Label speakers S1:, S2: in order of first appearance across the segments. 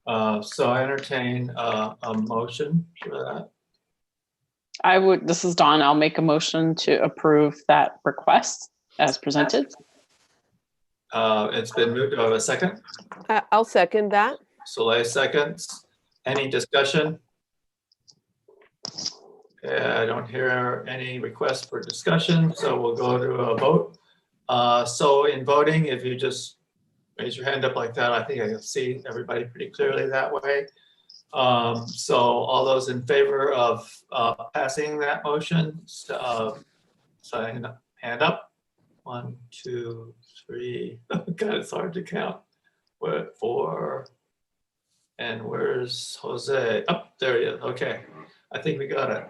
S1: So I entertain a motion for that.
S2: This is Dawn. I'll make a motion to approve that request as presented.
S1: It's been moved. Do I have a second?
S3: I'll second that.
S1: Soleil seconds. Any discussion? Okay, I don't hear any requests for discussion, so we'll go to a vote. So in voting, if you just raise your hand up like that, I think I can see everybody pretty clearly that way. So all those in favor of passing that motion, hand up. 1, 2, 3. God, it's hard to count. What, 4? And where's Jose? Oh, there he is. Okay, I think we got it.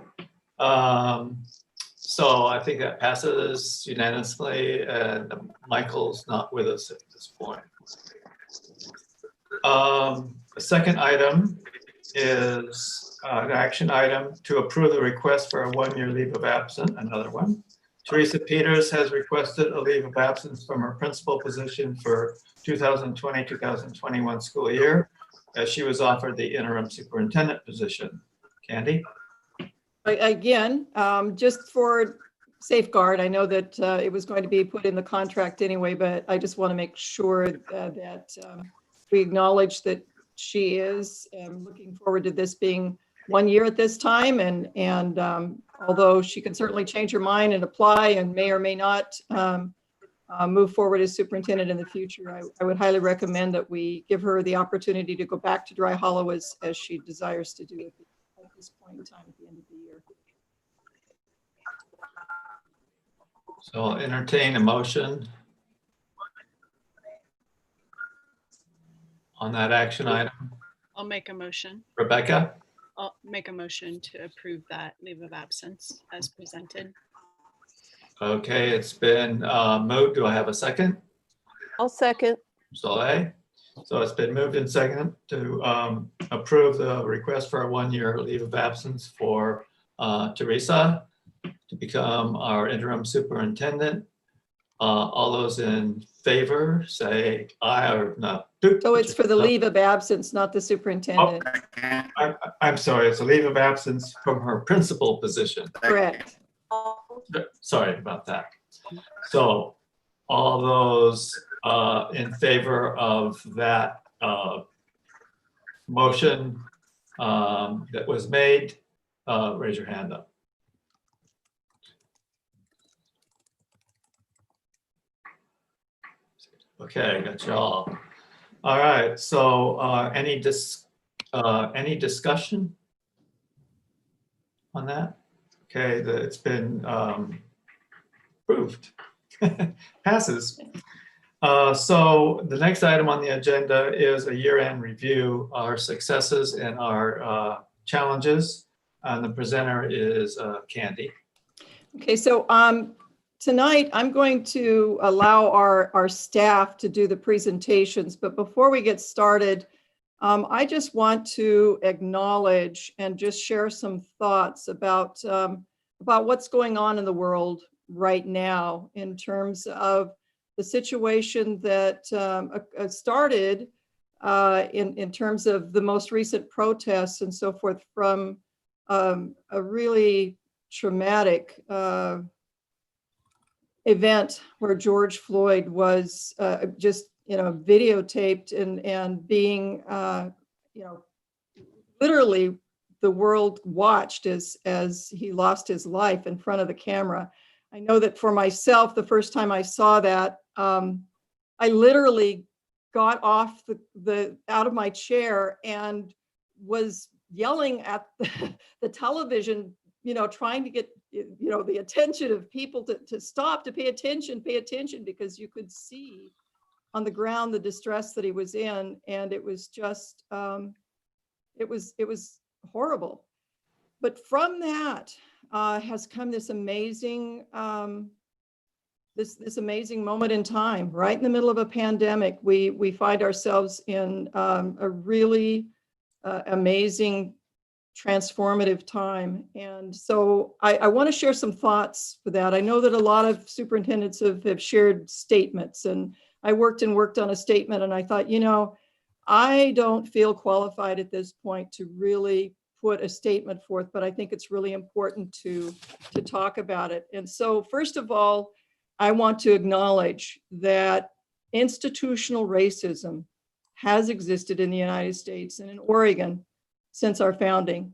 S1: So I think that passes unanimously, and Michael's not with us at this point. The second item is an action item to approve the request for a 1-year leave of absence, another one. Teresa Peters has requested a leave of absence from her principal position for 2020-2021 school year, as she was offered the interim superintendent position. Candy?
S4: Again, just for safeguard, I know that it was going to be put in the contract anyway, but I just want to make sure that we acknowledge that she is looking forward to this being 1 year at this time. And although she can certainly change her mind and apply and may or may not move forward as superintendent in the future, I would highly recommend that we give her the opportunity to go back to Dry Hollow as she desires to do at this point in time at the end of the year.
S1: So I'll entertain a motion on that action item.
S5: I'll make a motion.
S1: Rebecca?
S5: I'll make a motion to approve that leave of absence as presented.
S1: Okay, it's been moved. Do I have a second?
S3: I'll second.
S1: Soleil? So it's been moved and seconded to approve the request for a 1-year leave of absence for Teresa to become our interim superintendent. All those in favor say aye or no.
S4: So it's for the leave of absence, not the superintendent.
S1: Oh, I'm sorry, it's a leave of absence from her principal position.
S4: Correct.
S1: Sorry about that. So all those in favor of that motion that was made, raise your hand up. Okay, got you all. All right, so any discussion on that? Okay, it's been approved. Passes. So the next item on the agenda is a year-end review, our successes and our challenges. And the presenter is Candy.
S4: Okay, so tonight I'm going to allow our staff to do the presentations, but before we get started, I just want to acknowledge and just share some thoughts about what's going on in the world right now in terms of the situation that started in terms of the most recent protests and so forth from a really traumatic event where George Floyd was just videotaped and being literally the world watched as he lost his life in front of the camera. I know that for myself, the first time I saw that, I literally got off out of my chair and was yelling at the television, trying to get the attention of people to stop, to pay attention, because you could see on the ground the distress that he was in, and it was just it was horrible. But from that has come this amazing this amazing moment in time, right in the middle of a pandemic. We find ourselves in a really amazing, transformative time. And so I want to share some thoughts for that. I know that a lot of superintendents have shared statements, and I worked on a statement, and I thought, I don't feel qualified at this point to really put a statement forth, but I think it's really important to talk about it. And so first of all, I want to acknowledge that institutional racism has existed in the United States and in Oregon since our founding.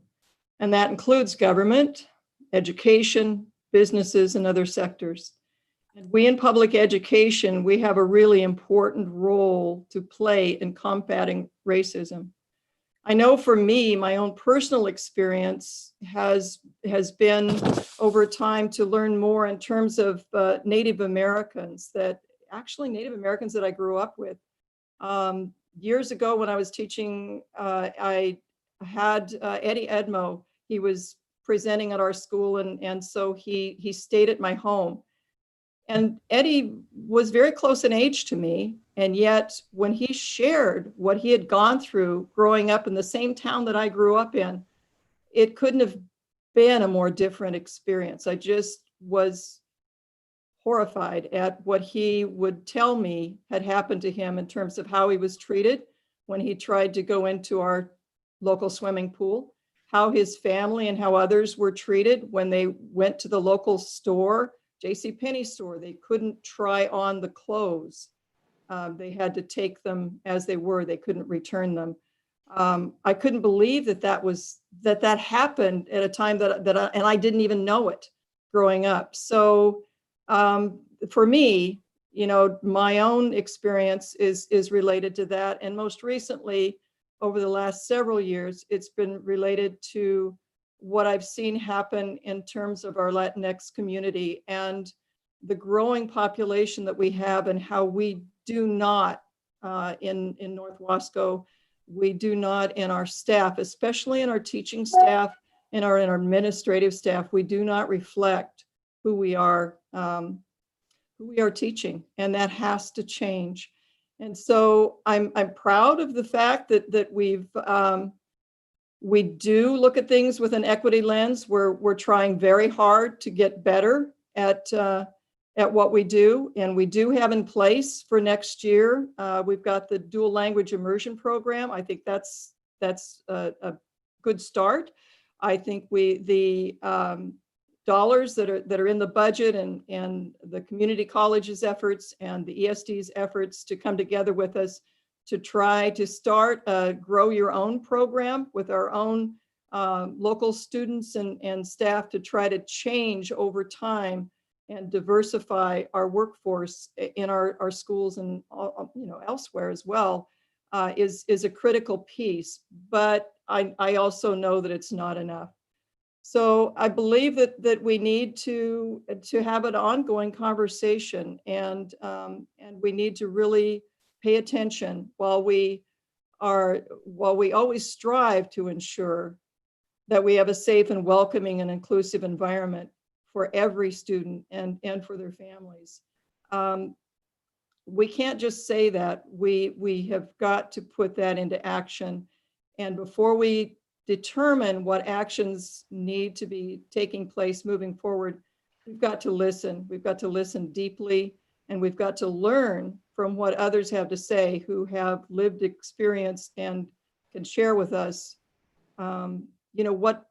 S4: And that includes government, education, businesses, and other sectors. And we in public education, we have a really important role to play in combating racism. I know for me, my own personal experience has been over time to learn more in terms of Native Americans, that actually Native Americans that I grew up with. Years ago when I was teaching, I had Eddie Edmo. He was presenting at our school, and so he stayed at my home. And Eddie was very close in age to me. And yet when he shared what he had gone through growing up in the same town that I grew up in, it couldn't have been a more different experience. I just was horrified at what he would tell me had happened to him in terms of how he was treated when he tried to go into our local swimming pool, how his family and how others were treated when they went to the local store, JCPenney store. They couldn't try on the clothes. They had to take them as they were. They couldn't return them. I couldn't believe that happened at a time and I didn't even know it growing up. So for me, my own experience is related to that. And most recently, over the last several years, it's been related to what I've seen happen in terms of our Latinx community and the growing population that we have, and how we do not in North Wasco, we do not in our staff, especially in our teaching staff, in our administrative staff, we do not reflect who we are teaching, and that has to change. And so I'm proud of the fact that we do look at things with an equity lens. We're trying very hard to get better at what we do, and we do have in place for next year. We've got the dual language immersion program. I think that's a good start. I think the dollars that are in the budget and the community colleges efforts and the ESD's efforts to come together with us to try to start a grow your own program with our own local students and staff to try to change over time and diversify our workforce in our schools and elsewhere as well is a critical piece. But I also know that it's not enough. So I believe that we need to have an ongoing conversation, and we need to really pay attention while we always strive to ensure that we have a safe and welcoming and inclusive environment for every student and for their families. We can't just say that. We have got to put that into action. And before we determine what actions need to be taking place moving forward, we've got to listen. We've got to listen deeply, and we've got to learn from what others have to say who have lived experience and can share with us, what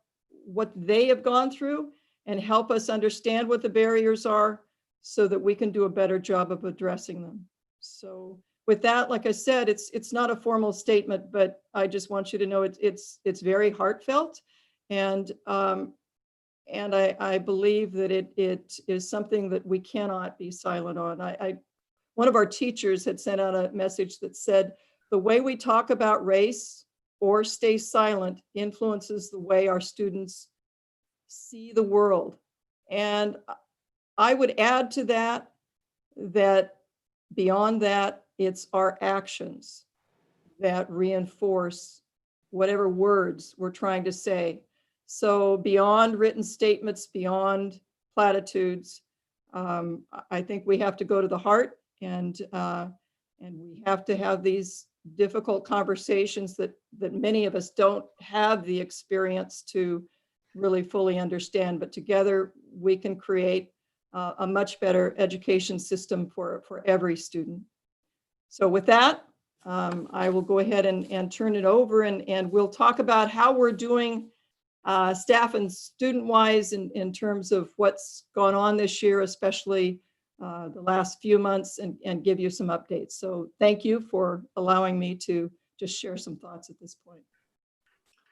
S4: they have gone through, and help us understand what the barriers are so that we can do a better job of addressing them. So with that, like I said, it's not a formal statement, but I just want you to know it's very heartfelt, and I believe that it is something that we cannot be silent on. One of our teachers had sent out a message that said, the way we talk about race or stay silent influences the way our students see the world. And I would add to that beyond that, it's our actions that reinforce whatever words we're trying to say. So beyond written statements, beyond platitudes, I think we have to go to the heart, and we have to have these difficult conversations that many of us don't have the experience to really fully understand, but together we can create a much better education system for every student. So with that, I will go ahead and turn it over, and we'll talk about how we're doing staff and student-wise in terms of what's gone on this year, especially the last few months, and give you some updates. So thank you for allowing me to just share some thoughts at this point.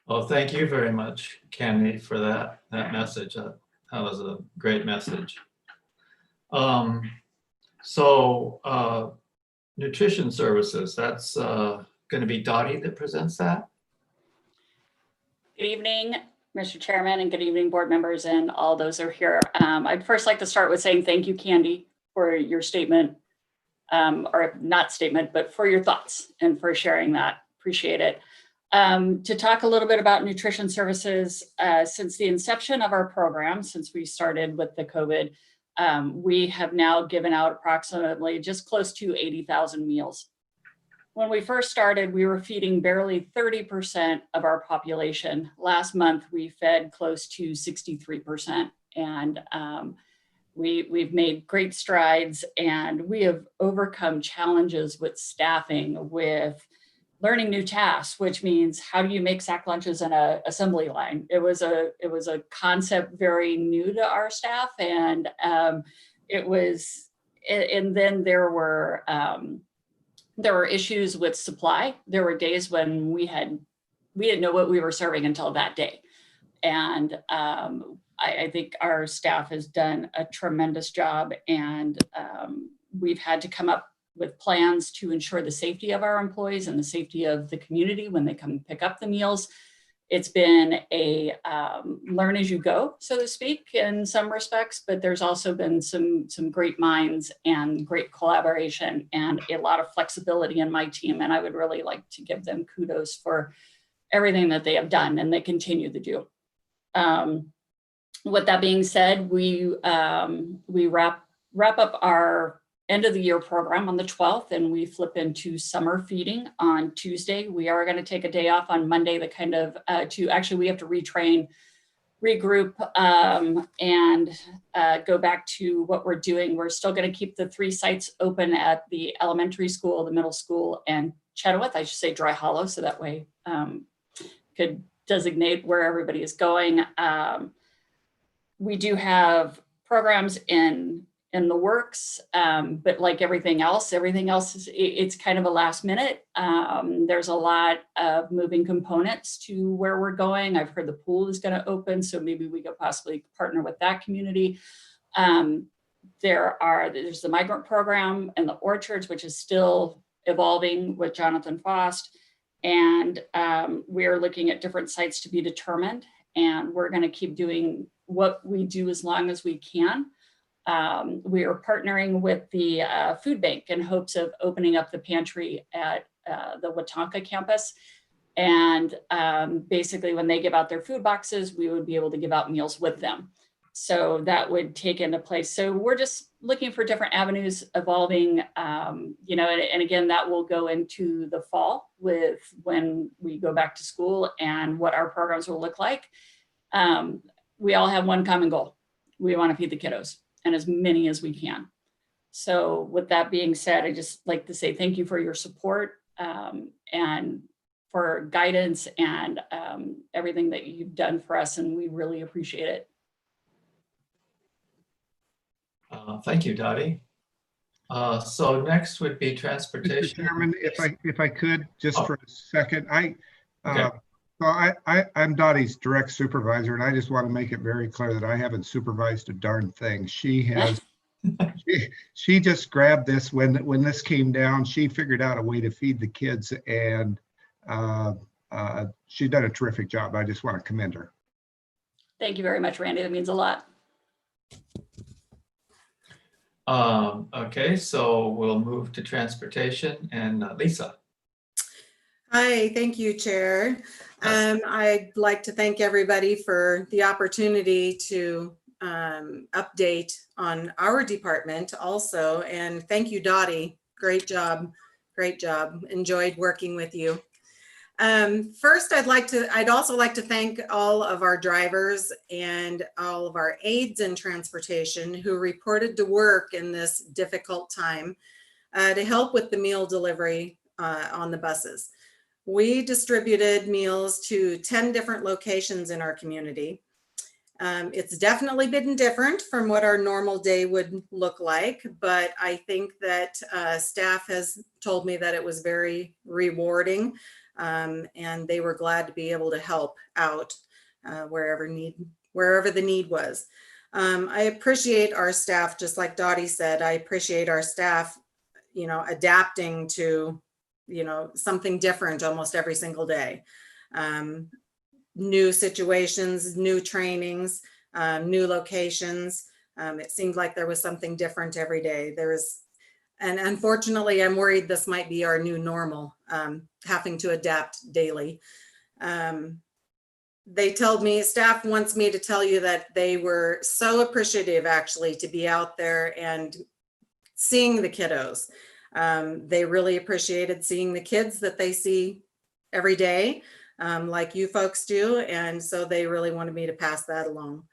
S1: Well, thank you very much, Candy, for that message. That was a great message. So nutrition services, that's going to be Dottie that presents that.
S6: Good evening, Mr. Chairman, and good evening, board members and all those who are here. I'd first like to start with saying thank you, Candy, for your statement, or not statement, but for your thoughts and for sharing that. Appreciate it. To talk a little bit about nutrition services, since the inception of our program, since we started with the COVID, we have now given out approximately just close to 80,000 meals. When we first started, we were feeding barely 30% of our population. Last month, we fed close to 63%. And we've made great strides, and we have overcome challenges with staffing, with learning new tasks, which means how do you make sack lunches in an assembly line? It was a concept very new to our staff, and then there were issues with supply. There were days when we didn't know what we were serving until that day. And I think our staff has done a tremendous job, and we've had to come up with plans to ensure the safety of our employees and the safety of the community when they come pick up the meals. It's been a learn as you go, so to speak, in some respects, but there's also been some great minds and great collaboration and a lot of flexibility in my team. And I would really like to give them kudos for everything that they have done and they continue to do. With that being said, we wrap up our end of the year program on the 12th, and we flip into summer feeding on Tuesday. We are going to take a day off on Monday we have to retrain, regroup, and go back to what we're doing. We're still going to keep the 3 sites open at the elementary school, the middle school, and Chenoweth. I should say Dry Hollow, so that way could designate where everybody is going. We do have programs in the works, but like everything else it's kind of a last minute. There's a lot of moving components to where we're going. I've heard the pool is going to open, so maybe we could possibly partner with that community. There's the migrant program and the orchards, which is still evolving with Jonathan Fost, and we're looking at different sites to be determined, and we're going to keep doing what we do as long as we can. We are partnering with the food bank in hopes of opening up the pantry at the Watonka campus. And basically when they give out their food boxes, we would be able to give out meals with them. So that would take into place. So we're just looking for different avenues evolving, and again, that will go into the fall with when we go back to school and what our programs will look like. We all have one common goal. We want to feed the kiddos, and as many as we can. So with that being said, I just like to say thank you for your support and for guidance and everything that you've done for us, and we really appreciate it.
S1: Thank you, Dottie. So next would be transportation.
S7: Mr. Chairman, if I could, just for a second,
S1: Okay.
S7: I'm Dottie's direct supervisor, and I just want to make it very clear that I haven't supervised a darn thing. She has, she just grabbed this when this came down. She figured out a way to feed the kids, and she's done a terrific job. I just want to commend her.
S6: Thank you very much, Randy. That means a lot.
S1: Okay, so we'll move to transportation, and Lisa.
S8: Hi, thank you, Chair. I'd like to thank everybody for the opportunity to update on our department also. And thank you, Dottie. Great job. Great job. Enjoyed working with you. First, I'd also like to thank all of our drivers and all of our aides in transportation who reported to work in this difficult time to help with the meal delivery on the buses. We distributed meals to 10 different locations in our community. It's definitely been different from what our normal day would look like, but I think that staff has told me that it was very rewarding, and they were glad to be able to help out wherever the need was. I appreciate our staff, just like Dottie said, I appreciate our staff, adapting to, something different almost every single day. New situations, new trainings, new locations. It seemed like there was something different every day. And unfortunately, I'm worried this might be our new normal, having to adapt daily. They told me, staff wants me to tell you that they were so appreciative actually to be out there and seeing the kiddos. They really appreciated seeing the kids that they see every day, like you folks do. And so they really wanted me to pass that along.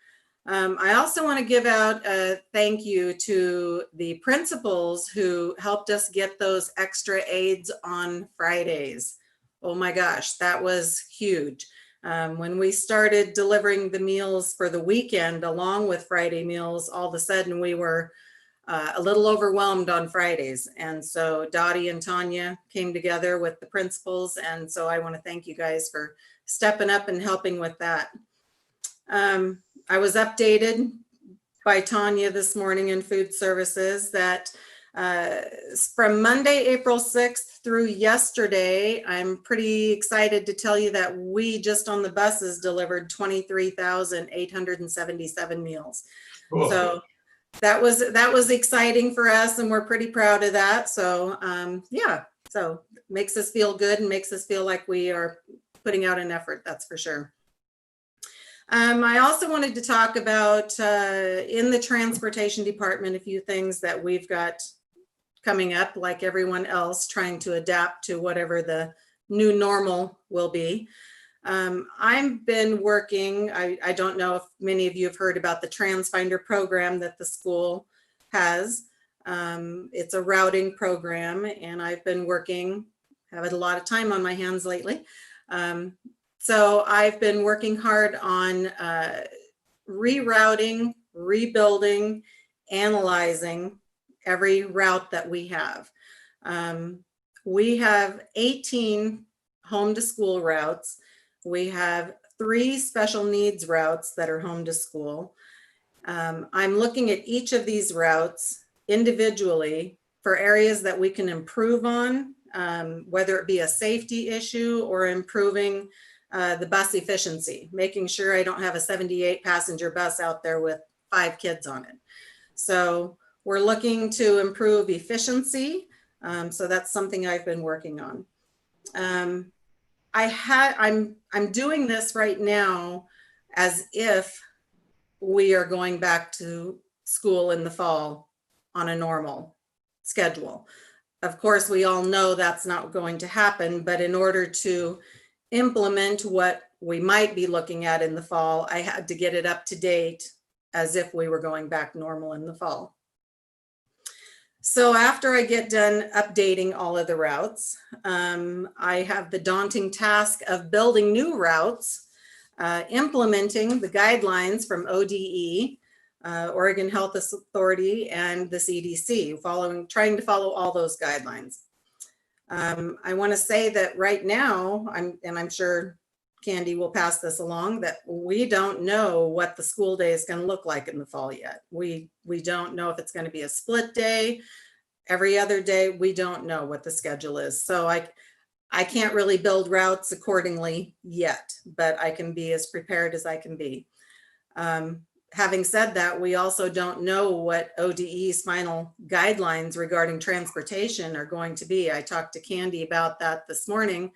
S8: I also want to give out a thank you to the principals who helped us get those extra aids on Fridays. Oh my gosh, that was huge. When we started delivering the meals for the weekend along with Friday meals, all of a sudden we were a little overwhelmed on Fridays. And so Dottie and Tanya came together with the principals. And so I want to thank you guys for stepping up and helping with that. I was updated by Tanya this morning in food services that from Monday, April 6th through yesterday, I'm pretty excited to tell you that we just on the buses delivered 23,877 meals.
S1: Cool.
S8: So that was exciting for us, and we're pretty proud of that. So yeah, so makes us feel good and makes us feel like we are putting out an effort, that's for sure. I also wanted to talk about in the transportation department, a few things that we've got coming up, like everyone else, trying to adapt to whatever the new normal will be. I've been working, I don't know if many of you have heard about the TransFinder program that the school has. It's a routing program, and I've been working, have had a lot of time on my hands lately. So I've been working hard on rerouting, rebuilding, analyzing every route that we have. We have 18 home to school routes. We have 3 special needs routes that are home to school. I'm looking at each of these routes individually for areas that we can improve on, whether it be a safety issue or improving the bus efficiency, making sure I don't have a 78 passenger bus out there with 5 kids on it. So we're looking to improve efficiency. So that's something I've been working on. I'm doing this right now as if we are going back to school in the fall on a normal schedule. Of course, we all know that's not going to happen, but in order to implement what we might be looking at in the fall, I had to get it up to date as if we were going back normal in the fall. So after I get done updating all of the routes, I have the daunting task of building new routes, implementing the guidelines from ODE, Oregon Health Authority, and the CDC, trying to follow all those guidelines. I want to say that right now, I'm sure Candy will pass this along, that we don't know what the school day is going to look like in the fall yet. We don't know if it's going to be a split day, every other day. We don't know what the schedule is. So I can't really build routes accordingly yet, but I can be as prepared as I can be. Having said that, we also don't know what ODE's final guidelines regarding transportation are going to be. I talked to Candy about that this morning.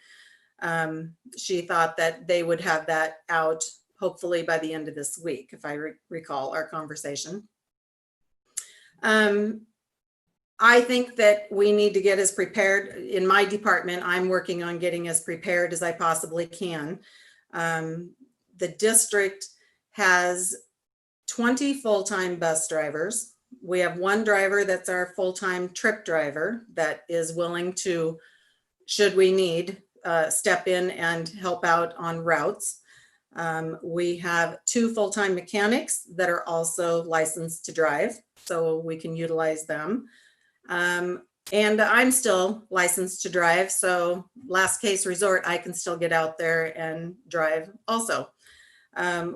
S8: She thought that they would have that out hopefully by the end of this week, if I recall our conversation. I think that we need to get as prepared. In my department, I'm working on getting as prepared as I possibly can. The district has 20 full-time bus drivers. We have 1 driver that's our full-time trip driver that is willing to should we need, step in and help out on routes. We have 2 full-time mechanics that are also licensed to drive, so we can utilize them. And I'm still licensed to drive, so last case resort, I can still get out there and drive also.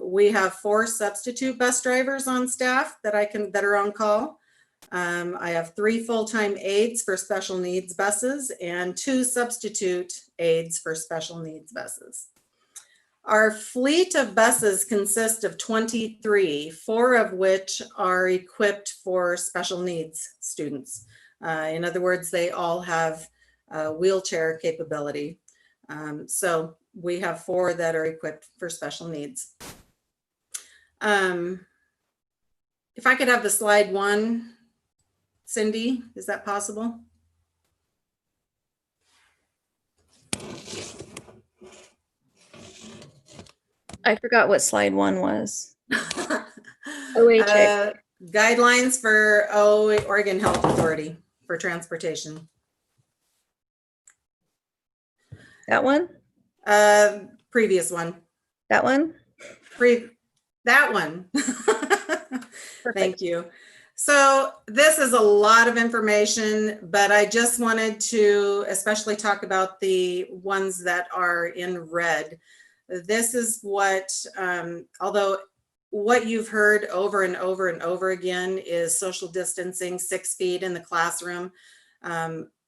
S8: We have 4 substitute bus drivers on staff that are on call. I have 3 full-time aides for special needs buses and 2 substitute aides for special needs buses. Our fleet of buses consists of 23, 4 of which are equipped for special needs students. In other words, they all have wheelchair capability. So we have 4 that are equipped for special needs. If I could have the slide 1, Cindy, is that possible?
S9: I forgot what slide 1 was. OHA.
S8: Guidelines for Oregon Health Authority for transportation.
S9: That one?
S8: Previous one.
S9: That one?
S8: That one. Thank you. So this is a lot of information, but I just wanted to especially talk about the ones that are in red. This is what, although what you've heard over and over and over again is social distancing, 6 feet in the classroom.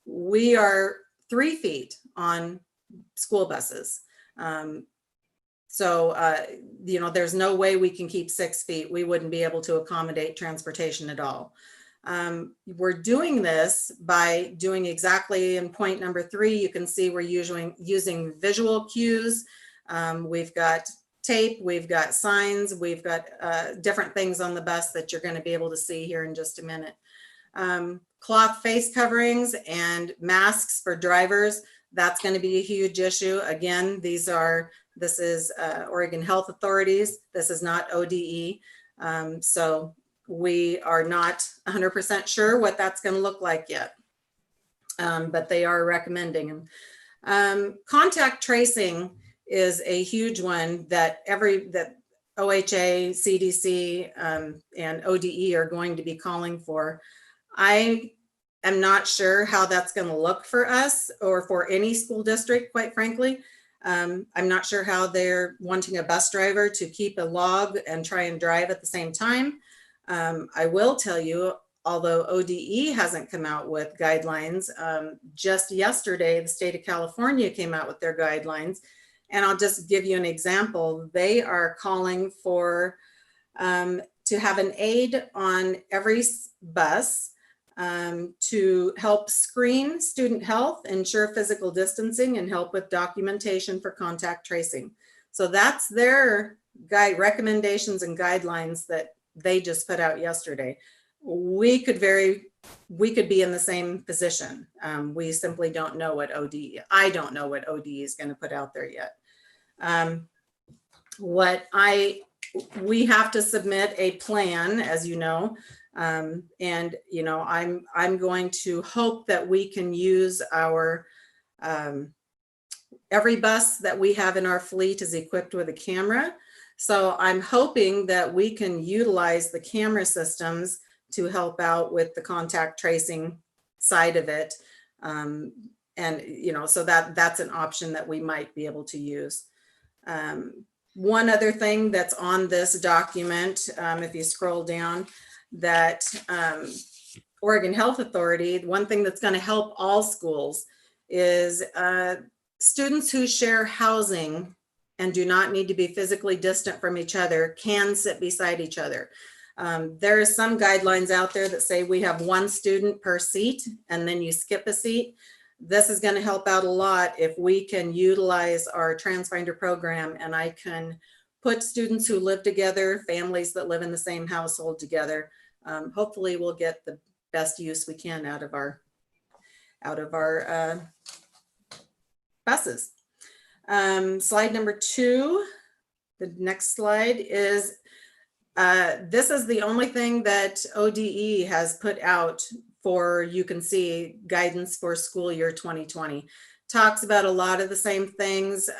S8: We are 3 feet on school buses. You know, there's no way we can keep 6 feet. We wouldn't be able to accommodate transportation at all. We're doing this by doing exactly in point number 3, you can see we're using visual cues. We've got tape, we've got signs, we've got different things on the bus that you're going to be able to see here in just a minute. Cloth face coverings and masks for drivers, that's going to be a huge issue. Again, this is Oregon Health Authorities. This is not ODE. So we are not 100% sure what that's going to look like yet, but they are recommending. Contact tracing is a huge one that OHA, CDC, and ODE are going to be calling for. I am not sure how that's going to look for us or for any school district, quite frankly. I'm not sure how they're wanting a bus driver to keep a log and try and drive at the same time. I will tell you, although ODE hasn't come out with guidelines, just yesterday, the state of California came out with their guidelines. And I'll just give you an example. They are calling for to have an aide on every bus to help screen student health, ensure physical distancing, and help with documentation for contact tracing. So that's their recommendations and guidelines that they just put out yesterday. We could be in the same position. We simply don't know what I don't know what ODE is going to put out there yet. We have to submit a plan, as you know, and you know, I'm going to hope that we can use our every bus that we have in our fleet is equipped with a camera. So I'm hoping that we can utilize the camera systems to help out with the contact tracing side of it. And, you know, so that's an option that we might be able to use. One other thing that's on this document, if you scroll down, that Oregon Health Authority, one thing that's going to help all schools is students who share housing and do not need to be physically distant from each other can sit beside each other. There are some guidelines out there that say we have 1 student per seat and then you skip a seat. This is going to help out a lot if we can utilize our TransFinder program and I can put students who live together, families that live in the same household together. Hopefully we'll get the best use we can out of our buses. Slide number 2, the next slide is, this is the only thing that ODE has put out for, you can see, guidance for school year 2020. talks about a lot of the same things.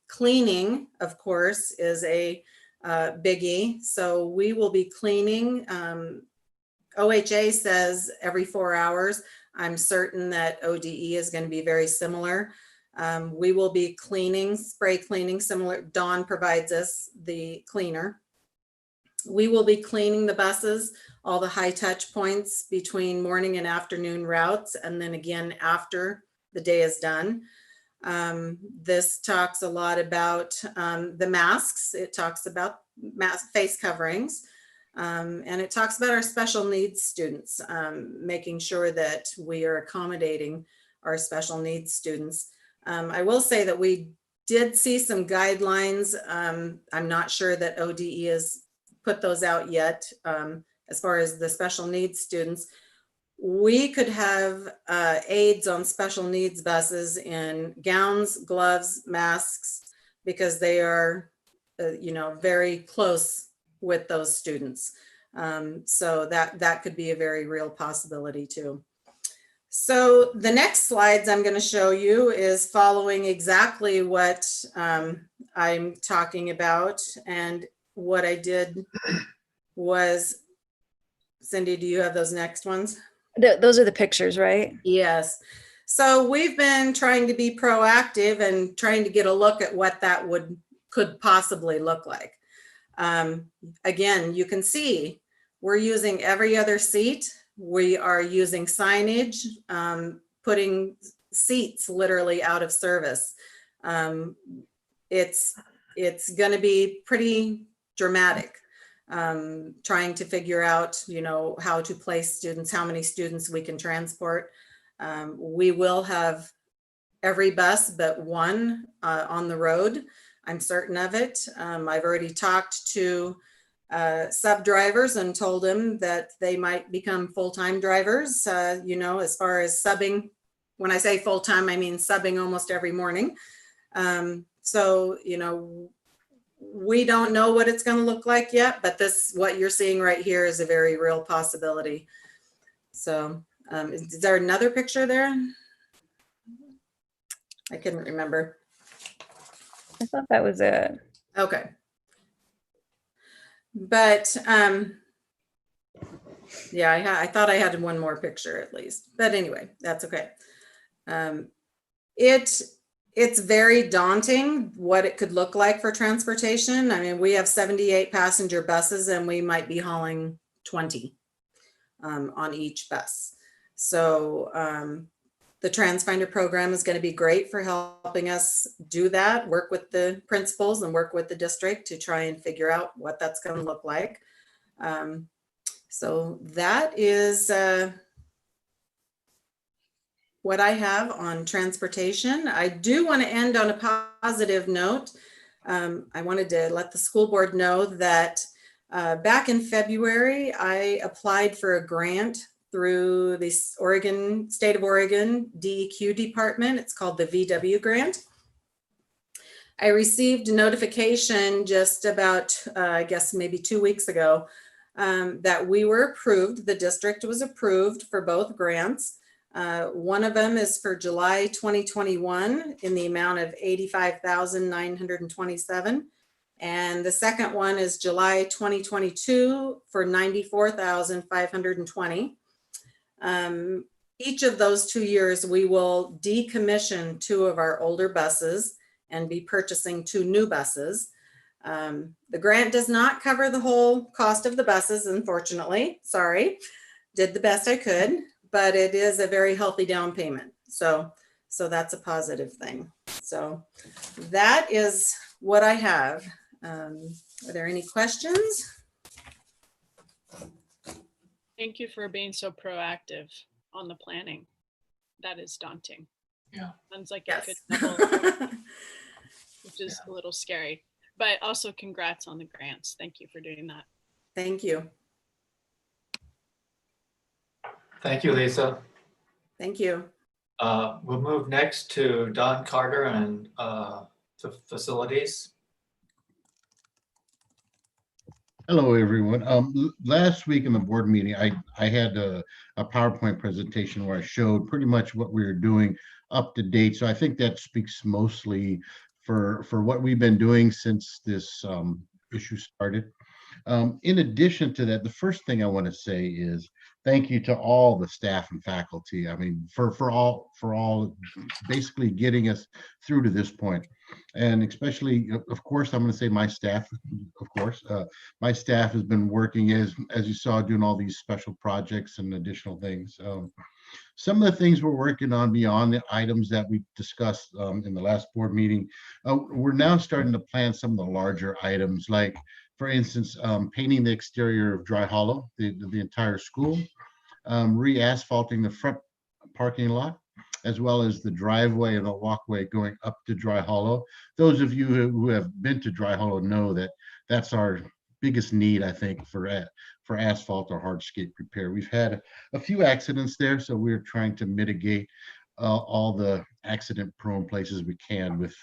S8: Cleaning, of course, is a biggie. So we will be cleaning. OHA says every 4 hours. I'm certain that ODE is going to be very similar. We will be cleaning, spray cleaning, similar. Dawn provides us the cleaner. We will be cleaning the buses, all the high touch points between morning and afternoon routes, and then again after the day is done. This talks a lot about the masks. It talks about face coverings. And it talks about our special needs students, making sure that we are accommodating our special needs students. I will say that we did see some guidelines. I'm not sure that ODE has put those out yet. As far as the special needs students, we could have aides on special needs buses in gowns, gloves, masks, because they are, very close with those students. So that could be a very real possibility too. So the next slides I'm going to show you is following exactly what I'm talking about. And what I did was, Cindy, do you have those next ones?
S9: Those are the pictures, right?
S8: Yes. So we've been trying to be proactive and trying to get a look at what that could possibly look like. Again, you can see we're using every other seat. We are using signage, putting seats literally out of service. It's going to be pretty dramatic, trying to figure out, how to place students, how many students we can transport. We will have every bus but one on the road. I'm certain of it. I've already talked to sub drivers and told them that they might become full-time drivers, as far as subbing. When I say full-time, I mean subbing almost every morning. So, we don't know what it's going to look like yet, but what you're seeing right here is a very real possibility. So is there another picture there? I couldn't remember.
S9: I thought that was it.
S8: Okay. But yeah, I thought I had one more picture at least, but anyway, that's okay. It's very daunting what it could look like for transportation. I mean, we have 78 passenger buses and we might be hauling 20 on each bus. So the TransFinder program is going to be great for helping us do that, work with the principals and work with the district to try and figure out what that's going to look like. So that is what I have on transportation. I do want to end on a positive note. I wanted to let the school board know that back in February, I applied for a grant through the state of Oregon DEQ department. It's called the VW grant. I received a notification just about, I guess maybe 2 weeks ago, that we were approved. The district was approved for both grants. One of them is for July 2021 in the amount of $85,927. And the second one is July 2022 for $94,520. Each of those 2 years, we will decommission 2 of our older buses and be purchasing 2 new buses. The grant does not cover the whole cost of the buses, unfortunately. Sorry, did the best I could, but it is a very healthy down payment. So that's a positive thing. So that is what I have. Are there any questions?
S5: Thank you for being so proactive on the planning. That is daunting.
S1: Yeah.
S5: Sounds like
S8: Yes.
S5: it could double, which is a little scary, but also congrats on the grants. Thank you for doing that.
S8: Thank you.
S1: Thank you, Lisa.
S8: Thank you.
S1: We'll move next to Don Carter and to facilities.
S10: Hello, everyone. Last week in the board meeting, I had a PowerPoint presentation where I showed pretty much what we were doing up to date. So I think that speaks mostly for what we've been doing since this issue started. In addition to that, the first thing I want to say is thank you to all the staff and faculty. I mean, for all basically getting us through to this point, and especially, of course, I'm going to say my staff. Of course, my staff has been working as you saw, doing all these special projects and additional things. Some of the things we're working on beyond the items that we discussed in the last board meeting, we're now starting to plan some of the larger items, like, for instance, painting the exterior of Dry Hollow, the entire school, re-asphalting the front parking lot, as well as the driveway and the walkway going up to Dry Hollow. Those of you who have been to Dry Hollow know that that's our biggest need, I think, for asphalt or hardscape repair. We've had a few accidents there, so we're trying to mitigate all the accident-prone places we can with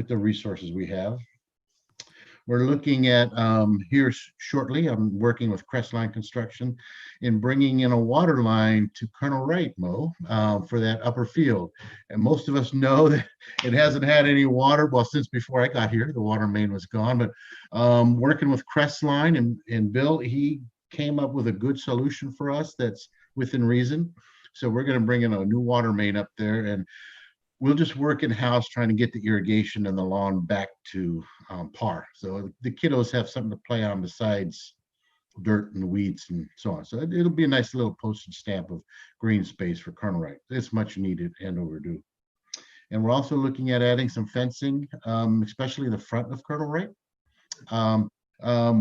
S10: the resources we have. We're looking at here shortly, I'm working with Crestline Construction in bringing in a water line to Colonel Wright, Mo, for that upper field. And most of us know that it hasn't had any water. Well, since before I got here, the water main was gone. But working with Crestline and Bill, he came up with a good solution for us that's within reason. So we're going to bring in a new water main up there, and we'll just work in-house trying to get the irrigation and the lawn back to par. So the kiddos have something to play on besides dirt and weeds and so on. So it'll be a nice little postage stamp of green space for Colonel Wright. It's much needed and overdue. And we're also looking at adding some fencing, especially the front of Colonel Wright,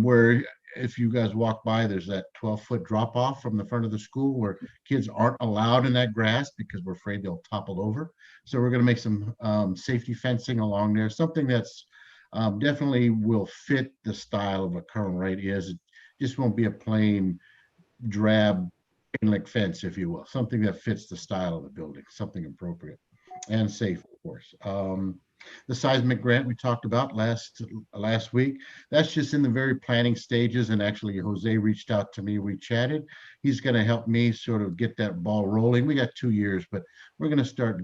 S10: where if you guys walk by, there's that 12-foot drop off from the front of the school where kids aren't allowed in that grass because we're afraid they'll topple over. So we're going to make some safety fencing along there, something that's definitely will fit the style of what Colonel Wright is. It just won't be a plain drab chain-link fence, if you will, something that fits the style of the building, something appropriate and safe, of course. The seismic grant we talked about last week, that's just in the very planning stages. And actually, Jose reached out to me. We chatted. He's going to help me sort of get that ball rolling. We got 2 years, but we're going to start to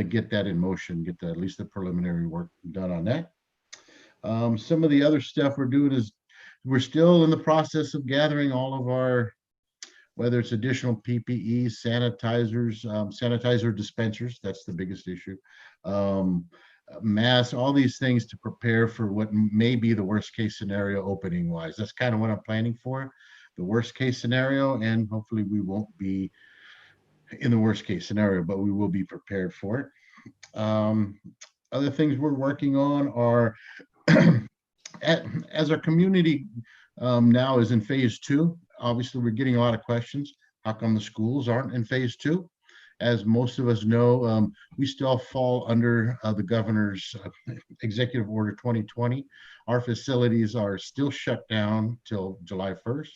S10: get that in motion, get at least the preliminary work done on that. Some of the other stuff we're doing is we're still in the process of gathering all of our, whether it's additional PPE, sanitizers, sanitizer dispensers. That's the biggest issue. Masks, all these things to prepare for what may be the worst case scenario opening wise. That's kind of what I'm planning for, the worst case scenario, and hopefully we won't be in the worst case scenario, but we will be prepared for it. Other things we're working on are as our community now is in phase 2, obviously we're getting a lot of questions. How come the schools aren't in phase 2? As most of us know, we still fall under the governor's executive order 2020. Our facilities are still shut down till July 1st.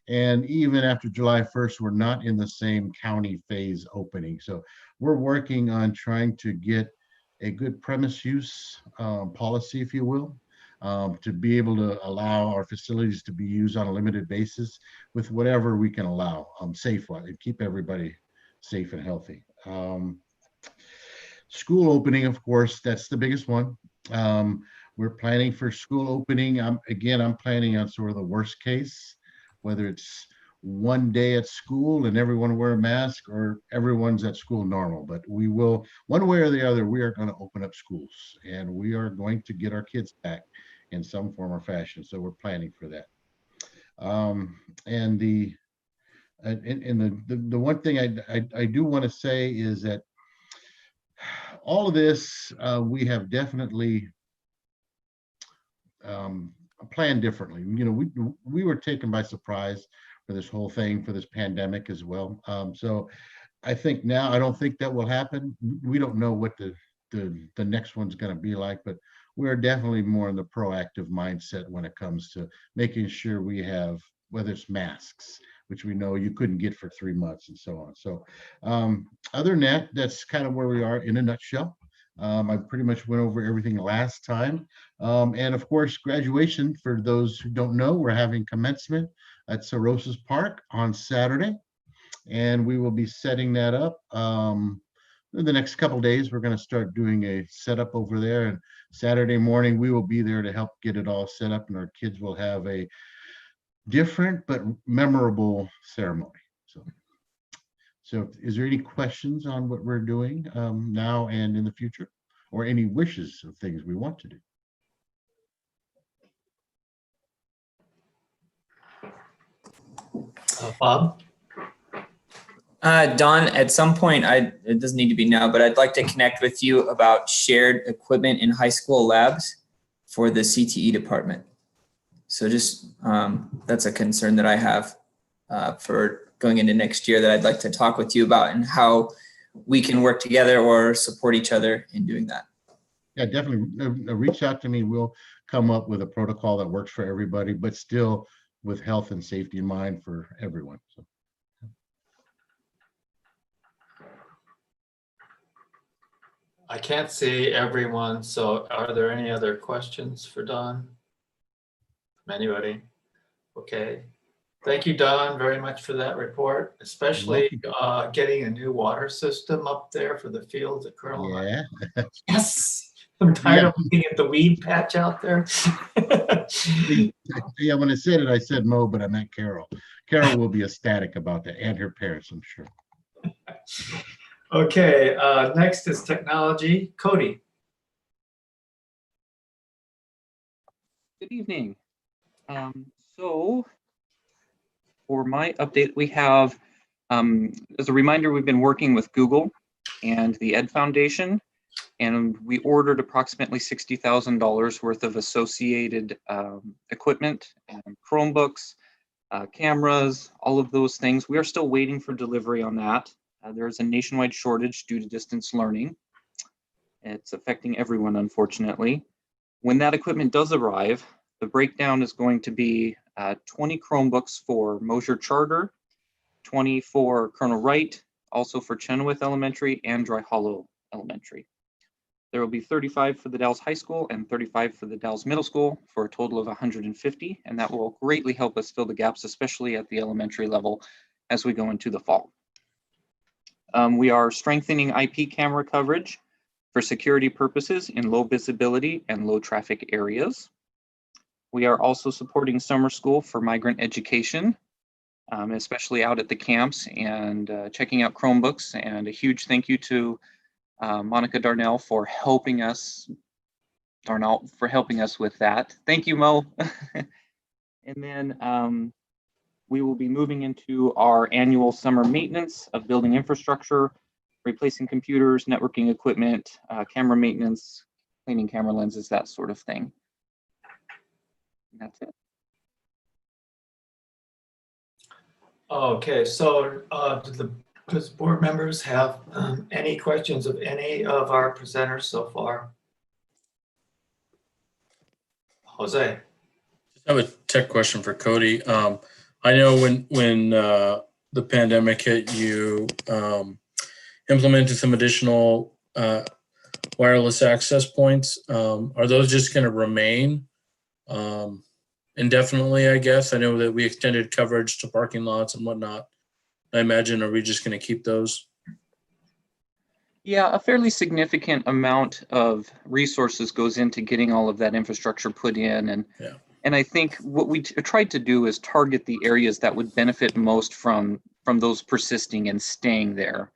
S10: And even after July 1st, we're not in the same county phase opening. So we're working on trying to get a good premise use policy, if you will, to be able to allow our facilities to be used on a limited basis with whatever we can allow, safe-wise, and keep everybody safe and healthy. School opening, of course, that's the biggest one. We're planning for school opening. I'm planning on sort of the worst case, whether it's one day at school and everyone wear a mask or everyone's at school normal. But we will, one way or the other, we are going to open up schools and we are going to get our kids back in some form or fashion. So we're planning for that. And the one thing I do want to say is that all of this, we have definitely planned differently. You know, we were taken by surprise for this whole thing, for this pandemic as well. So I think now, I don't think that will happen. We don't know what the next one's going to be like, but we're definitely more in the proactive mindset when it comes to making sure we have, whether it's masks, which we know you couldn't get for 3 months and so on. So other than that, that's kind of where we are in a nutshell. I pretty much went over everything last time. And of course, graduation, for those who don't know, we're having commencement at Cirrhosis Park on Saturday. And we will be setting that up in the next couple days, we're going to start doing a setup over there. And Saturday morning, we will be there to help get it all set up, and our kids will have a different but memorable ceremony. So is there any questions on what we're doing now and in the future, or any wishes of things we want to do?
S1: Bob?
S11: Don, at some point, it doesn't need to be now, but I'd like to connect with you about shared equipment in high school labs for the CTE department. So just, that's a concern that I have for going into next year that I'd like to talk with you about, and how we can work together or support each other in doing that.
S10: Yeah, definitely. Reach out to me. We'll come up with a protocol that works for everybody, but still with health and safety in mind for everyone. So.
S1: I can't see everyone, so are there any other questions for Don? From anybody? Okay. Thank you, Don, very much for that report, especially getting a new water system up there for the fields at Colonel.
S10: Yeah.
S1: Yes. I'm tired of looking at the weed patch out there.
S10: Yeah, when I said it, I said Mo, but I meant Carol. Carol will be ecstatic about that, and her parents, I'm sure.
S1: Okay, next is technology. Cody.
S12: Good evening. So for my update, we have, as a reminder, we've been working with Google and the Ed Foundation, and we ordered approximately $60,000 worth of associated equipment and Chromebooks, cameras, all of those things. We are still waiting for delivery on that. There's a nationwide shortage due to distance learning. It's affecting everyone, unfortunately. When that equipment does arrive, the breakdown is going to be 20 Chromebooks for Mosier Charter, 20 for Colonel Wright, also for Chenoweth Elementary and Dry Hollow Elementary. There will be 35 for the Dalles High School and 35 for the Dalles Middle School, for a total of 150, and that will greatly help us fill the gaps, especially at the elementary level as we go into the fall. We are strengthening IP camera coverage for security purposes in low visibility and low traffic areas. We are also supporting summer school for migrant education, especially out at the camps, and checking out Chromebooks. And a huge thank you to Monica Darnell for helping us with that. Thank you, Mo. And then we will be moving into our annual summer maintenance of building infrastructure, replacing computers, networking equipment, camera maintenance, cleaning camera lenses, that sort of thing. And that's it.
S1: Okay, so does board members have any questions of any of our presenters so far? Jose.
S13: I have a tech question for Cody. I know when the pandemic hit, you implemented some additional wireless access points. Are those just going to remain indefinitely, I guess? I know that we extended coverage to parking lots and whatnot. I imagine, are we just going to keep those?
S12: Yeah, a fairly significant amount of resources goes into getting all of that infrastructure put in. And I think what we tried to do is target the areas that would benefit most from those persisting and staying there.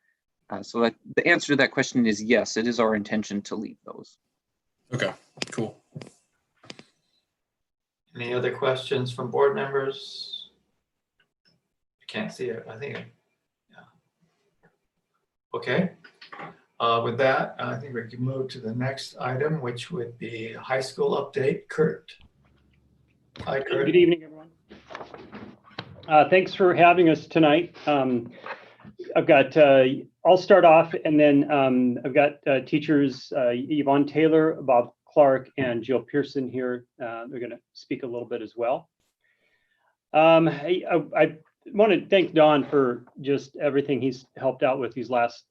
S12: So that the answer to that question is yes, it is our intention to leave those.
S13: Okay, cool.
S1: Any other questions from board members? I can't see it. I think, yeah. Okay. With that, I think we can move to the next item, which would be high school update. Kurt. Hi, Kurt.
S14: Good evening, everyone. Thanks for having us tonight. I've got, I'll start off, and then I've got teachers Yvonne Taylor, Bob Clark, and Jill Pearson here. They're going to speak a little bit as well. I want to thank Don for just everything he's helped out with these last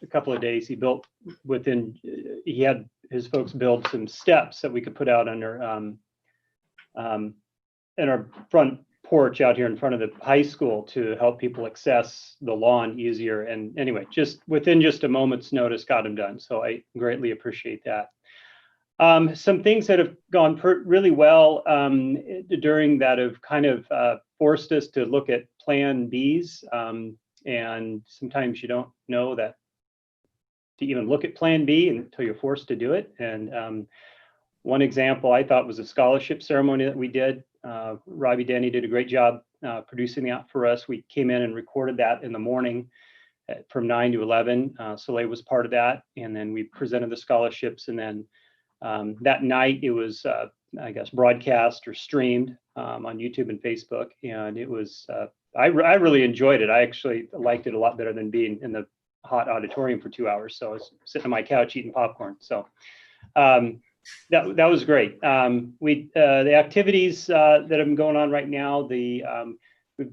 S14: a couple of days. He had his folks build some steps that we could put out under in our front porch out here in front of the high school to help people access the lawn easier. And anyway, just within just a moment's notice, got them done. So I greatly appreciate that. Some things that have gone really well during that have kind of forced us to look at plan Bs. And sometimes you don't know that to even look at plan B until you're forced to do it. And one example I thought was a scholarship ceremony that we did. Robbie Denny did a great job producing that for us. We came in and recorded that in the morning from 9 to 11. Soleil was part of that. And then we presented the scholarships. And then that night it was, I guess, broadcast or streamed on YouTube and Facebook. And it was, I really enjoyed it. I actually liked it a lot better than being in the hot auditorium for 2 hours. So I was sitting on my couch eating popcorn. So that was great. The activities that have been going on right now, we've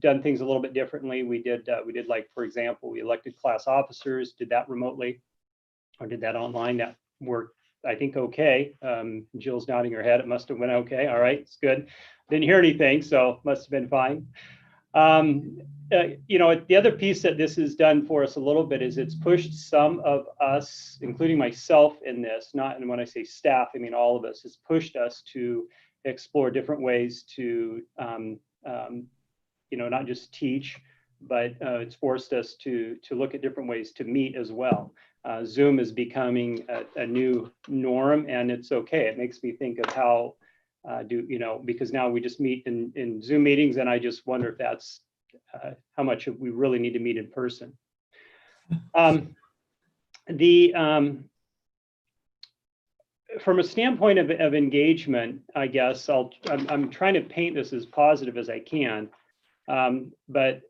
S14: done things a little bit differently. We did like, for example, we elected class officers, did that remotely, or did that online. That worked, I think, okay. Jill's nodding her head. It must have went okay. All right, it's good. Didn't hear anything, so must have been fine. You know, the other piece that this has done for us a little bit is it's pushed some of us, including myself in this, and when I say staff, I mean all of us, has pushed us to explore different ways to, you know, not just teach, but it's forced us to look at different ways to meet as well. Zoom is becoming a new norm, and it's okay. It makes me think of how you know, because now we just meet in Zoom meetings, and I just wonder if that's how much we really need to meet in person. From a standpoint of engagement, I guess I'm trying to paint this as positive as I can, but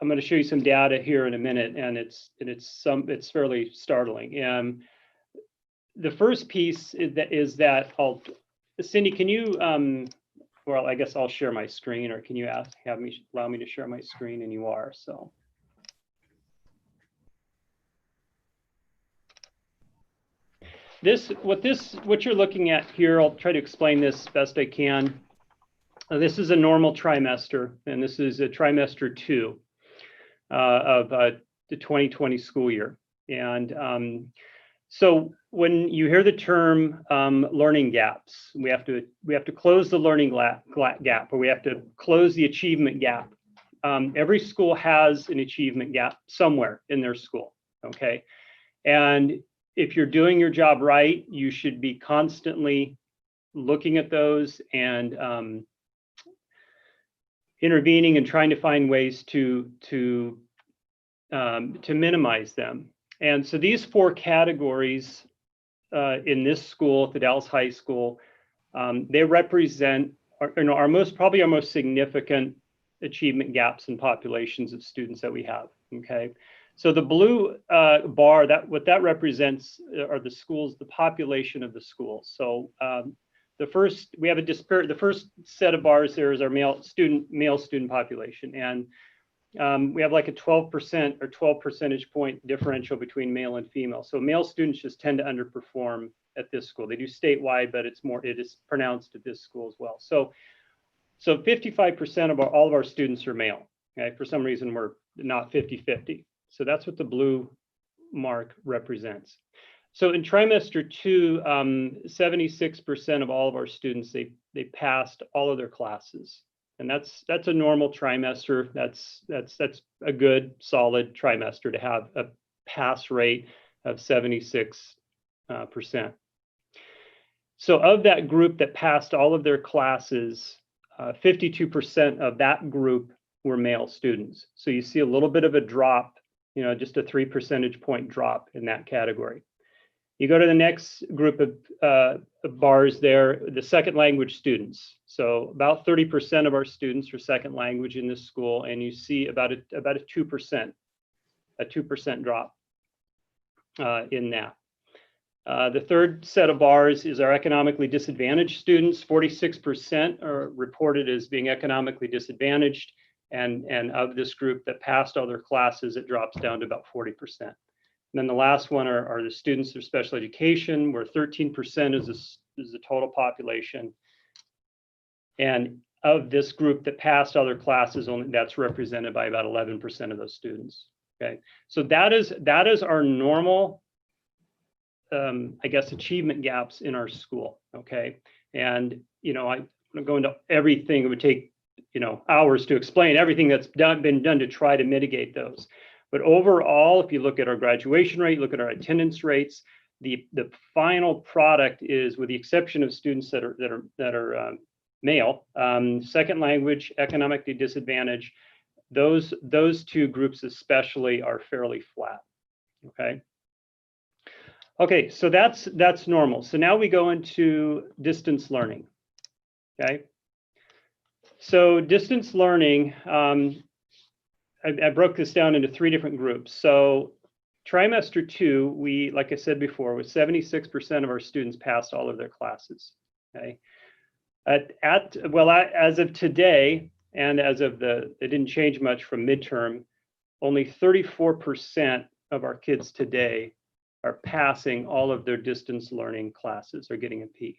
S14: I'm going to show you some data here in a minute, and it's fairly startling. The first piece is that Cindy, can you, well, I guess I'll share my screen, or can you allow me to share my screen? And you are, so. What you're looking at here, I'll try to explain this best I can. This is a normal trimester, and this is a trimester 2 of the 2020 school year. And so when you hear the term learning gaps, we have to close the learning gap, or we have to close the achievement gap. Every school has an achievement gap somewhere in their school, okay? And if you're doing your job right, you should be constantly looking at those and intervening and trying to find ways to minimize them. And so these 4 categories in this school, at the Dalles High School, they represent our most significant achievement gaps in populations of students that we have. Okay, so the blue bar, what that represents are the schools, the population of the schools. So the first set of bars there is our male student population, and we have like a 12% or 12 percentage point differential between male and female. So male students just tend to underperform at this school. They do statewide, but it is pronounced at this school as well. So 55% of all of our students are male. Okay, for some reason we're not 50-50. So that's what the blue mark represents. So in trimester 2, 76% of all of our students, they passed all of their classes. And that's a normal trimester. That's a good, solid trimester to have a pass rate of 76%. So of that group that passed all of their classes, 52% of that group were male students. So you see a little bit of a drop, you know, just a 3 percentage point drop in that category. You go to the next group of bars there, the second language students. So about 30% of our students are second language in this school, and you see about a 2% drop in that. The third set of bars is our economically disadvantaged students. 46% are reported as being economically disadvantaged, and of this group that passed all their classes, it drops down to about 40%. And then the last one are the students of special education, where 13% is the total population. And of this group that passed other classes, only that's represented by about 11% of those students. Okay, so that is our normal, I guess, achievement gaps in our school. Okay, and I'm going to go into everything. It would take hours to explain everything that's been done to try to mitigate those. But overall, if you look at our graduation rate, look at our attendance rates, the final product is, with the exception of students that are male, second language, economically disadvantaged, those two groups especially are fairly flat. Okay. Okay, so that's normal. So now we go into distance learning. Okay. So distance learning, I broke this down into 3 different groups. So trimester 2, we, like I said before, was 76% of our students passed all of their classes. Okay. As of today, and as of it didn't change much from midterm, only 34% of our kids today are passing all of their distance learning classes or getting a P.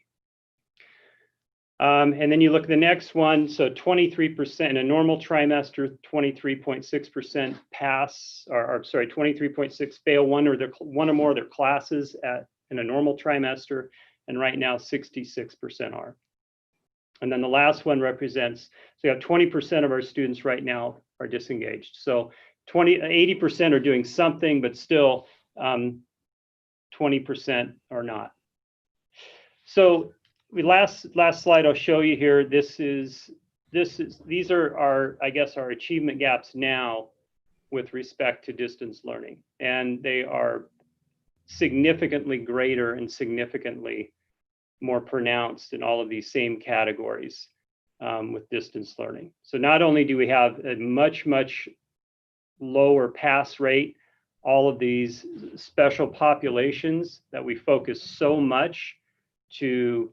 S14: And then you look at the next one, so 23% in a normal trimester, 23.6% pass, or sorry, 23.6 fail one or more of their classes in a normal trimester, and right now 66% are. And then the last one represents, so you have 20% of our students right now are disengaged. So 80% are doing something, but still 20% are not. So last slide I'll show you here. These are our, I guess, our achievement gaps now with respect to distance learning, and they are significantly greater and significantly more pronounced in all of these same categories with distance learning. So not only do we have a much lower pass rate, all of these special populations that we focus so much to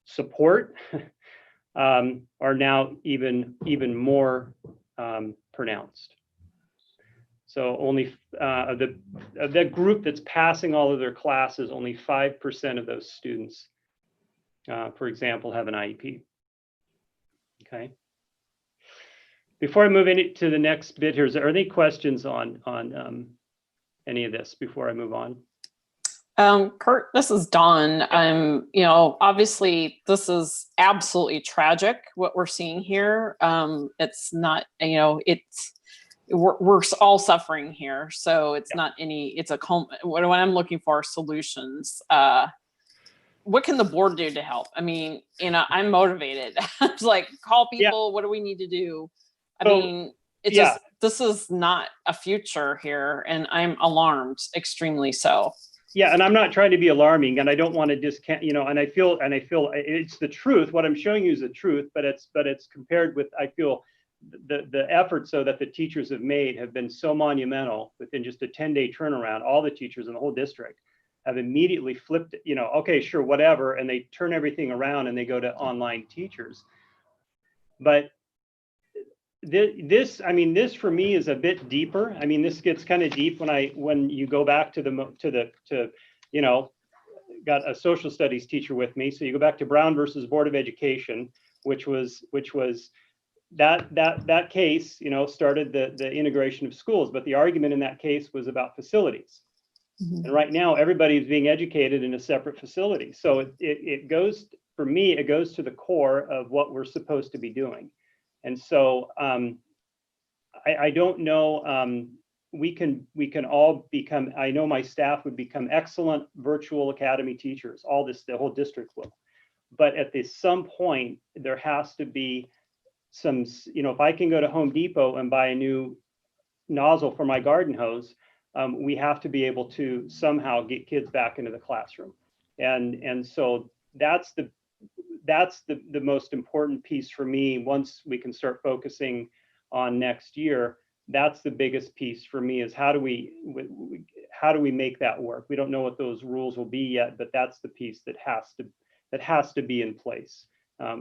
S14: support are now even more pronounced. So only of the group that's passing all of their classes, only 5% of those students, for example, have an IEP. Okay. Before I move into the next bit here, is there any questions on any of this before I move on?
S2: Kurt, this is Dawn. Obviously this is absolutely tragic what we're seeing here. It's not, we're all suffering here. So it's not when I'm looking for solutions, what can the board do to help? I mean, I'm motivated. It's like, call people, what do we need to do? This is not a future here, and I'm alarmed, extremely so.
S14: Yeah, and I'm not trying to be alarming, and I don't want to discount, and I feel it's the truth. What I'm showing you is the truth, but it's compared with, I feel, the efforts that the teachers have made have been so monumental. Within just a 10-day turnaround, all the teachers in the whole district have immediately flipped, okay, sure, whatever, and they turn everything around and they go to online teachers. But this for me is a bit deeper. I mean, this gets kind of deep when you go back to got a social studies teacher with me. So you go back to Brown versus Board of Education, which was that case, started the integration of schools, but the argument in that case was about facilities. Mm-hmm. And right now everybody is being educated in a separate facility. So it goes, for me, it goes to the core of what we're supposed to be doing. And so I don't know, we can all become, I know my staff would become excellent virtual academy teachers, the whole district will. But at some point, there has to be some, if I can go to Home Depot and buy a new nozzle for my garden hose, we have to be able to somehow get kids back into the classroom. And so that's the most important piece for me. Once we can start focusing on next year, that's the biggest piece for me, is how do we make that work? We don't know what those rules will be yet, but that's the piece that has to be in place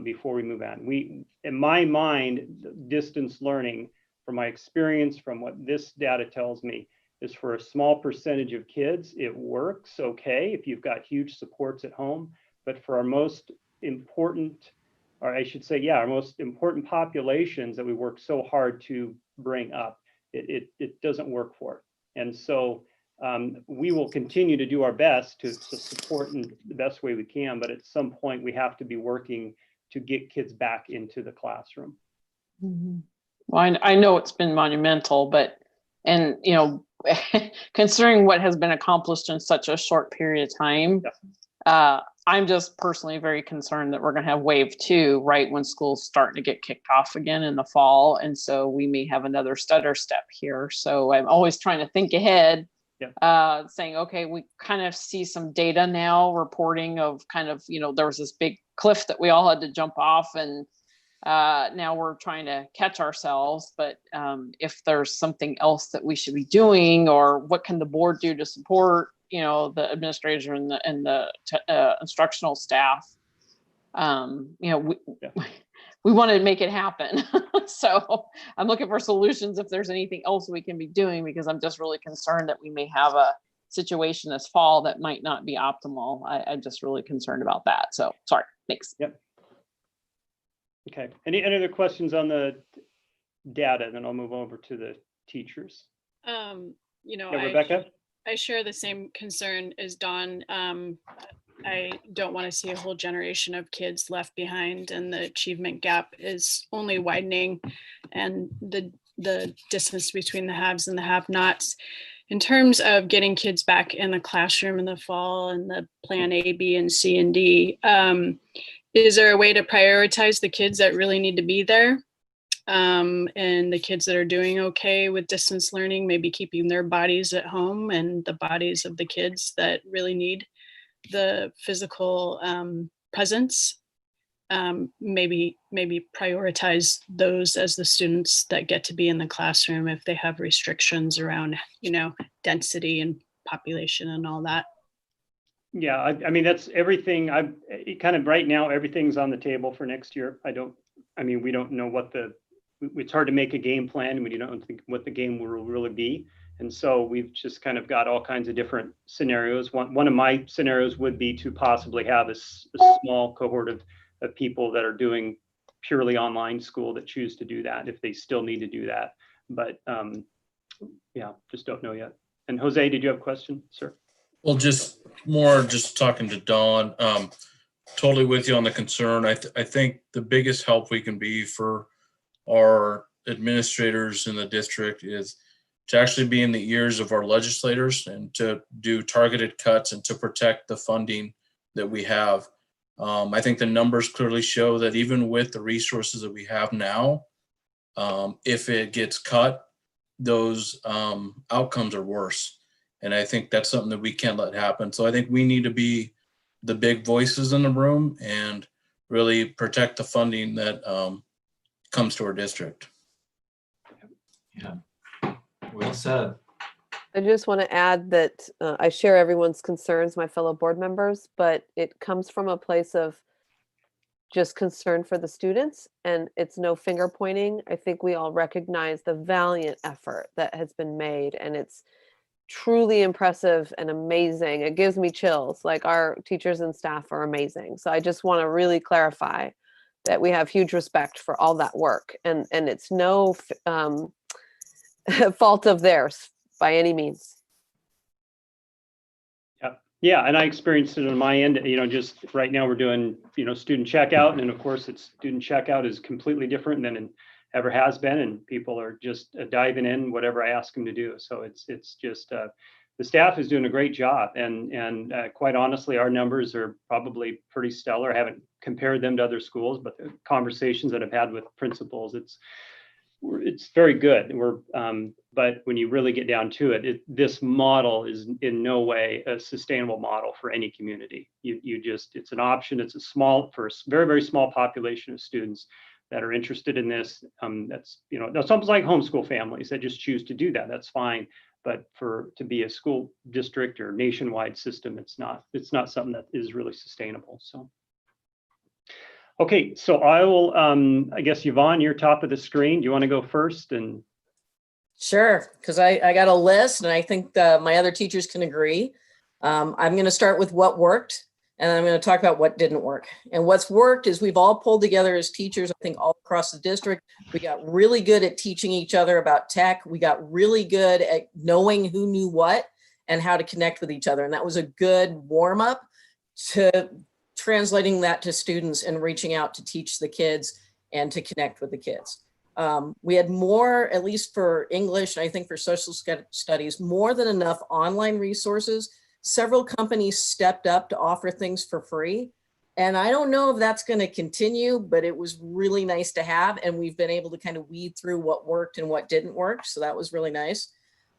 S14: before we move on. In my mind, distance learning, from my experience, from what this data tells me, is for a small percentage of kids, it works okay if you've got huge supports at home. But for our most important or I should say, yeah, our most important populations that we work so hard to bring up, it doesn't work for. And so we will continue to do our best to support in the best way we can, but at some point we have to be working to get kids back into the classroom.
S2: Well, I know it's been monumental, but, and, you know, considering what has been accomplished in such a short period of time, I'm just personally very concerned that we're going to have wave 2 right when school's starting to get kicked off again in the fall. And so we may have another stutter step here. So I'm always trying to think ahead, saying, okay, we kind of see some data now reporting of kind of, you know, there was this big cliff that we all had to jump off, and now we're trying to catch ourselves. But if there's something else that we should be doing, or what can the board do to support, you know, the administrator and the instructional staff, you know, we want to make it happen. So I'm looking for solutions if there's anything else we can be doing, because I'm just really concerned that we may have a situation this fall that might not be optimal. I'm just really concerned about that. So sorry, thanks.
S14: Yep. Okay, any other questions on the data? Then I'll move over to the teachers.
S5: You know,
S14: Rebecca?
S5: I share the same concern as Dawn. I don't want to see a whole generation of kids left behind, and the achievement gap is only widening, and the distance between the haves and the have-nots. In terms of getting kids back in the classroom in the fall and the plan A, B, and C and D, is there a way to prioritize the kids that really need to be there? And the kids that are doing okay with distance learning, maybe keeping their bodies at home, and the bodies of the kids that really need the physical presence, maybe prioritize those as the students that get to be in the classroom if they have restrictions around, you know, density and population and all that.
S14: Yeah, I mean, that's everything. Kind of right now, everything's on the table for next year. We don't know what it's hard to make a game plan when you don't think what the game will really be. And so we've just kind of got all kinds of different scenarios. One of my scenarios would be to possibly have a small cohort of people that are doing purely online school that choose to do that if they still need to do that. But yeah, just don't know yet. And Jose, did you have a question, sir?
S13: Well, just talking to Dawn, totally with you on the concern. I think the biggest help we can be for our administrators in the district is to actually be in the ears of our legislators and to do targeted cuts and to protect the funding that we have. I think the numbers clearly show that even with the resources that we have now, if it gets cut, those outcomes are worse. And I think that's something that we can't let happen. So I think we need to be the big voices in the room and really protect the funding that comes to our district.
S1: Yeah, well said.
S3: I just want to add that I share everyone's concerns, my fellow board members, but it comes from a place of just concern for the students, and it's no finger pointing. I think we all recognize the valiant effort that has been made, and it's truly impressive and amazing. It gives me chills. Like, our teachers and staff are amazing. So I just want to really clarify that we have huge respect for all that work, and it's no fault of theirs by any means.
S14: Yeah, and I experienced it on my end. You know, just right now we're doing, you know, student checkout, and of course, student checkout is completely different than it ever has been, and people are just diving in whatever I ask them to do. So it's just the staff is doing a great job, and quite honestly, our numbers are probably pretty stellar. I haven't compared them to other schools, but the conversations that I've had with principals, it's very good. But when you really get down to it, this model is in no way a sustainable model for any community. It's an option. It's for a very, very small population of students that are interested in this. That's almost like homeschool families that just choose to do that. That's fine. But to be a school district or nationwide system, it's not something that is really sustainable. So. Okay, so I will, I guess, Yvonne, you're top of the screen. Do you want to go first? And
S15: Sure, because I got a list, and I think my other teachers can agree. I'm going to start with what worked, And I'm going to talk about what didn't work. And what's worked is we've all pulled together as teachers, I think all across the district. We got really good at teaching each other about tech. We got really good at knowing who knew what and how to connect with each other. And that was a good warm up to translating that to students and reaching out to teach the kids and to connect with the kids. We had more, at least for English, and I think for social studies, more than enough online resources. Several companies stepped up to offer things for free. And I don't know if that's going to continue, but it was really nice to have. And we've been able to kind of weed through what worked and what didn't work. So that was really nice.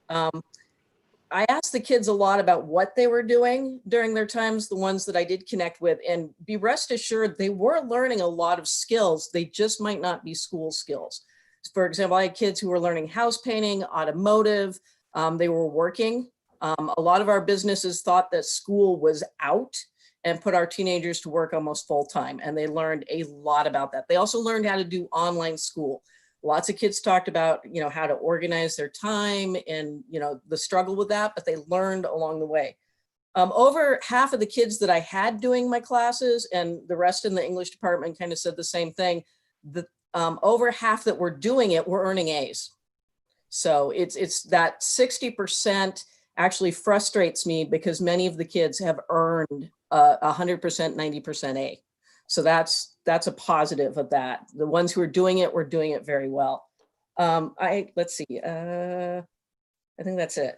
S15: I asked the kids a lot about what they were doing during their times, the ones that I did connect with, and be rest assured they were learning a lot of skills. They just might not be school skills. For example, I had kids who were learning house painting, automotive, they were working. A lot of our businesses thought that school was out and put our teenagers to work almost full time. And they learned a lot about that. They also learned how to do online school. Lots of kids talked about, how to organize their time and, the struggle with that, but they learned along the way. Over half of the kids that I had doing my classes, and the rest in the English department kind of said the same thing, over half that were doing it were earning A's. So it's that 60% actually frustrates me because many of the kids have earned 100%, 90% A. So that's a positive of that. The ones who are doing it were doing it very well. Let's see. I think that's it.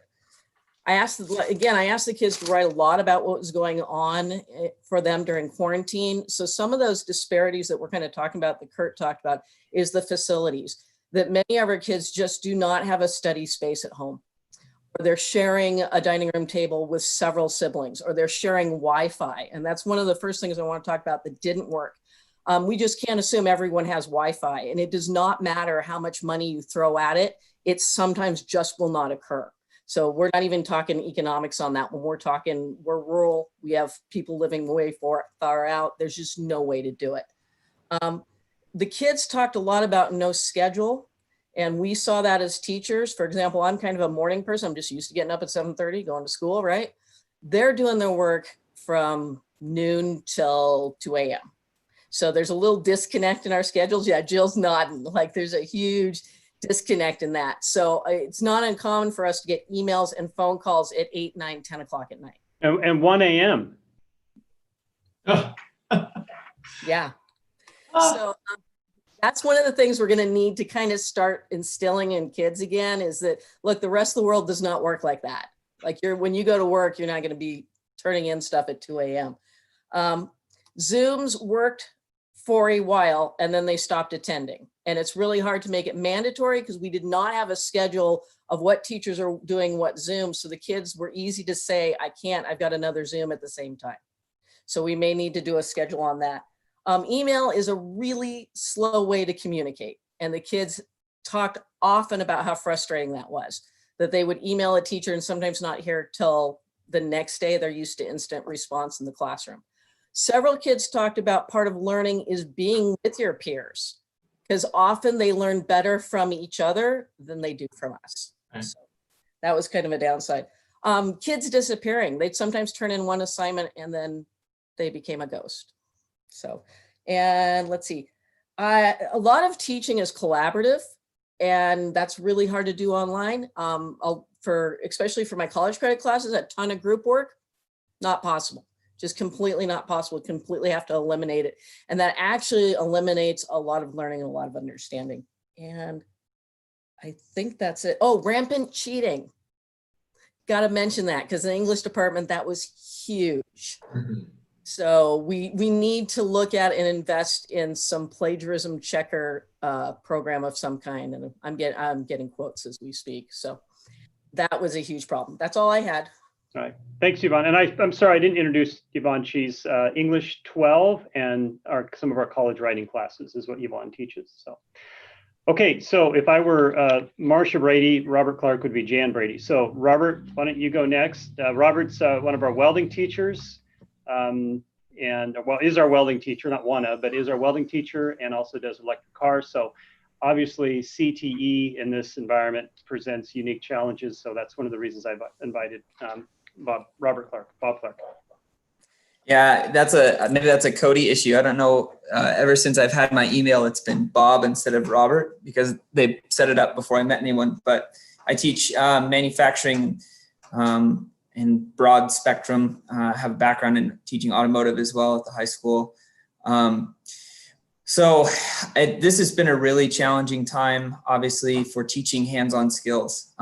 S15: I asked the kids to write a lot about what was going on for them during quarantine. So some of those disparities that we're kind of talking about, that Kurt talked about, is the facilities. That many of our kids just do not have a study space at home. Or they're sharing a dining room table with several siblings, or they're sharing Wi-Fi. And that's one of the first things I want to talk about that didn't work. We just can't assume everyone has Wi-Fi, and it does not matter how much money you throw at it. It sometimes just will not occur. So we're not even talking economics on that. When we're rural, we have people living way far out. There's just no way to do it. The kids talked a lot about no schedule. And we saw that as teachers. For example, I'm kind of a morning person. I'm just used to getting up at 7:30, going to school, right? They're doing their work from noon till 2 a.m. So there's a little disconnect in our schedules. Yeah, Jill's nodding. Like there's a huge disconnect in that. So it's not uncommon for us to get emails and phone calls at 8, 9, 10 o'clock at night.
S14: And 1 a.m.
S15: Yeah. So that's one of the things we're going to need to kind of start instilling in kids again, is that, look, the rest of the world does not work like that. Like when you go to work, you're not going to be turning in stuff at 2 a.m. Zooms worked for a while and then they stopped attending. And it's really hard to make it mandatory because we did not have a schedule of what teachers are doing what Zoom. So the kids were easy to say, I can't, I've got another Zoom at the same time. So we may need to do a schedule on that. Email is a really slow way to communicate. And the kids talked often about how frustrating that was, that they would email a teacher and sometimes not hear till the next day. They're used to instant response in the classroom. Several kids talked about part of learning is being with your peers, because often they learn better from each other than they do from us. Right. So that was kind of a downside. Kids disappearing. They'd sometimes turn in one assignment and then they became a ghost. So, and let's see, a lot of teaching is collaborative, and that's really hard to do online. Especially for my college credit classes, a ton of group work, not possible, just completely not possible. Completely have to eliminate it. And that actually eliminates a lot of learning and a lot of understanding. And I think that's it. Oh, rampant cheating. Got to mention that because in the English department, that was huge. Mm-hmm. So we need to look at and invest in some plagiarism checker program of some kind. And I'm getting quotes as we speak. So that was a huge problem. That's all I had.
S14: All right. Thanks, Yvonne. And I'm sorry, I didn't introduce Yvonne. She's English 12 and some of our college writing classes is what Yvonne teaches. So, okay. So if I were Marcia Brady, Robert Clark would be Jan Brady. So Robert, why don't you go next? Robert's one of our welding teachers. Is our welding teacher, not one of, but is our welding teacher and also does electric cars. So obviously CTE in this environment presents unique challenges. So that's one of the reasons I've invited Bob Clark.
S11: Yeah, maybe that's a Cody issue. I don't know. Ever since I've had my email, it's been Bob instead of Robert because they set it up before I met anyone. But I teach manufacturing in broad spectrum. Have a background in teaching automotive as well at the high school. So this has been a really challenging time, obviously, for teaching hands-on skills.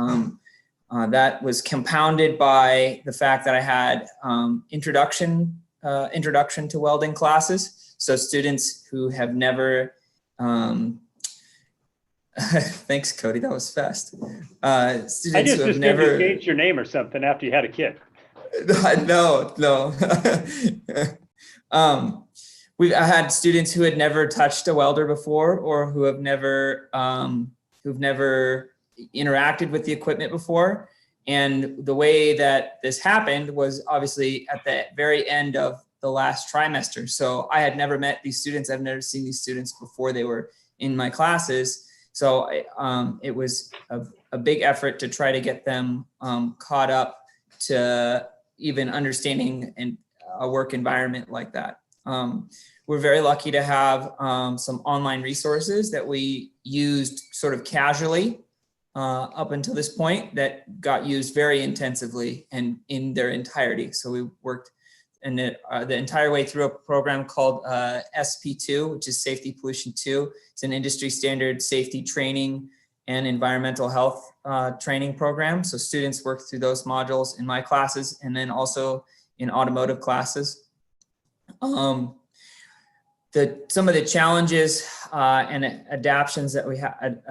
S11: That was compounded by the fact that I had introduction to welding classes. So students who have never, thanks Cody, that was fast. Students
S14: I just
S11: who have
S14: assumed
S11: never
S14: you changed your name or something after you had a kid.
S11: No. I had students who had never touched a welder before, or who've never interacted with the equipment before. And the way that this happened was obviously at the very end of the last trimester. So I had never met these students. I've never seen these students before they were in my classes. So it was a big effort to try to get them caught up to even understanding a work environment like that. We're very lucky to have some online resources that we used sort of casually up until this point that got used very intensively and in their entirety. So we worked the entire way through a program called SP2, which is Safety Pollution 2. It's an industry standard safety training and environmental health training program. So students work through those modules in my classes and then also in automotive classes. Some of the challenges and adaptions that we had,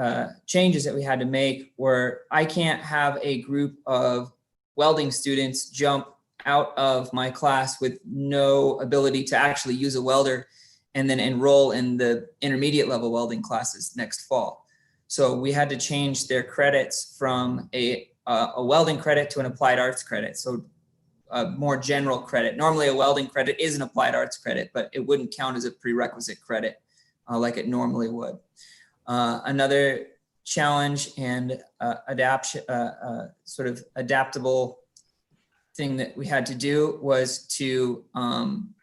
S11: changes that we had to make were I can't have a group of welding students jump out of my class with no ability to actually use a welder and then enroll in the intermediate level welding classes next fall. So we had to change their credits from a welding credit to an applied arts credit. So a more general credit. Normally a welding credit is an applied arts credit, but it wouldn't count as a prerequisite credit like it normally would. Another challenge and sort of adaptable thing that we had to do was to come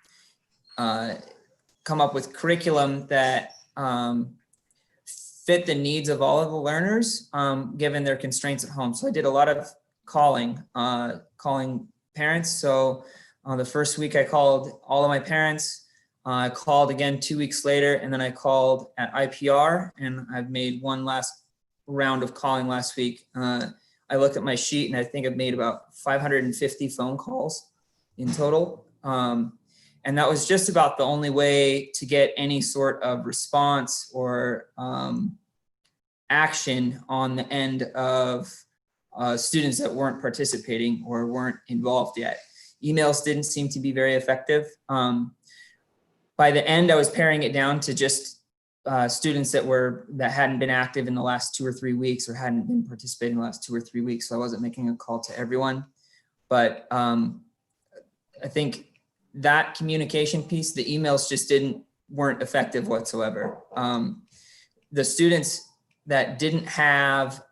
S11: up with curriculum that fit the needs of all of the learners given their constraints at home. So I did a lot of calling parents. So the first week I called all of my parents. I called again 2 weeks later, and then I called at IPR, and I've made one last round of calling last week. I looked at my sheet and I think I've made about 550 phone calls in total. And that was just about the only way to get any sort of response or action on the end of students that weren't participating or weren't involved yet. Emails didn't seem to be very effective. By the end, I was paring it down to just students that hadn't been active in the last 2 or 3 weeks or hadn't been participating in the last 2 or 3 weeks. So I wasn't making a call to everyone. But I think that communication piece, the emails just weren't effective whatsoever. The students that didn't have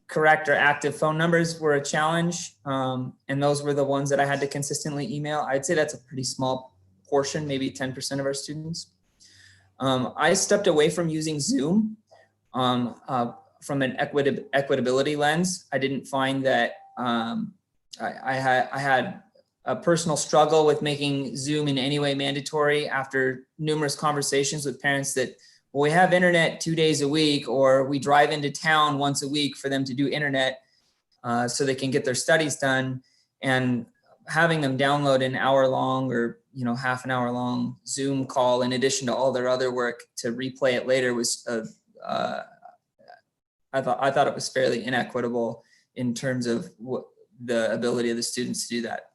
S11: correct or active phone numbers were a challenge. And those were the ones that I had to consistently email. I'd say that's a pretty small portion, maybe 10% of our students. I stepped away from using Zoom from an equitability lens. I didn't find that I had a personal struggle with making Zoom in any way mandatory after numerous conversations with parents that, well, we have internet 2 days a week, or we drive into town once a week for them to do internet so they can get their studies done. And having them download an hour-long or half an hour-long Zoom call in addition to all their other work to replay it later was I thought it was fairly inequitable in terms of the ability of the students to do that.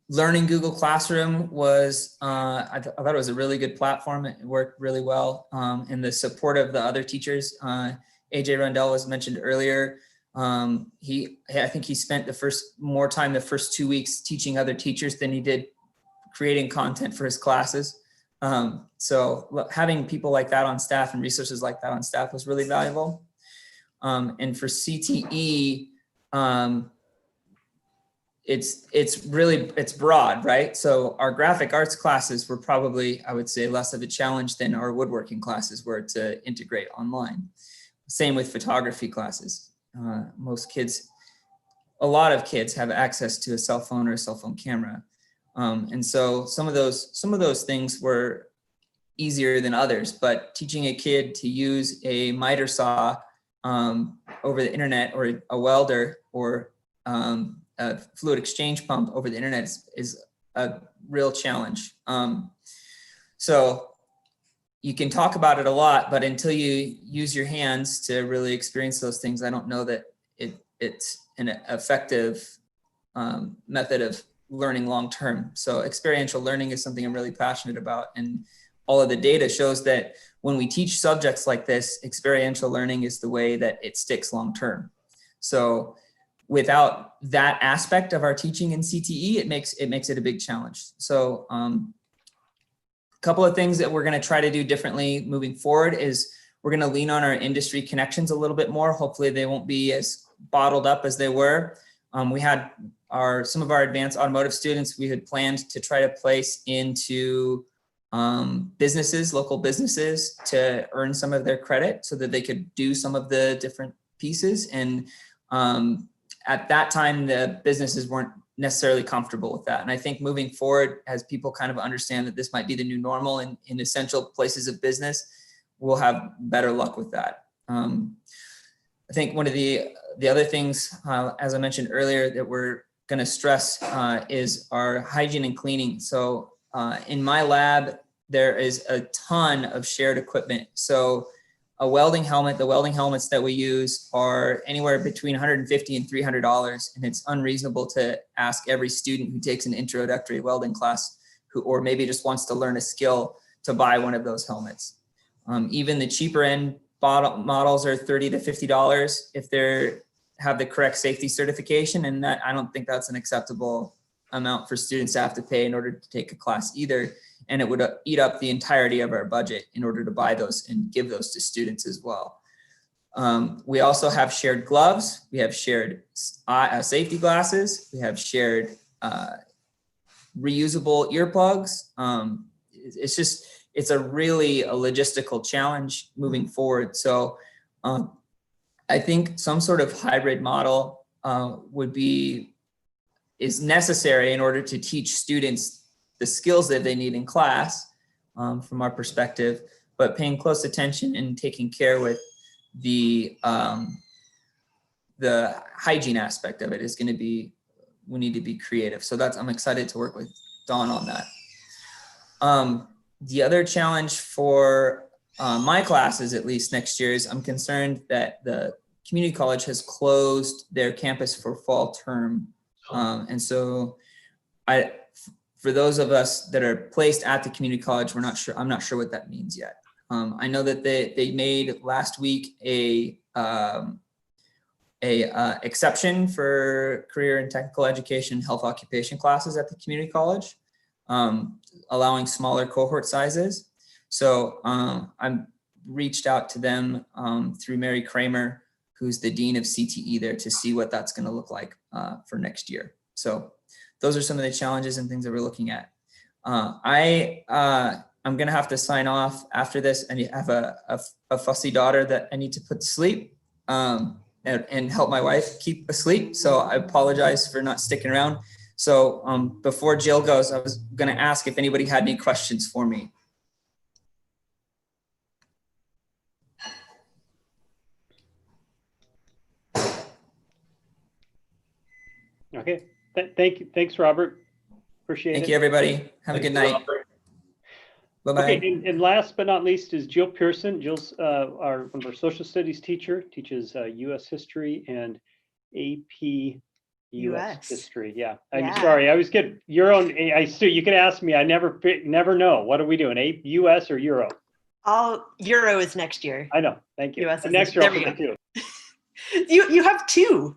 S11: Learning Google Classroom was, I thought it was a really good platform. It worked really well. And the support of the other teachers, AJ Rundell was mentioned earlier. I think he spent more time the first 2 weeks teaching other teachers than he did creating content for his classes. So having people like that on staff and resources like that on staff was really valuable. And for CTE, it's broad, right? So our graphic arts classes were probably, I would say, less of a challenge than our woodworking classes were to integrate online. Same with photography classes. A lot of kids have access to a cell phone or a cell phone camera. And so some of those things were easier than others, but teaching a kid to use a miter saw over the internet, or a welder, or a fluid exchange pump over the internet is a real challenge. So you can talk about it a lot, but until you use your hands to really experience those things, I don't know that it's an effective method of learning long-term. So experiential learning is something I'm really passionate about. And all of the data shows that when we teach subjects like this, experiential learning is the way that it sticks long-term. So without that aspect of our teaching in CTE, it makes it a big challenge. So a couple of things that we're going to try to do differently moving forward is we're going to lean on our industry connections a little bit more. Hopefully they won't be as bottled up as they were. We had some of our advanced automotive students, we had planned to try to place into businesses, local businesses, to earn some of their credit so that they could do some of the different pieces. And at that time, the businesses weren't necessarily comfortable with that. And I think moving forward, as people kind of understand that this might be the new normal in essential places of business, we'll have better luck with that. I think one of the other things, as I mentioned earlier, that we're going to stress is our hygiene and cleaning. So in my lab, there is a ton of shared equipment. So a welding helmet, the welding helmets that we use are anywhere between $150 and $300. And it's unreasonable to ask every student who takes an introductory welding class or maybe just wants to learn a skill to buy one of those helmets. Even the cheaper end models are $30 to $50 if they have the correct safety certification. And that, I don't think that's an acceptable amount for students to have to pay in order to take a class either. And it would eat up the entirety of our budget in order to buy those and give those to students as well. We also have shared gloves. We have shared safety glasses. We have shared reusable earplugs. It's a really a logistical challenge moving forward. So I think some sort of hybrid model is necessary in order to teach students the skills that they need in class from our perspective, but paying close attention and taking care with the hygiene aspect of it is going to be, we need to be creative. So I'm excited to work with Dawn on that. The other challenge for my classes, at least next year, is I'm concerned that the community college has closed their campus for fall term. And so for those of us that are placed at the community college, I'm not sure what that means yet. I know that they made last week a exception for career and technical education, health occupation classes at the community college, allowing smaller cohort sizes. So I reached out to them through Mary Kramer, who's the dean of CTE there, to see what that's going to look like for next year. So those are some of the challenges and things that we're looking at. I'm going to have to sign off after this, and I have a fussy daughter that I need to put to sleep and help my wife keep asleep. So I apologize for not sticking around. So before Jill goes, I was going to ask if anybody had any questions for me.
S14: Okay. Thank you. Thanks, Robert. Appreciate it.
S11: Thank you, everybody. Have a good night. Bye-bye.
S14: Okay, and last but not least is Jill Pearson. Jill's one of our social studies teacher, teaches U.S. history and AP U.S. history. Yeah, I'm sorry. I always get Euro. You can ask me. I never know. What are we doing? U.S. or Euro?
S16: Euro is next year.
S14: I know. Thank you.
S16: US is
S14: next year,
S16: there
S14: I'll
S16: we
S14: put
S16: go.
S14: it too.
S16: You have two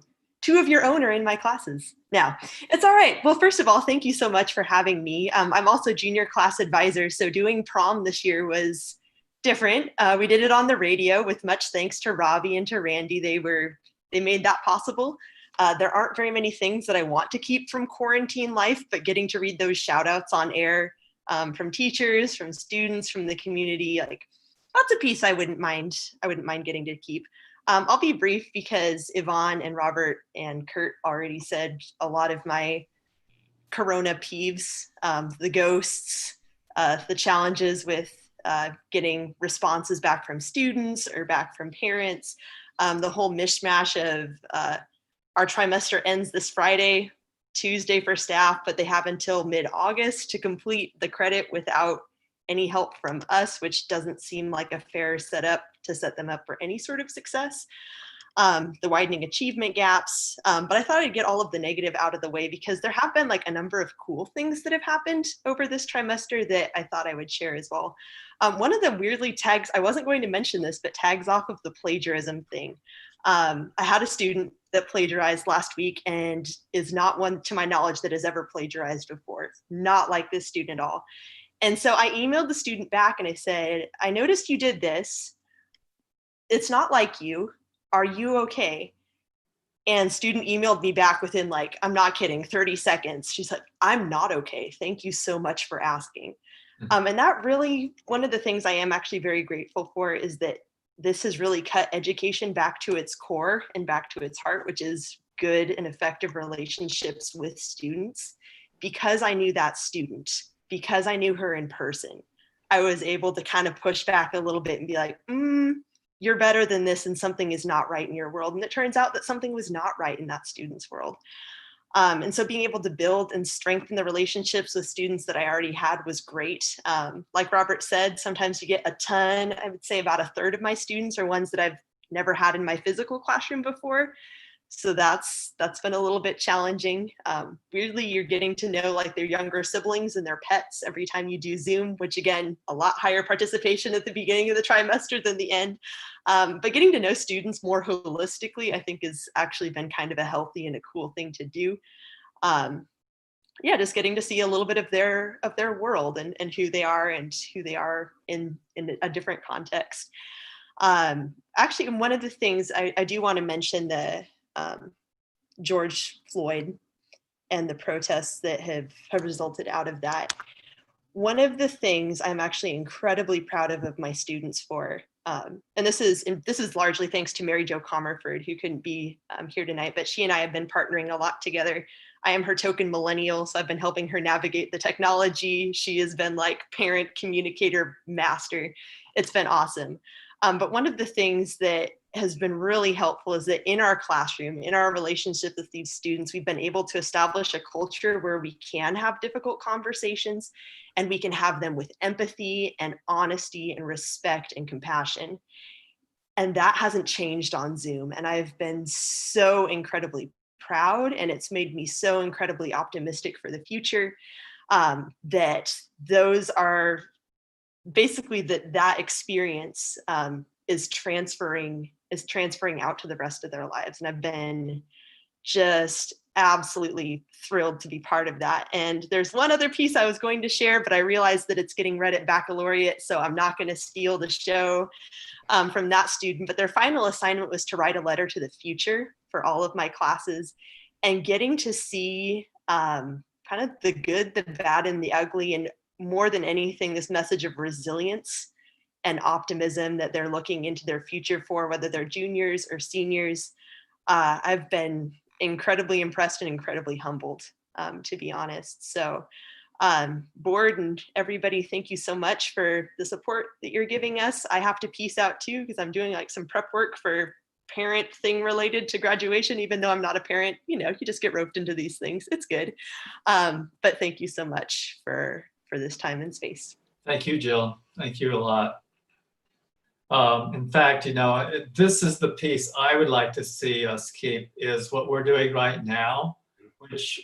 S16: of your own are in my classes now. It's all right. Well, first of all, thank you so much for having me. I'm also junior class advisor, so doing prom this year was different. We did it on the radio with much thanks to Robbie and to Randy. They made that possible. There aren't very many things that I want to keep from quarantine life, but getting to read those shout outs on air from teachers, from students, from the community, like that's a piece I wouldn't mind getting to keep. I'll be brief because Yvonne and Robert and Kurt already said a lot of my Corona peeves, the ghosts, the challenges with getting responses back from students or back from parents, the whole mishmash of our trimester ends this Friday, Tuesday for staff, but they have until mid-August to complete the credit without any help from us, which doesn't seem like a fair setup to set them up for any sort of success. The widening achievement gaps, but I thought I'd get all of the negative out of the way because there have been like a number of cool things that have happened over this trimester that I thought I would share as well. One of the weirdly tags, I wasn't going to mention this, but tags off of the plagiarism thing. I had a student that plagiarized last week and is not one, to my knowledge, that has ever plagiarized before. Not like this student at all. And so I emailed the student back and I said, I noticed you did this. It's not like you. Are you okay? And student emailed me back within like, I'm not kidding, 30 seconds. She's like, I'm not okay. Thank you so much for asking. And that really, one of the things I am actually very grateful for is that this has really cut education back to its core and back to its heart, which is good and effective relationships with students. Because I knew that student, because I knew her in person, I was able to kind of push back a little bit and be like, you're better than this and something is not right in your world. And it turns out that something was not right in that student's world. And so being able to build and strengthen the relationships with students that I already had was great. Like Robert said, sometimes you get a ton. I would say about a third of my students are ones that I've never had in my physical classroom before. So that's been a little bit challenging. Weirdly, you're getting to know like their younger siblings and their pets every time you do Zoom, which again, a lot higher participation at the beginning of the trimester than the end. But getting to know students more holistically, I think has actually been kind of a healthy and a cool thing to do. Yeah, just getting to see a little bit of their world and who they are in a different context. Actually, one of the things I do want to mention the George Floyd and the protests that have resulted out of that. One of the things I'm actually incredibly proud of my students for, and this is largely thanks to Mary Jo Comerford, who couldn't be here tonight, but she and I have been partnering a lot together. I am her token millennial, so I've been helping her navigate the technology. She has been like parent communicator master. It's been awesome. But one of the things that has been really helpful is that in our classroom, in our relationship with these students, we've been able to establish a culture where we can have difficult conversations and we can have them with empathy and honesty and respect and compassion. And that hasn't changed on Zoom. And I've been so incredibly proud, and it's made me so incredibly optimistic for the future, that those are basically that experience is transferring out to the rest of their lives. And I've been just absolutely thrilled to be part of that. And there's one other piece I was going to share, but I realized that it's getting read at baccalaureate, so I'm not going to steal the show from that student. But their final assignment was to write a letter to the future for all of my classes, and getting to see kind of the good, the bad, and the ugly, and more than anything, this message of resilience and optimism that they're looking into their future for, whether they're juniors or seniors. I've been incredibly impressed and incredibly humbled, to be honest. So board and everybody, thank you so much for the support that you're giving us. I have to peace out too, because I'm doing like some prep work for parent thing related to graduation, even though I'm not a parent. You know, you just get roped into these things. It's good. But thank you so much for this time and space.
S1: Thank you, Jill. Thank you a lot. In fact, you know, this is the piece I would like to see us keep, is what we're doing right now, which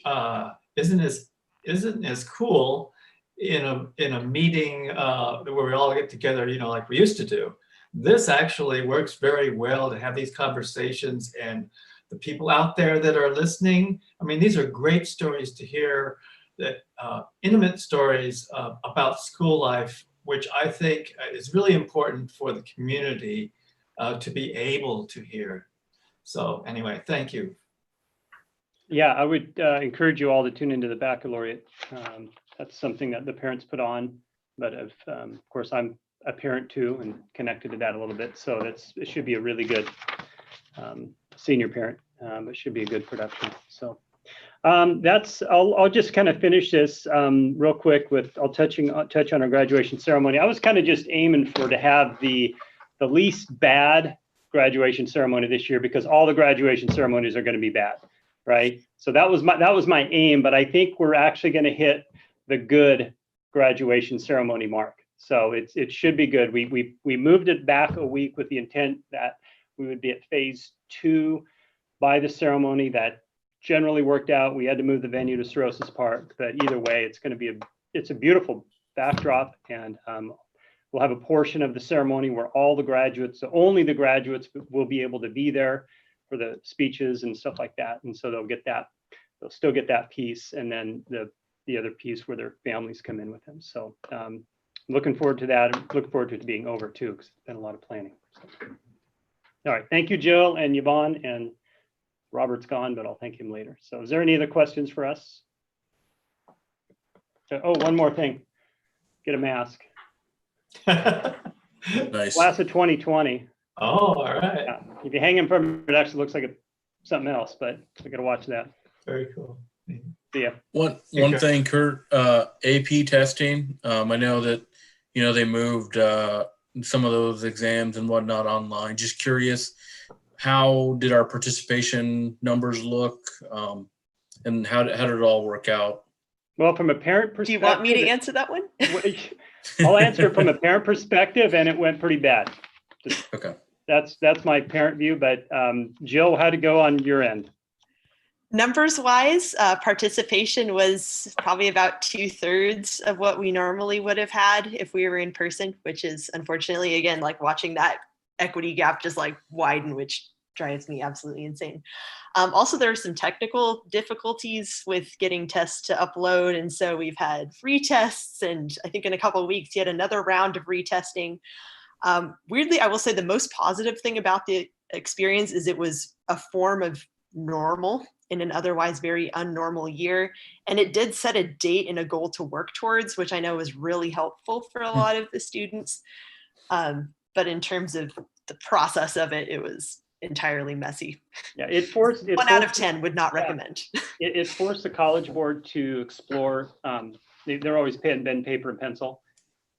S1: isn't as cool in a meeting where we all get together, you know, like we used to do. This actually works very well to have these conversations, and the people out there that are listening. I mean, these are great stories to hear, that intimate stories about school life, which I think is really important for the community to be able to hear. So anyway, thank you.
S14: Yeah, I would encourage you all to tune into the baccalaureate. That's something that the parents put on, but of course, I'm a parent too and connected to that a little bit. So it should be a really good senior parent. It should be a good production. So I'll just kind of finish this real quick with I'll touch on our graduation ceremony. I was kind of just aiming to have the least bad graduation ceremony this year, because all the graduation ceremonies are going to be bad, right? So that was my aim, but I think we're actually going to hit the good graduation ceremony mark. So it should be good. We moved it back a week with the intent that we would be at phase 2 by the ceremony. That generally worked out. We had to move the venue to Cirrhosis Park, but either way, it's a beautiful backdrop, and we'll have a portion of the ceremony where all the graduates, so only the graduates will be able to be there for the speeches and stuff like that. And so they'll still get that piece, and then the other piece where their families come in with them. So looking forward to that. I'm looking forward to it being over too, because it's been a lot of planning. So. All right, thank you, Jill and Yvonne, and Robert's gone, but I'll thank him later. So is there any other questions for us? Oh, one more thing. Get a mask.
S13: Nice.
S14: Class of 2020.
S1: Oh, all right.
S14: Yeah. If you hang them from it, actually looks like something else, but we got to watch that.
S1: Very cool.
S14: See ya.
S13: One thing, Kurt, AP testing. I know that, they moved some of those exams and whatnot online. Just curious, how did our participation numbers look? And how did it all work out?
S14: Well, from a parent perspective.
S16: Do you want me to answer that one?
S14: I'll answer it from a parent perspective, and it went pretty bad.
S13: Okay.
S14: That's my parent view, but Jill, how'd it go on your end?
S16: Numbers wise, participation was probably about 2/3 of what we normally would have had if we were in person, which is unfortunately, again, like watching that equity gap just like widen, which drives me absolutely insane. Also, there were some technical difficulties with getting tests to upload. And so we've had retests, and I think in a couple of weeks, yet another round of retesting. Weirdly, I will say the most positive thing about the experience is it was a form of normal in an otherwise very unnormal year. And it did set a date and a goal to work towards, which I know was really helpful for a lot of the students. But in terms of the process of it, it was entirely messy.
S14: Yeah, it forced
S16: 1 out of 10 would not recommend.
S14: It forced the College Board to explore. They're always been paper and pencil.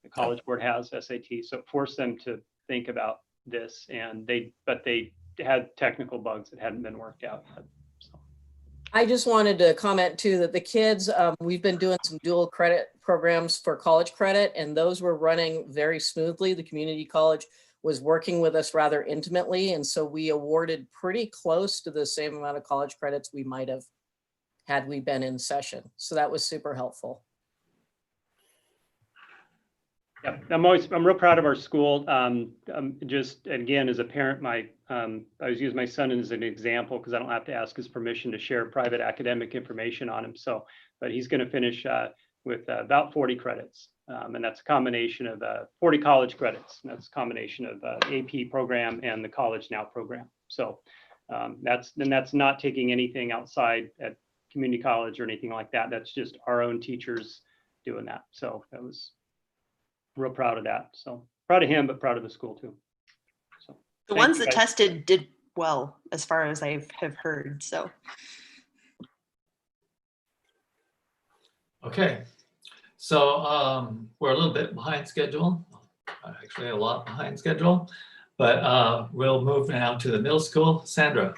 S14: The College Board has SAT, so it forced them to think about this. And they had technical bugs that hadn't been worked out. So.
S15: I just wanted to comment too that the kids, we've been doing some dual credit programs for college credit, and those were running very smoothly. The community college was working with us rather intimately, and so we awarded pretty close to the same amount of college credits we might have had we been in session. So that was super helpful.
S14: Yeah, I'm real proud of our school. Just again, as a parent, I was using my son as an example because I don't have to ask his permission to share private academic information on him. So, but he's going to finish with about 40 credits, and that's a combination of 40 college credits. And that's a combination of AP program and the College Now program. So that's not taking anything outside at community college or anything like that. That's just our own teachers doing that. So that was. Real proud of that. So proud of him, but proud of the school too. So
S16: the ones that tested did well, as far as I have heard. So.
S1: Okay. So we're a little bit behind schedule, actually a lot behind schedule, but we'll move now to the middle school. Sandra.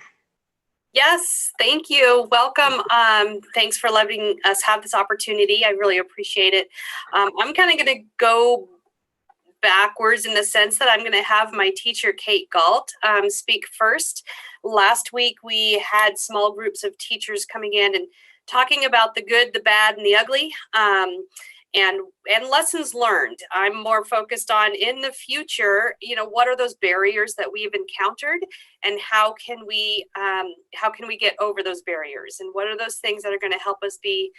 S17: Yes, thank you. Welcome. Thanks for letting us have this opportunity. I really appreciate it. I'm kind of going to go backwards in the sense that I'm going to have my teacher, Kate Galt, speak first. Last week, we had small groups of teachers coming in and talking about the good, the bad, and the ugly. And lessons learned. I'm more focused on in the future, what are those barriers that we've encountered, and how can we get over those barriers, and what are those things that are going to help us be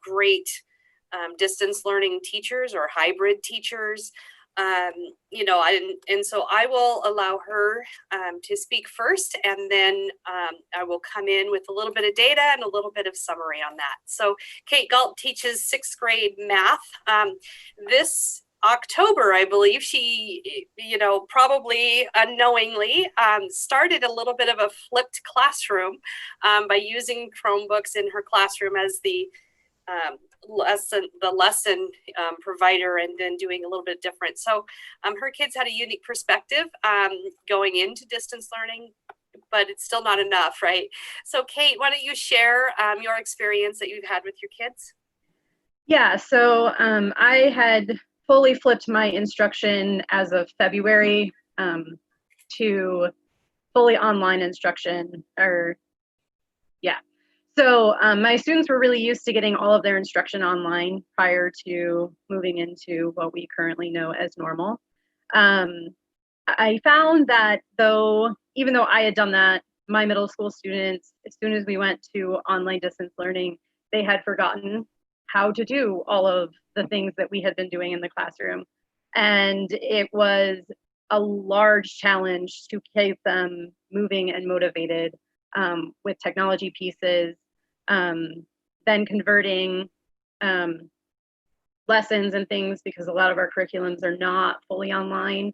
S17: great distance learning teachers or hybrid teachers. You know, and so I will allow her to speak first, and then I will come in with a little bit of data and a little bit of summary on that. So Kate Galt teaches 6th grade math. This October, I believe, she, you know, probably unknowingly started a little bit of a flipped classroom by using Chromebooks in her classroom as the lesson provider, and then doing a little bit different. So her kids had a unique perspective going into distance learning, but it's still not enough, right? So Kate, why don't you share your experience that you've had with your kids?
S18: Yeah, so I had fully flipped my instruction as of February to fully online instruction, or yeah. So my students were really used to getting all of their instruction online prior to moving into what we currently know as normal. I found that even though I had done that, my middle school students, as soon as we went to online distance learning, they had forgotten how to do all of the things that we had been doing in the classroom. And it was a large challenge to keep them moving and motivated with technology pieces, then converting lessons and things, because a lot of our curriculums are not fully online.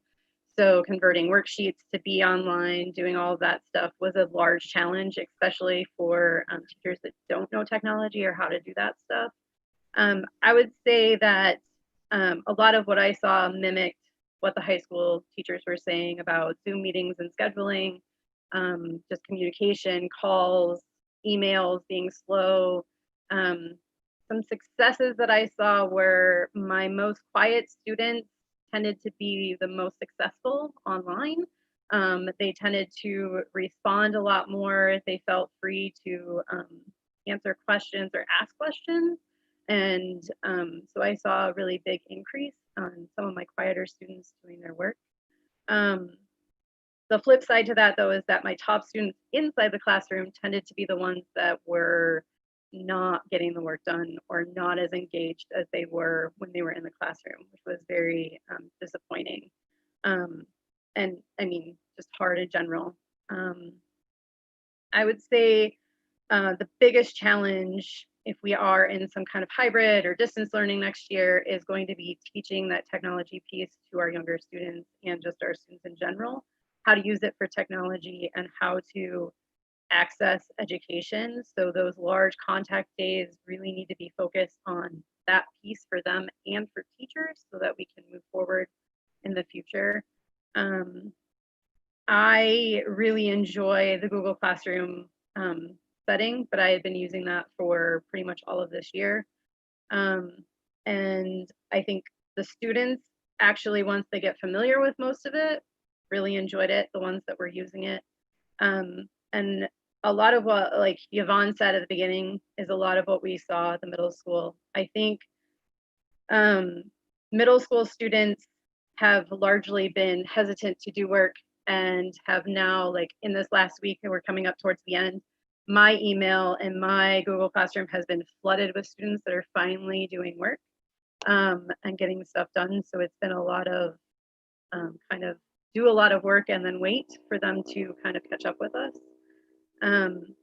S18: So converting worksheets to be online, doing all of that stuff was a large challenge, especially for teachers that don't know technology or how to do that stuff. I would say that a lot of what I saw mimicked what the high school teachers were saying about Zoom meetings and scheduling, just communication, calls, emails being slow. Some successes that I saw were my most quiet students tended to be the most successful online. They tended to respond a lot more. They felt free to answer questions or ask questions. And so I saw a really big increase on some of my quieter students doing their work. The flip side to that, though, is that my top students inside the classroom tended to be the ones that were not getting the work done or not as engaged as they were when they were in the classroom, which was very disappointing. And I mean, just hard in general. I would say the biggest challenge, if we are in some kind of hybrid or distance learning next year, is going to be teaching that technology piece to our younger students and just our students in general, how to use it for technology and how to access education. So those large contact days really need to be focused on that piece for them and for teachers so that we can move forward in the future. I really enjoy the Google Classroom setting, but I had been using that for pretty much all of this year. And I think the students actually, once they get familiar with most of it, really enjoyed it, the ones that were using it. And a lot of what, like Yvonne said at the beginning, is a lot of what we saw at the middle school. I think middle school students have largely been hesitant to do work and have now, like in this last week, and we're coming up towards the end, my email and my Google Classroom has been flooded with students that are finally doing work and getting stuff done. So it's been a lot of kind of do a lot of work and then wait for them to kind of catch up with us. And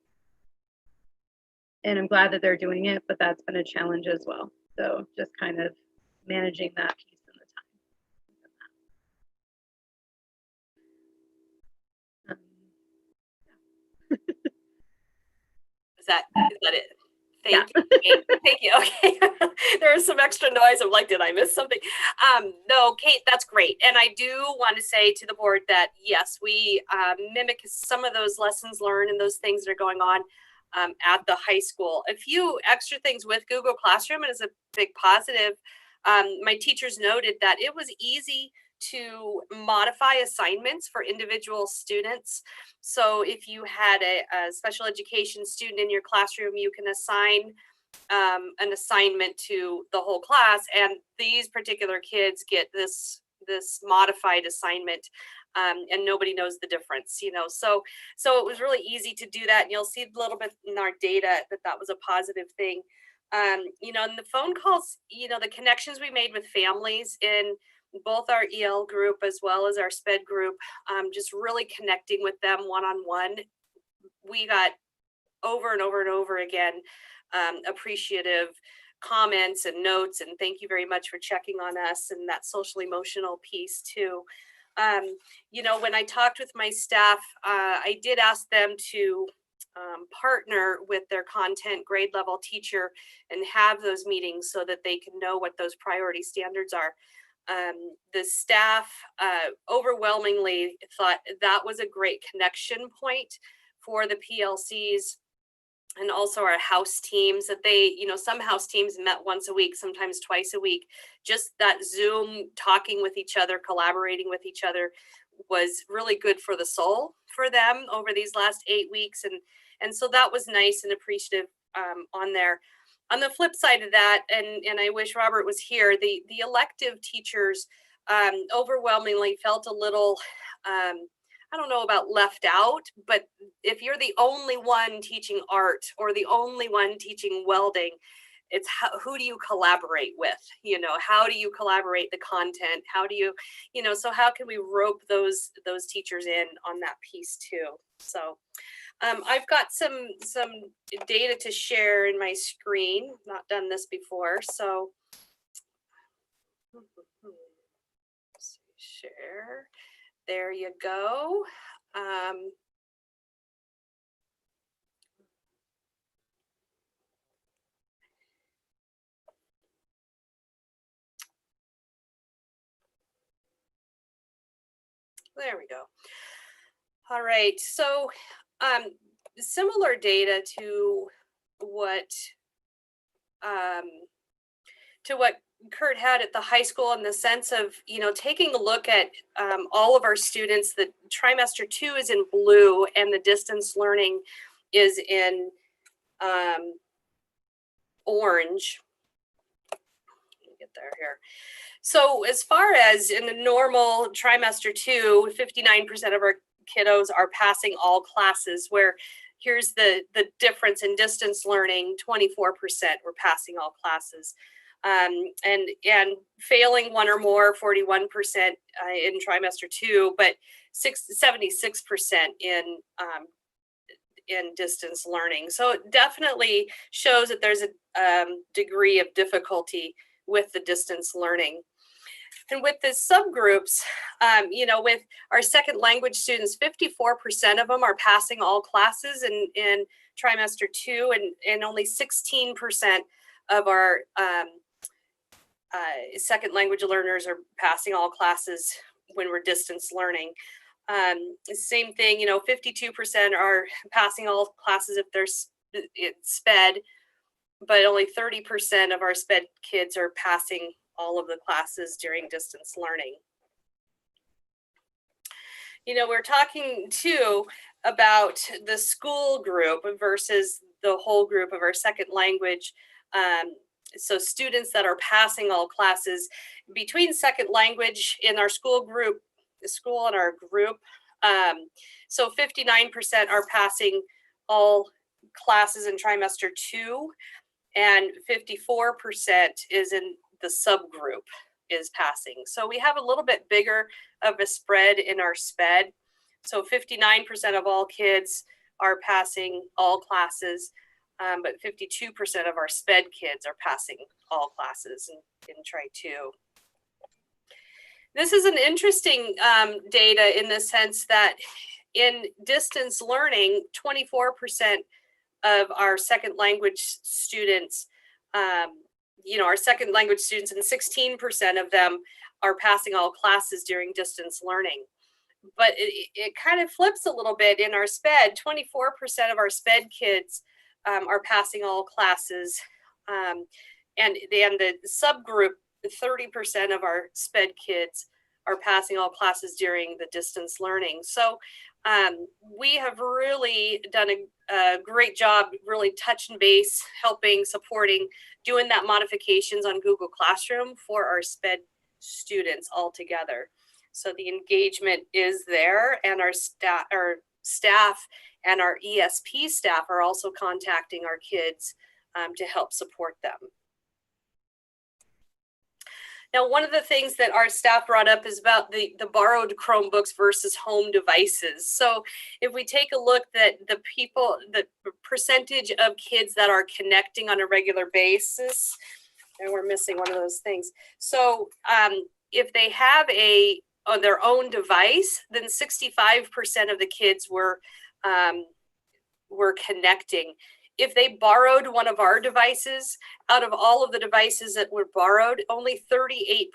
S18: I'm glad that they're doing it, but that's been a challenge as well. So just kind of managing that piece in the time.
S17: Is that it? Thank you. Thank you. Okay. There was some extra noise. I'm like, did I miss something? No, Kate, that's great. And I do want to say to the board that yes, we mimic some of those lessons learned and those things that are going on at the high school. A few extra things with Google Classroom, and it's a big positive. My teachers noted that it was easy to modify assignments for individual students. So if you had a special education student in your classroom, you can assign an assignment to the whole class, and these particular kids get this modified assignment, and nobody knows the difference, you know. So it was really easy to do that, and you'll see a little bit in our data that was a positive thing. You know, and the phone calls, you know, the connections we made with families in both our EL group as well as our SPED group, just really connecting with them one-on-one. We got over and over and over again appreciative comments and notes, and thank you very much for checking on us, and that social emotional piece too. You know, when I talked with my staff, I did ask them to partner with their content grade level teacher and have those meetings so that they can know what those priority standards are. The staff overwhelmingly thought that was a great connection point for the PLCs and also our house teams, that they, you know, some house teams met once a week, sometimes twice a week. Just that Zoom talking with each other, collaborating with each other was really good for the soul for them over these last 8 weeks. And so that was nice and appreciative on there. On the flip side of that, and I wish Robert was here, the elective teachers overwhelmingly felt a little, I don't know about left out, but if you're the only one teaching art or the only one teaching welding, it's who do you collaborate with? You know, how do you collaborate the content? How do you, you know, so how can we rope those teachers in on that piece too? So I've got some data to share in my screen. Not done this before, so share. There you go. There we go. All right, so similar data to what Kurt had at the high school, in the sense of, you know, taking a look at all of our students. The trimester 2 is in blue and the distance learning is in orange. Let me get there here. So as far as in the normal trimester 2, 59% of our kiddos are passing all classes, where here's the difference in distance learning, 24% were passing all classes. And failing one or more, 41% in trimester 2, but 76% in distance learning. So it definitely shows that there's a degree of difficulty with the distance learning. And with the subgroups, you know, with our second language students, 54% of them are passing all classes in trimester 2, and only 16% of our second language learners are passing all classes when we're distance learning. Same thing, you know, 52% are passing all classes if they're SPED, but only 30% of our SPED kids are passing all of the classes during distance learning. You know, we're talking too about the school group versus the whole group of our second language. So students that are passing all classes between second language in our school group, the school and our group. So 59% are passing all classes in trimester 2, and 54% is in the subgroup is passing. So we have a little bit bigger of a spread in our SPED. So 59% of all kids are passing all classes, but 52% of our SPED kids are passing all classes in Tri 2. This is an interesting data in the sense that in distance learning, 24% of our second language students, you know, our second language students, and 16% of them are passing all classes during distance learning. But it kind of flips a little bit in our SPED. 24% of our SPED kids are passing all classes, and the subgroup, 30% of our SPED kids are passing all classes during the distance learning. So we have really done a great job, really touching base, helping, supporting, doing that modifications on Google Classroom for our SPED students all together. So the engagement is there, and our staff and our ESP staff are also contacting our kids to help support them. Now, one of the things that our staff brought up is about the borrowed Chromebooks versus home devices. So if we take a look at the percentage of kids that are connecting on a regular basis, and we're missing one of those things. So if they have on their own device, then 65% of the kids were connecting. If they borrowed one of our devices, out of all of the devices that were borrowed, only 38%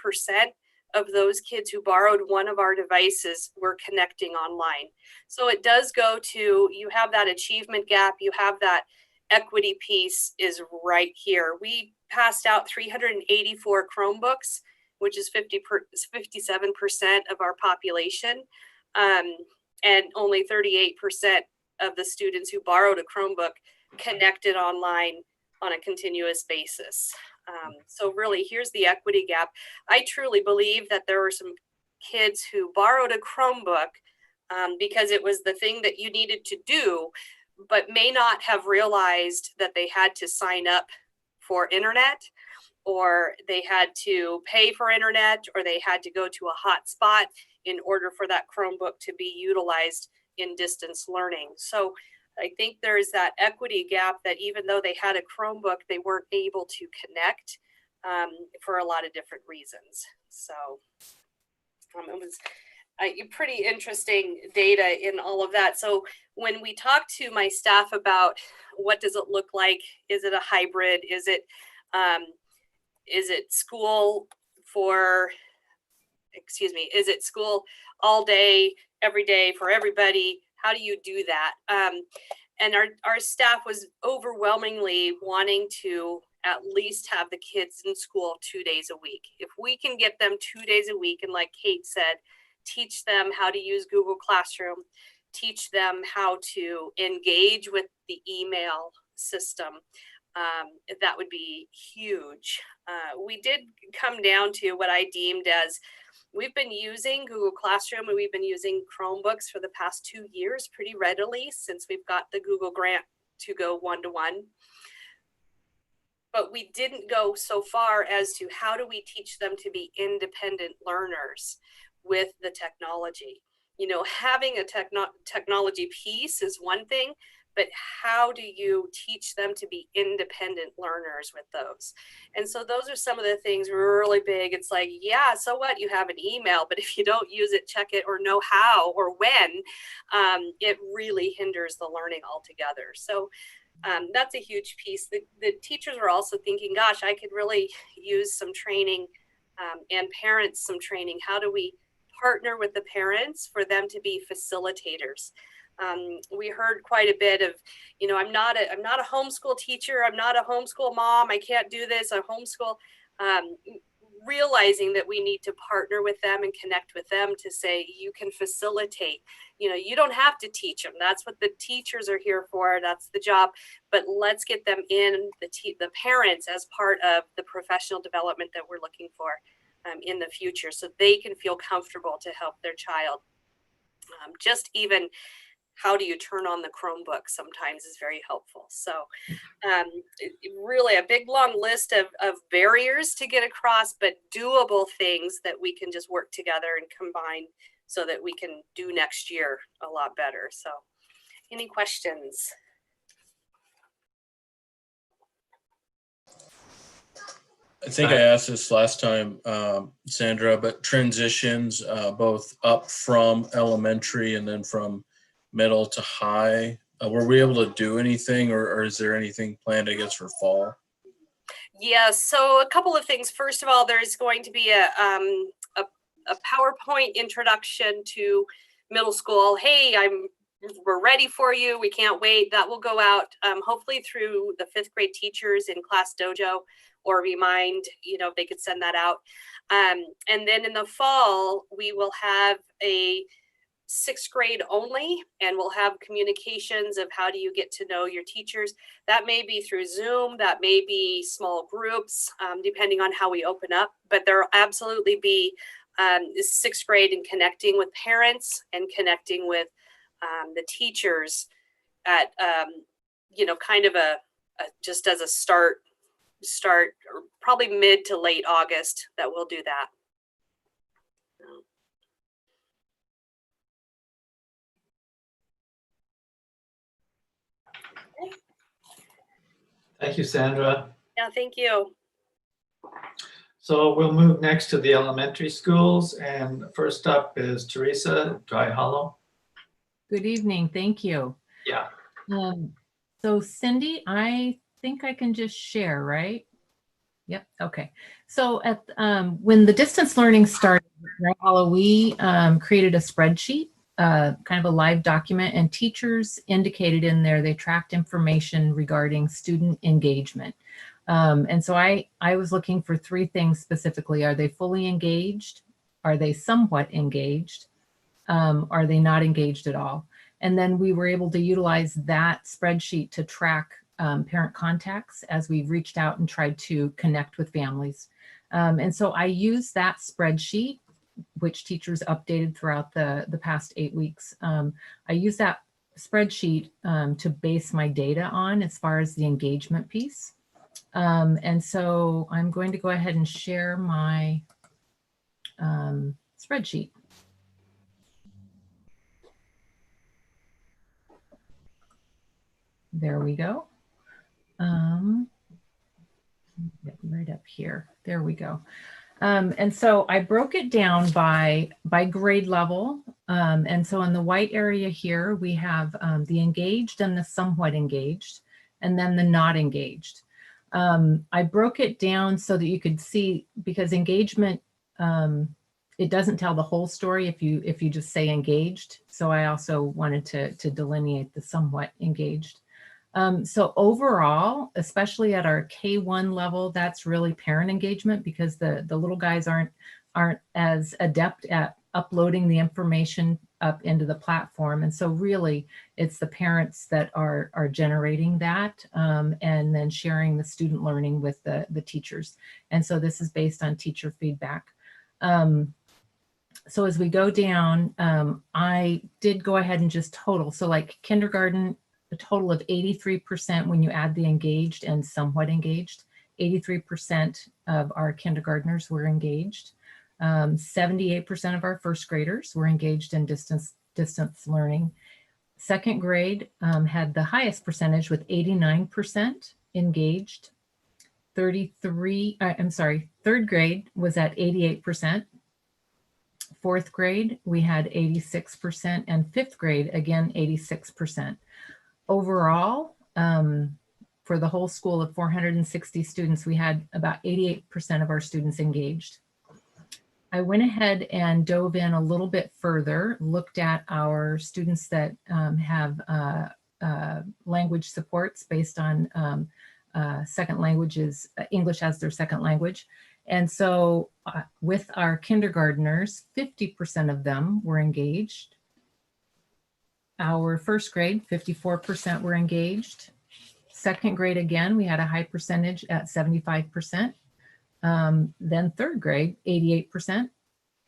S17: of those kids who borrowed one of our devices were connecting online. So it does go to, you have that achievement gap, you have that equity piece is right here. We passed out 384 Chromebooks, which is 57% of our population, and only 38% of the students who borrowed a Chromebook connected online on a continuous basis. So really, here's the equity gap. I truly believe that there were some kids who borrowed a Chromebook because it was the thing that you needed to do, but may not have realized that they had to sign up for internet, or they had to pay for internet, or they had to go to a hotspot in order for that Chromebook to be utilized in distance learning. So I think there is that equity gap that even though they had a Chromebook, they weren't able to connect for a lot of different reasons. So it was pretty interesting data in all of that. So when we talk to my staff about what does it look like, is it a hybrid? Is it school is it school all day, every day for everybody? How do you do that? And our staff was overwhelmingly wanting to at least have the kids in school 2 days a week. If we can get them 2 days a week, and like Kate said, teach them how to use Google Classroom, teach them how to engage with the email system, that would be huge. We did come down to what I deemed as, we've been using Google Classroom and we've been using Chromebooks for the past 2 years pretty readily since we've got the Google grant to go one-to-one. But we didn't go so far as to how do we teach them to be independent learners with the technology. You know, having a technology piece is one thing, but how do you teach them to be independent learners with those? And so those are some of the things really big. It's like, yeah, so what? You have an email, but if you don't use it, check it, or know how or when, it really hinders the learning altogether. So that's a huge piece. The teachers are also thinking, gosh, I could really use some training and parents some training. How do we partner with the parents for them to be facilitators? We heard quite a bit of, you know, I'm not a homeschool teacher. I'm not a homeschool mom. I can't do this. I homeschool. Realizing that we need to partner with them and connect with them to say, you can facilitate. You know, you don't have to teach them. That's what the teachers are here for. That's the job. But let's get them in, the parents, as part of the professional development that we're looking for in the future, so they can feel comfortable to help their child. Just even how do you turn on the Chromebook sometimes is very helpful. So really a big long list of barriers to get across, but doable things that we can just work together and combine so that we can do next year a lot better. So any questions?
S13: I think I asked this last time, Sandra, but transitions both up from elementary and then from middle to high, were we able to do anything, or is there anything planned, I guess, for fall?
S17: Yes, so a couple of things. First of all, there's going to be a PowerPoint introduction to middle school. Hey, we're ready for you. We can't wait. That will go out hopefully through the 5th grade teachers in Class Dojo, or Remind, you know, if they could send that out. And then in the fall, we will have a 6th grade only, and we'll have communications of how do you get to know your teachers. That may be through Zoom, that may be small groups, depending on how we open up, but there will absolutely be 6th grade and connecting with parents and connecting with the teachers at, you know, kind of just as a start start probably mid to late August that we'll do that.
S1: Thank you, Sandra.
S17: Yeah, thank you.
S1: So we'll move next to the elementary schools, and first up is Teresa, Dry Hollow.
S19: Good evening, thank you.
S1: Yeah.
S19: So Cindy, I think I can just share, right? Yep, okay. So at when the distance learning started at Dry Hollow, we created a spreadsheet, kind of a live document, and teachers indicated in there they tracked information regarding student engagement. And so I was looking for three things specifically. Are they fully engaged? Are they somewhat engaged? Are they not engaged at all? And then we were able to utilize that spreadsheet to track parent contacts as we've reached out and tried to connect with families. And so I used that spreadsheet, which teachers updated throughout the past 8 weeks. I used that spreadsheet to base my data on as far as the engagement piece. And so I'm going to go ahead and share my spreadsheet. There we go. Get right up here. There we go. And so I broke it down by grade level. And so in the white area here, we have the engaged and the somewhat engaged, and then the not engaged. I broke it down so that you could see, because engagement, it doesn't tell the whole story if you just say engaged. So I also wanted to delineate the somewhat engaged. So overall, especially at our K1 level, that's really parent engagement, because the little guys aren't as adept at uploading the information up into the platform. And so really it's the parents that are generating that and then sharing the student learning with the teachers. And so this is based on teacher feedback. So as we go down, I did go ahead and just total. So like kindergarten, a total of 83% when you add the engaged and somewhat engaged. 83% of our kindergartners were engaged. 78% of our first graders were engaged in distance learning. Second grade had the highest percentage with 89% engaged. Third grade was at 88%. Fourth grade, we had 86%, and fifth grade, again, 86%. Overall, for the whole school of 460 students, we had about 88% of our students engaged. I went ahead and dove in a little bit further, looked at our students that have language supports based on second languages, English as their second language. And so with our kindergartners, 50% of them were engaged. Our first grade, 54% were engaged. Second grade, again, we had a high percentage at 75%. Then third grade, 88%,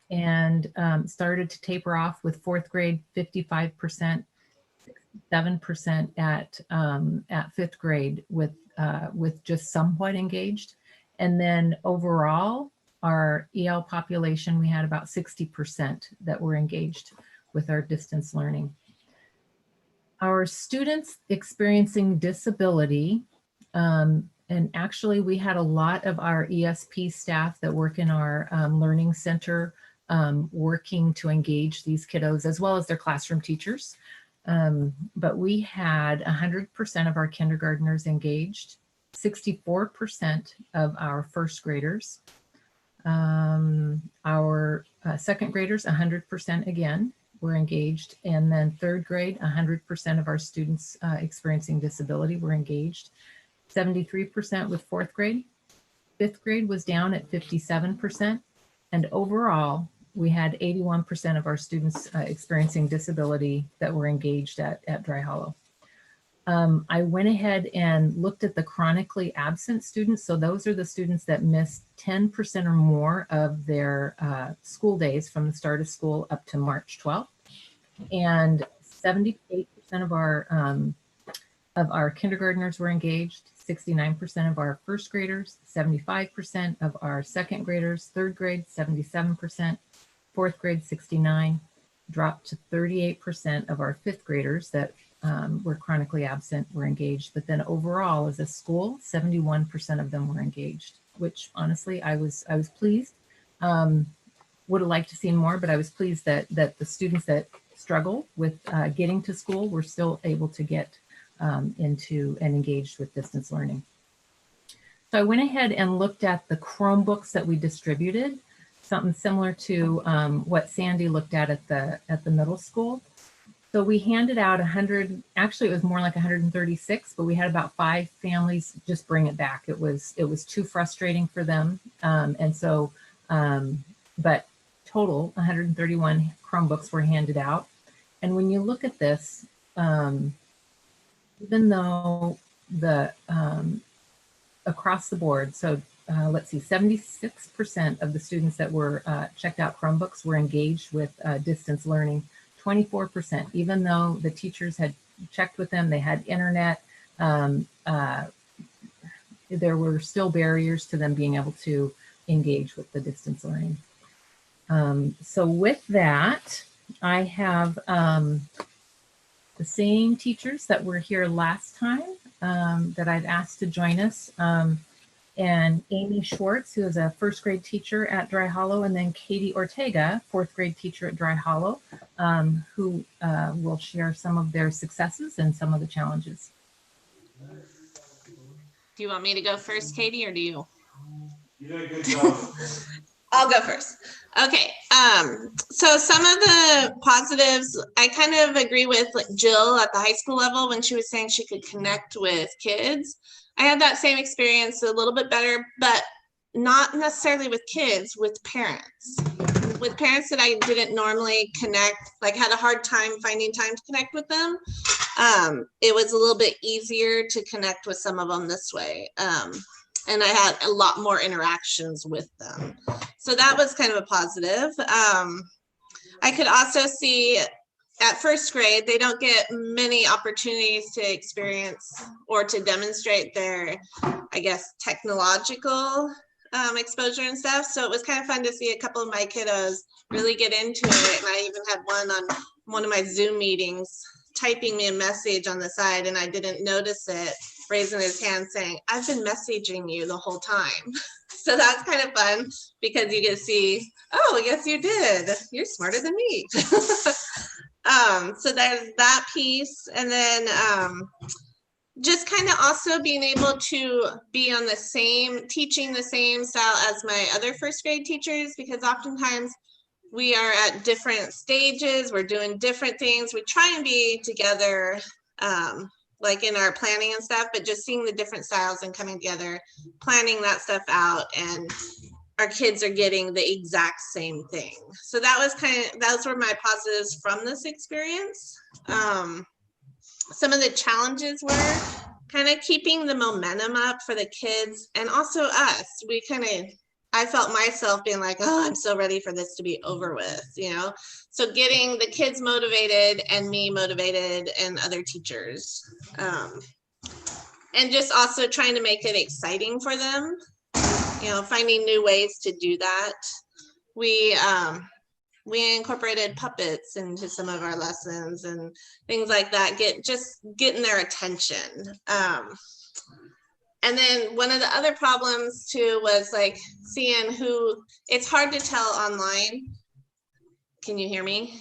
S19: and started to taper off with fourth grade, 55%, 7% at fifth grade with just somewhat engaged. And then overall, our EL population, we had about 60% that were engaged with our distance learning. Our students experiencing disability, and actually we had a lot of our ESP staff that work in our learning center working to engage these kiddos, as well as their classroom teachers. But we had 100% of our kindergartners engaged, 64% of our first graders, our second graders, 100% again, were engaged. And then third grade, 100% of our students experiencing disability were engaged. 73% with fourth grade. Fifth grade was down at 57%. And overall, we had 81% of our students experiencing disability that were engaged at Dry Hollow. I went ahead and looked at the chronically absent students. So those are the students that missed 10% or more of their school days from the start of school up to March 12th. And 78% of our of our kindergartners were engaged, 69% of our first graders, 75% of our second graders, third grade, 77%, fourth grade, 69%, dropped to 38% of our fifth graders that were chronically absent were engaged. But then overall, as a school, 71% of them were engaged, which honestly, I was pleased. Would have liked to see more, but I was pleased that the students that struggle with getting to school were still able to get into and engaged with distance learning. So I went ahead and looked at the Chromebooks that we distributed, something similar to what Sandy looked at the middle school. So we handed out 100, actually it was more like 136, but we had about 5 families just bring it back. It was too frustrating for them. And so, but total 131 Chromebooks were handed out. And when you look at this, even though the across the board, so let's see, 76% of the students that were checked out Chromebooks were engaged with distance learning. 24%, even though the teachers had checked with them, they had internet, there were still barriers to them being able to engage with the distance learning. So with that, I have the same teachers that were here last time that I've asked to join us. And Amy Schwartz, who is a first grade teacher at Dry Hollow, and then Katie Ortega, fourth grade teacher at Dry Hollow, who will share some of their successes and some of the challenges.
S20: Do you want me to go first, Katie, or do you?
S21: You did a good job.
S20: I'll go first. Okay. So some of the positives, I kind of agree with Jill at the high school level when she was saying she could connect with kids. I had that same experience, a little bit better, but not necessarily with kids, with parents. With parents that I didn't normally connect, like had a hard time finding time to connect with them. It was a little bit easier to connect with some of them this way. And I had a lot more interactions with them. So that was kind of a positive. I could also see at first grade, they don't get many opportunities to experience or to demonstrate their, I guess, technological exposure and stuff. So it was kind of fun to see a couple of my kiddos really get into it. And I even had one on one of my Zoom meetings typing me a message on the side, and I didn't notice it, raising his hand saying, "I've been messaging you the whole time." So that's kind of fun because you get to see, oh, yes, you did. You're smarter than me. So there's that piece. And then just kind of also being able to be on the same, teaching the same style as my other first grade teachers, because oftentimes we are at different stages, we're doing different things. We try and be together, like in our planning and stuff, but just seeing the different styles and coming together, planning that stuff out, and our kids are getting the exact same thing. So that was those were my positives from this experience. Some of the challenges were kind of keeping the momentum up for the kids and also us. I felt myself being like, oh, I'm so ready for this to be over with, you know? So getting the kids motivated and me motivated and other teachers. And just also trying to make it exciting for them, you know, finding new ways to do that. We incorporated puppets into some of our lessons and things like that, getting their attention. And then one of the other problems too was like seeing it's hard to tell online. Can you hear me?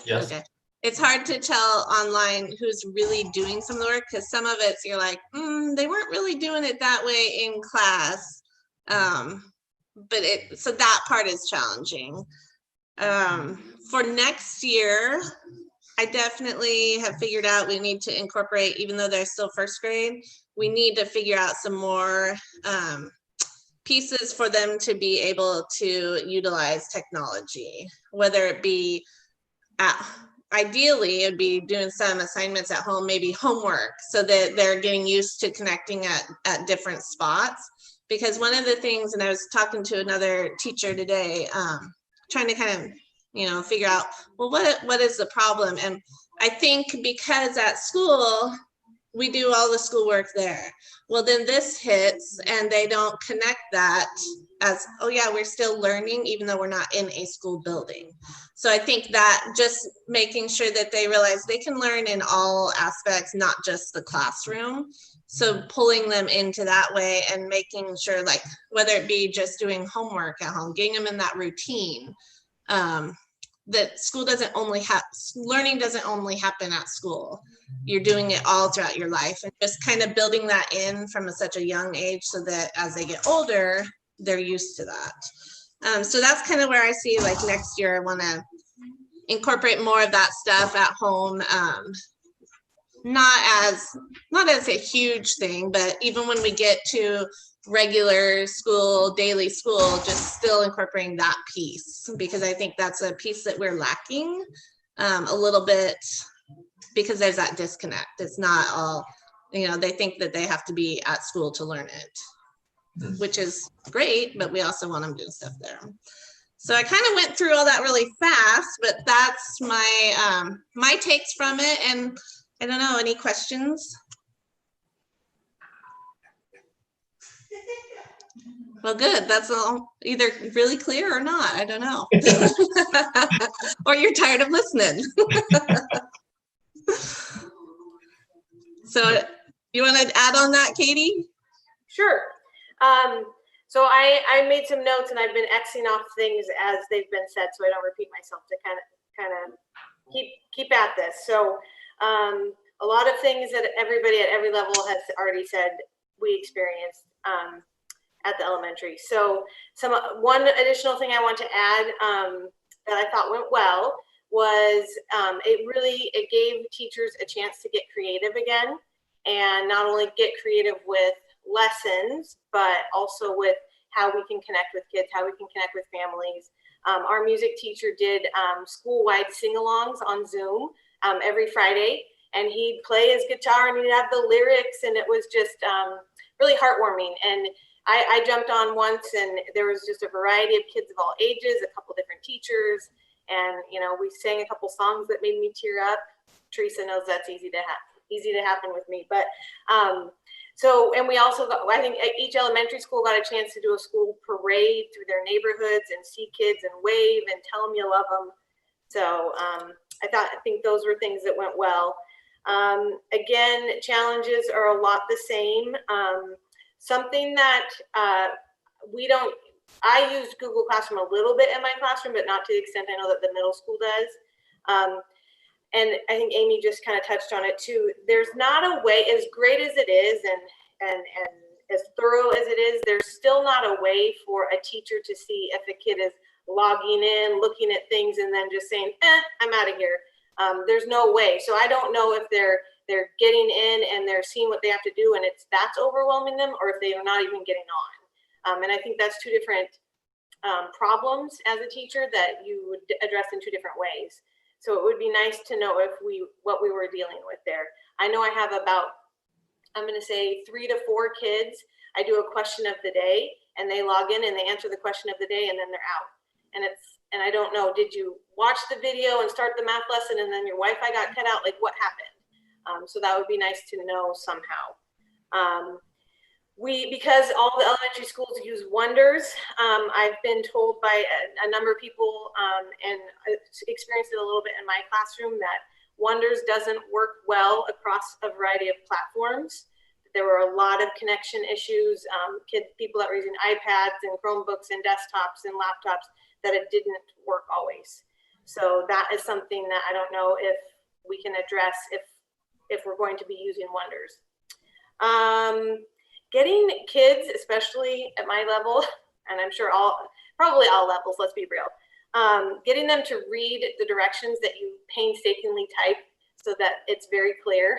S1: Yes.
S20: Okay. It's hard to tell online who's really doing some of the work, because some of it's you're like, they weren't really doing it that way in class. So that part is challenging. For next year, I definitely have figured out we need to incorporate, even though they're still first grade, we need to figure out some more pieces for them to be able to utilize technology, whether it be ideally it'd be doing some assignments at home, maybe homework, so that they're getting used to connecting at different spots. Because one of the things, and I was talking to another teacher today, trying to kind of, you know, figure out, well, what is the problem? And I think because at school, we do all the schoolwork there. Well, then this hits and they don't connect that as, oh yeah, we're still learning even though we're not in a school building. So I think that just making sure that they realize they can learn in all aspects, not just the classroom. So pulling them into that way and making sure, like, whether it be just doing homework at home, getting them in that routine, that school doesn't only have, learning doesn't only happen at school. You're doing it all throughout your life, and just kind of building that in from such a young age so that as they get older, they're used to that. So that's kind of where I see, like, next year I want to incorporate more of that stuff at home. Not as a huge thing, but even when we get to regular school, daily school, just still incorporating that piece, because I think that's a piece that we're lacking a little bit, because there's that disconnect. It's not all, you know, they think that they have to be at school to learn it, which is great, but we also want them doing stuff there. So I kind of went through all that really fast, but that's my my takes from it. And I don't know, any questions? Well, good. That's all, either really clear or not. I don't know. Or you're tired of listening. So you want to add on that, Katie?
S4: Sure. So I made some notes and I've been Xing off things as they've been said, so I don't repeat myself, to kind of keep at this. So a lot of things that everybody at every level has already said we experienced at the elementary. So one additional thing I want to add that I thought went well was it gave teachers a chance to get creative again, and not only get creative with lessons, but also with how we can connect with kids, how we can connect with families. Our music teacher did school-wide sing-alongs on Zoom every Friday, and he'd play his guitar and he'd have the lyrics, and it was just really heartwarming. And I jumped on once, and there was just a variety of kids of all ages, a couple different teachers, and you know, we sang a couple songs that made me tear up. Teresa knows that's easy to happen with me, but so, and we also got, I think each elementary school got a chance to do a school parade through their neighborhoods and see kids and wave and tell them you love them. So I think those were things that went well. Again, challenges are a lot the same. Something that I use Google Classroom a little bit in my classroom, but not to the extent I know that the middle school does. And I think Amy just kind of touched on it too. There's not a way, as great as it is and as thorough as it is, there's still not a way for a teacher to see if a kid is logging in, looking at things, and then just saying, I'm out of here. There's no way. So I don't know if they're getting in and they're seeing what they have to do and that's overwhelming them, or if they are not even getting on. And I think that's two different problems as a teacher that you would address in two different ways. So it would be nice to know what we were dealing with there. I know I have about, I'm going to say 3 to 4 kids. I do a question of the day, and they log in and they answer the question of the day, and then they're out. And I don't know, did you watch the video and start the math lesson and then your Wi-Fi got cut out? Like, what happened? So that would be nice to know somehow. Because all the elementary schools use Wonders, I've been told by a number of people, and experienced it a little bit in my classroom, that Wonders doesn't work well across a variety of platforms. There were a lot of connection issues, people that were using iPads and Chromebooks and desktops and laptops, that it didn't work always. So that is something that I don't know if we can address if we're going to be using Wonders. Getting kids, especially at my level, and I'm sure probably all levels, let's be real, getting them to read the directions that you painstakingly type so that it's very clear.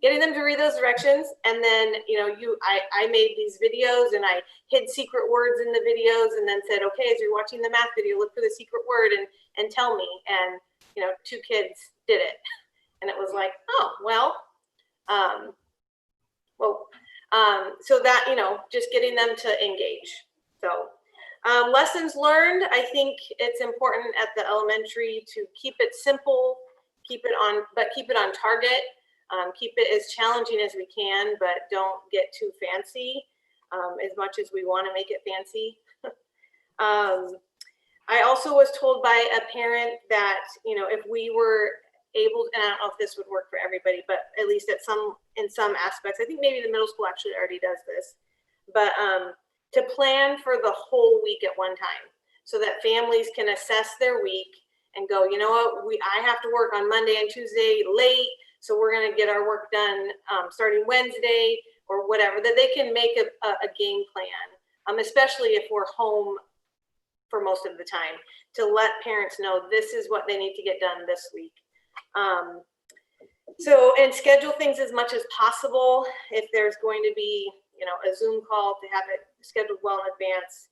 S4: Getting them to read those directions, and then, you know, I made these videos and I hid secret words in the videos and then said, okay, as you're watching the math video, look for the secret word and tell me. And, you know, 2 kids did it. And it was like, oh, well, so that, you know, just getting them to engage. So lessons learned, I think it's important at the elementary to keep it simple, keep it on target. Keep it as challenging as we can, but don't get too fancy as much as we want to make it fancy. I also was told by a parent that, you know, if we were able, and I don't know if this would work for everybody, but at least in some aspects, I think maybe the middle school actually already does this, but to plan for the whole week at one time so that families can assess their week and go, you know what, I have to work on Monday and Tuesday late, so we're going to get our work done starting Wednesday or whatever, that they can make a game plan, especially if we're home for most of the time, to let parents know this is what they need to get done this week. And schedule things as much as possible. If there's going to be, you know, a Zoom call, to have it scheduled well in advance.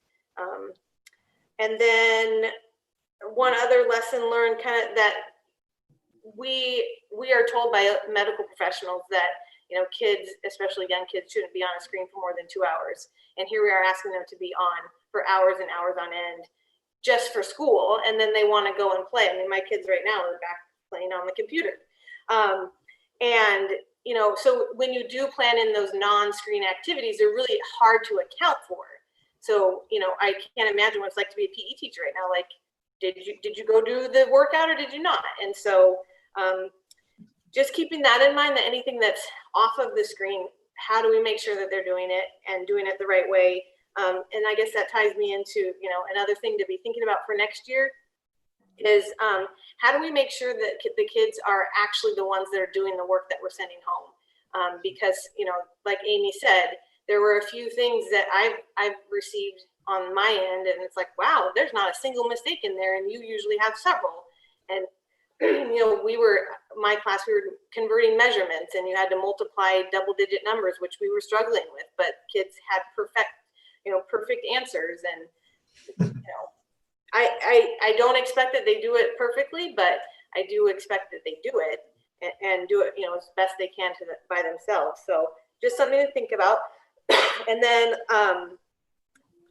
S4: And then one other lesson learned, kind of, that we are told by medical professionals that, you know, kids, especially young kids, shouldn't be on a screen for more than 2 hours. And here we are asking them to be on for hours and hours on end just for school. And then they want to go and play. I mean, my kids right now are back playing on the computer. And, you know, so when you do plan in those non-screen activities, they're really hard to account for. So, you know, I can't imagine what it's like to be a PE teacher right now. Like, did you go do the workout or did you not? And so just keeping that in mind, that anything that's off of the screen, how do we make sure that they're doing it and doing it the right way? And I guess that ties me into, you know, another thing to be thinking about for next year is how do we make sure that the kids are actually the ones that are doing the work that we're sending home? Because, you know, like Amy said, there were a few things that I've received on my end, and it's like, wow, there's not a single mistake in there, and you usually have several. And you know, my class, we were converting measurements, and you had to multiply double-digit numbers, which we were struggling with, but kids had perfect answers. And you know, I don't expect that they do it perfectly, but I do expect that they do it and do it, you know, as best they can by themselves. So just something to think about. And then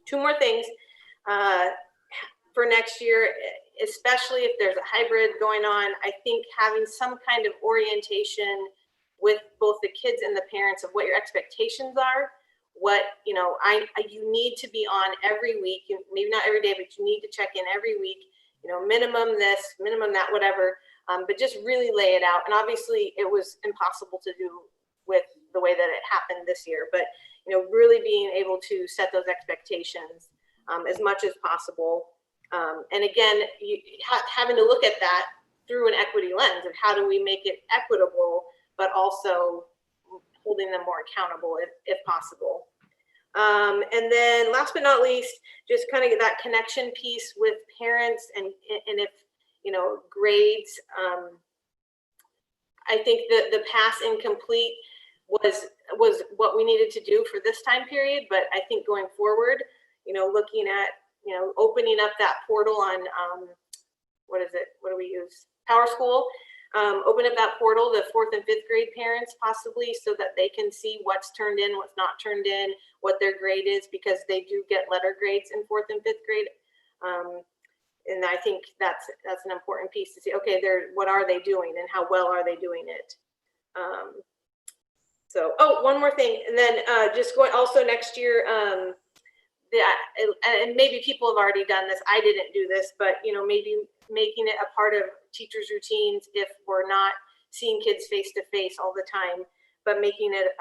S4: two more things for next year, especially if there's a hybrid going on. I think having some kind of orientation with both the kids and the parents of what your expectations are. What, you know, you need to be on every week, maybe not every day, but you need to check in every week, you know, minimum this, minimum that, whatever, but just really lay it out. And obviously it was impossible to do with the way that it happened this year, but, you know, really being able to set those expectations as much as possible. And again, having to look at that through an equity lens of how do we make it equitable, but also holding them more accountable if possible. And then last but not least, just kind of that connection piece with parents and if, you know, grades. I think the pass incomplete was what we needed to do for this time period, but I think going forward, you know, looking at, you know, opening up that portal on, what do we use? PowerSchool. Open up that portal to 4th and 5th grade parents possibly, so that they can see what's turned in, what's not turned in, what their grade is, because they do get letter grades in 4th and 5th grade. And I think that's an important piece to see, okay, what are they doing and how well are they doing it? One more thing, and then just going also next year, and maybe people have already done this, I didn't do this, but, you know, maybe making it a part of teachers' routines if we're not seeing kids face to face all the time, but making it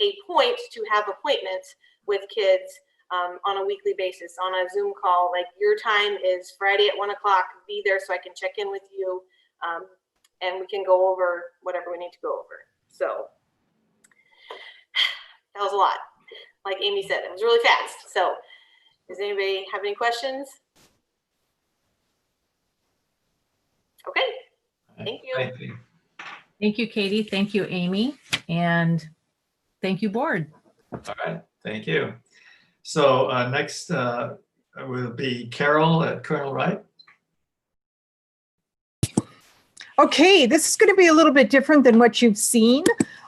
S4: a point to have appointments with kids on a weekly basis, on a Zoom call. Like, your time is Friday at 1 o'clock, be there so I can check in with you, and we can go over whatever we need to go over. So that was a lot. Like Amy said, it was really fast. So does anybody have any questions? Okay, thank you.
S19: Thank you, Katie. Thank you, Amy. And thank you, board.
S1: All right, thank you. So next will be Carol at Colonel Wright.
S7: Okay, this is going to be a little bit different than what you've seen.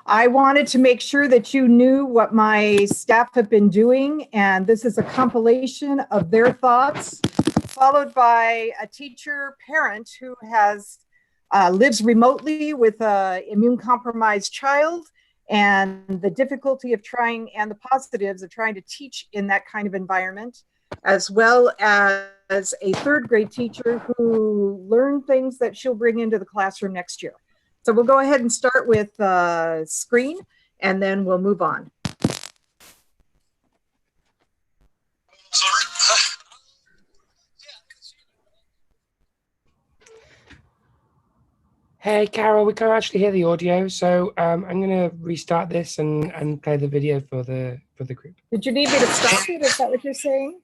S7: I wanted to make sure that you knew what my staff have been doing, and this is a compilation of their thoughts, followed by a teacher parent who has lives remotely with a immune compromised child, and the difficulty of trying and the positives of trying to teach in that kind of environment, as well as a third grade teacher who learned things that she'll bring into the classroom next year. So we'll go ahead and start with screen, and then we'll move on.
S6: Hey, Carol, we can't actually hear the audio, so I'm going to restart this and play the video for the group.
S7: Did you need me to stop it? Is that what you're saying?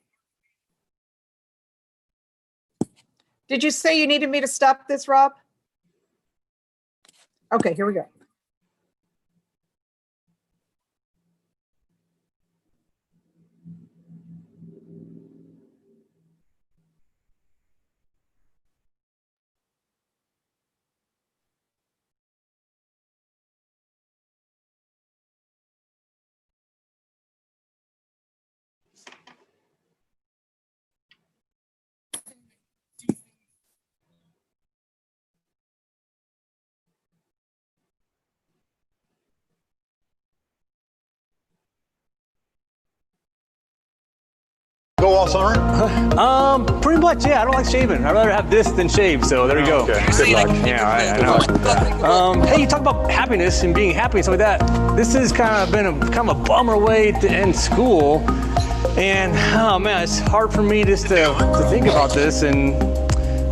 S7: Did you say you needed me to stop this, Rob? Okay, here we go.
S22: Go all summer?
S23: Pretty much, yeah. I don't like shaving. I'd rather have this than shave, so there you go.
S22: Okay, good luck.
S23: Yeah, I know. Hey, you talk about happiness and being happy and stuff like that. This has kind of been a bummer way to end school. And, oh man, it's hard for me just to think about this, and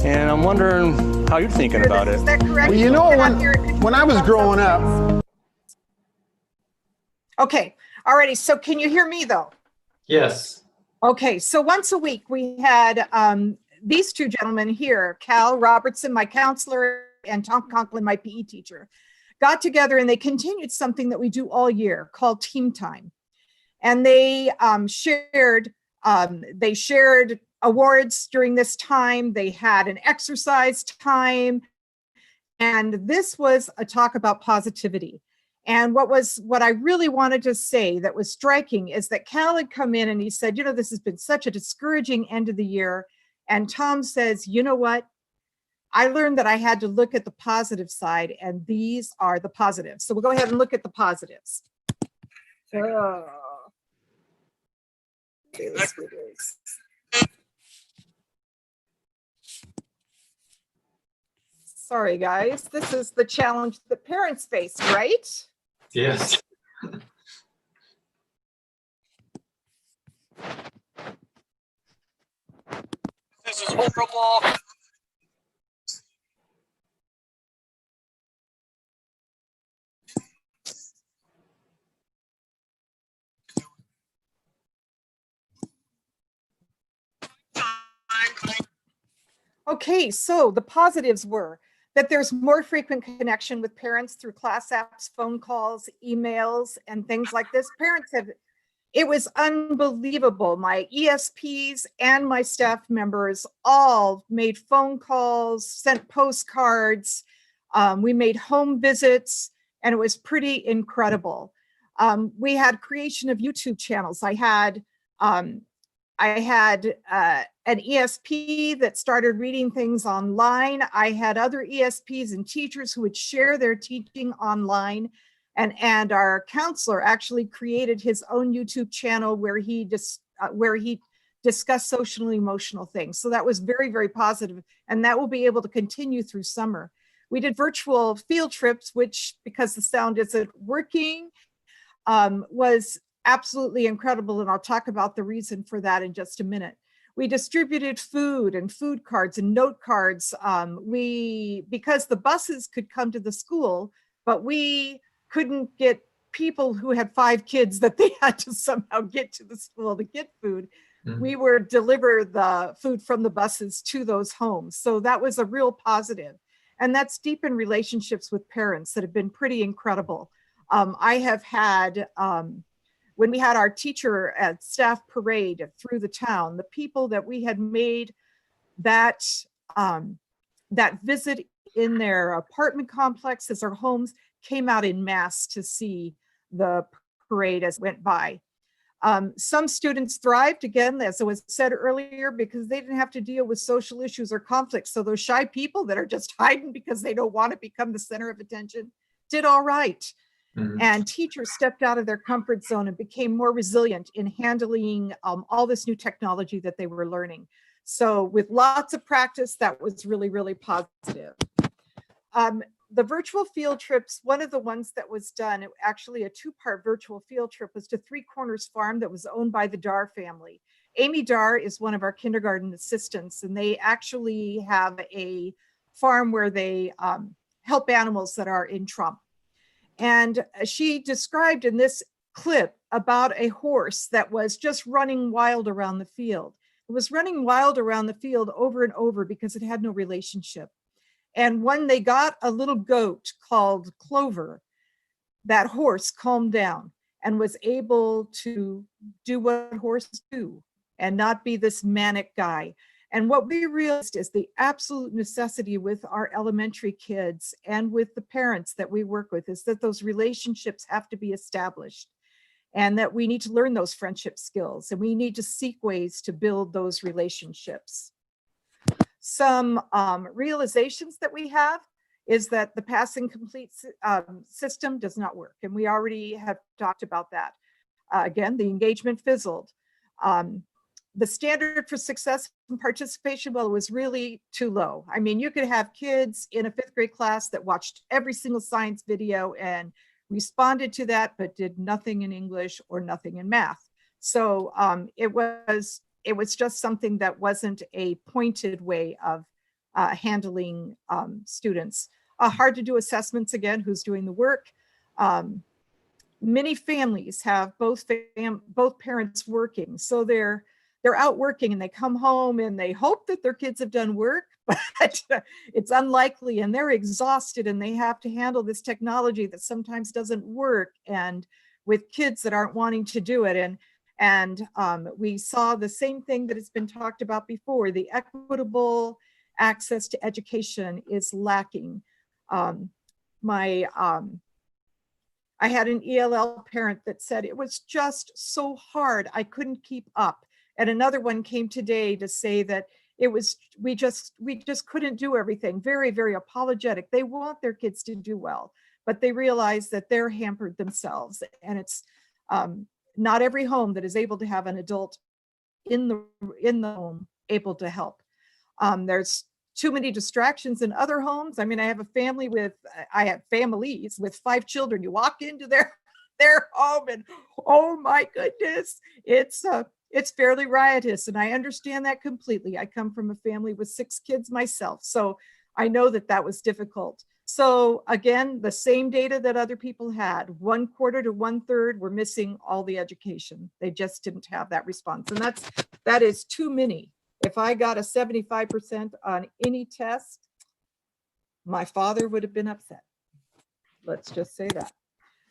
S23: I'm wondering how you're thinking about it.
S7: Is that correct?
S22: Well, you know, when I was growing up.
S7: Okay, alrighty, so can you hear me though?
S1: Yes.
S7: Okay, so once a week we had these two gentlemen here, Cal Robertson, my counselor, and Tom Conklin, my PE teacher, got together and they continued something that we do all year called Team Time. And they shared awards during this time. They had an exercise time. And this was a talk about positivity. And what I really wanted to say that was striking is that Cal had come in and he said, you know, this has been such a discouraging end of the year. And Tom says, you know what? I learned that I had to look at the positive side, and these are the positives. So we'll go ahead and look at the positives. Sorry, guys. This is the challenge that parents face, right?
S1: Yes.
S23: This is horrible.
S7: Okay, so the positives were that there's more frequent connection with parents through class apps, phone calls, emails, and things like this. It was unbelievable. My ESPs and my staff members all made phone calls, sent postcards. We made home visits, and it was pretty incredible. We had creation of YouTube channels. I had an ESP that started reading things online. I had other ESPs and teachers who would share their teaching online. And our counselor actually created his own YouTube channel where he discussed social and emotional things. So that was very, very positive, and that will be able to continue through summer. We did virtual field trips, which, because the sound isn't working, was absolutely incredible, and I'll talk about the reason for that in just a minute. We distributed food and food cards and note cards. Because the buses could come to the school, but we couldn't get people who had 5 kids that they had to somehow get to the school to get food. We were deliver the food from the buses to those homes. So that was a real positive. And that's deepened relationships with parents that have been pretty incredible. I have had, when we had our teacher at staff parade through the town, the people that we had made that visit in their apartment complexes or homes came out in mass to see the parade as it went by. Some students thrived, again, as was said earlier, because they didn't have to deal with social issues or conflicts. So those shy people that are just hiding because they don't want to become the center of attention did all right. And teachers stepped out of their comfort zone and became more resilient in handling all this new technology that they were learning. So with lots of practice, that was really, really positive. The virtual field trips, one of the ones that was done, actually a two-part virtual field trip, was to Three Corners Farm that was owned by the Dar family. Amy Dar is one of our kindergarten assistants, and they actually have a farm where they help animals that are in trauma. And she described in this clip about a horse that was just running wild around the field. It was running wild around the field over and over because it had no relationship. And when they got a little goat called Clover, that horse calmed down and was able to do what horses do and not be this manic guy. And what we realized is the absolute necessity with our elementary kids and with the parents that we work with is that those relationships have to be established, and that we need to learn those friendship skills, and we need to seek ways to build those relationships. Some realizations that we have is that the pass and complete system does not work. And we already have talked about that. Again, the engagement fizzled. The standard for success and participation, well, it was really too low. I mean, you could have kids in a 5th grade class that watched every single science video and responded to that, but did nothing in English or nothing in math. So it was just something that wasn't a pointed way of handling students. Hard to do assessments, again, who's doing the work. Many families have both parents working, so they're out working and they come home and they hope that their kids have done work, but it's unlikely, and they're exhausted and they have to handle this technology that sometimes doesn't work, and with kids that aren't wanting to do it. And we saw the same thing that has been talked about before. The equitable access to education is lacking. I had an ELL parent that said it was just so hard, I couldn't keep up. And another one came today to say that it was, we just couldn't do everything. Very, very apologetic. They want their kids to do well, but they realize that they're hampered themselves. And it's not every home that is able to have an adult in the home able to help. There's too many distractions in other homes. I mean, I have families with 5 children. You walk into their home and, oh my goodness, it's fairly riotous. And I understand that completely. I come from a family with 6 kids myself, so I know that that was difficult. So again, the same data that other people had, 1/4 to 1/3 were missing all the education. They just didn't have that response. And that is too many. If I got a 75% on any test, my father would have been upset. Let's just say that.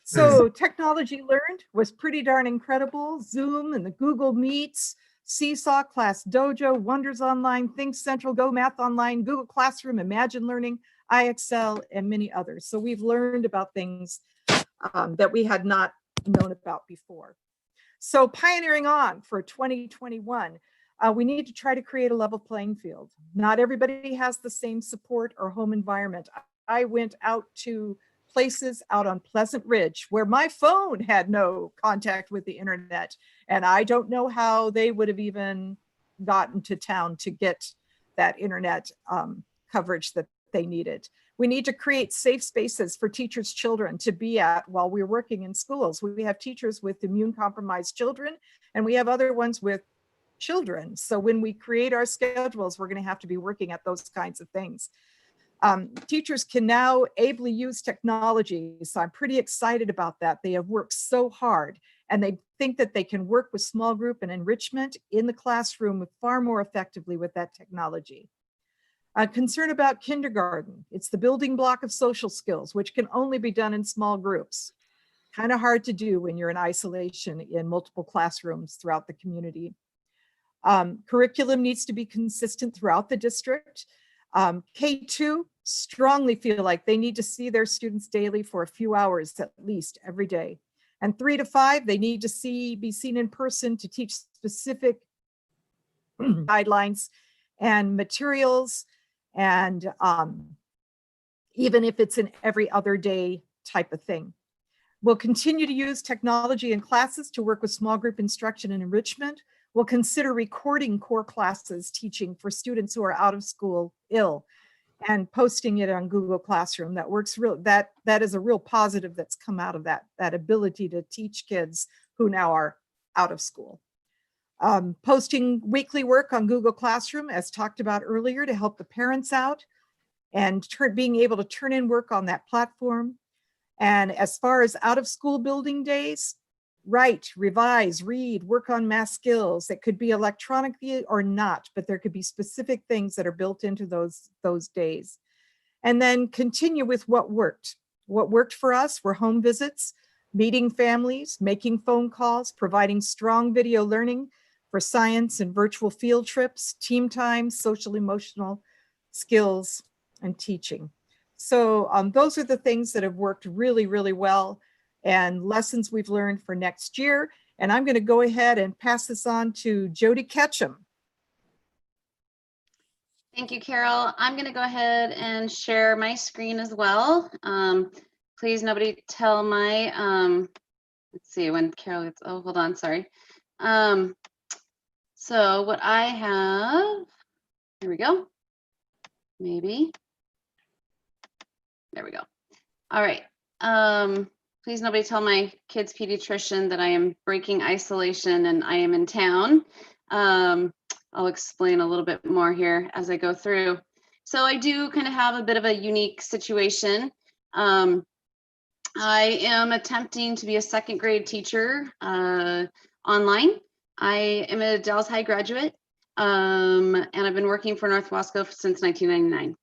S7: So technology learned was pretty darn incredible. Zoom and the Google Meets, Seesaw, Class Dojo, Wonders Online, Think Central, Go Math Online, Google Classroom, Imagine Learning, iExcel, and many others. So we've learned about things that we had not known about before. So pioneering on for 2021, we need to try to create a level playing field. Not everybody has the same support or home environment. I went out to places out on Pleasant Ridge where my phone had no contact with the internet, and I don't know how they would have even gotten to town to get that internet coverage that they needed. We need to create safe spaces for teachers' children to be at while we're working in schools. We have teachers with immune compromised children, and we have other ones with children. So when we create our schedules, we're going to have to be working at those kinds of things. Teachers can now ably use technology, so I'm pretty excited about that. They have worked so hard, and they think that they can work with small group and enrichment in the classroom far more effectively with that technology. Concern about kindergarten. It's the building block of social skills, which can only be done in small groups. Kind of hard to do when you're in isolation in multiple classrooms throughout the community. Curriculum needs to be consistent throughout the district. K2 strongly feel like they need to see their students daily for a few hours at least every day. And 3 to 5, they need to be seen in person to teach specific guidelines and materials, and even if it's an every other day type of thing. We'll continue to use technology in classes to work with small group instruction and enrichment. We'll consider recording core classes teaching for students who are out of school ill and posting it on Google Classroom. That works that is a real positive that's come out of that ability to teach kids who now are out of school. Posting weekly work on Google Classroom, as talked about earlier, to help the parents out and being able to turn in work on that platform. And as far as out of school building days, write, revise, read, work on math skills. It could be electronically or not, but there could be specific things that are built into those days. And then continue with what worked. What worked for us were home visits, meeting families, making phone calls, providing strong video learning for science and virtual field trips, team time, social emotional skills, and teaching. So those are the things that have worked really, really well, and lessons we've learned for next year. And I'm going to go ahead and pass this on to Jody Ketchum.
S8: Thank you, Carol. I'm going to go ahead and share my screen as well. Please, nobody tell my, let's see when Carol gets, oh, hold on, sorry. So what I have, here we go, maybe. There we go. All right. Please nobody tell my kid's pediatrician that I am breaking isolation and I am in town. I'll explain a little bit more here as I go through. So I do kind of have a bit of a unique situation. I am attempting to be a second grade teacher online. I am a Dalles High graduate, and I've been working for North Wasco since 1999.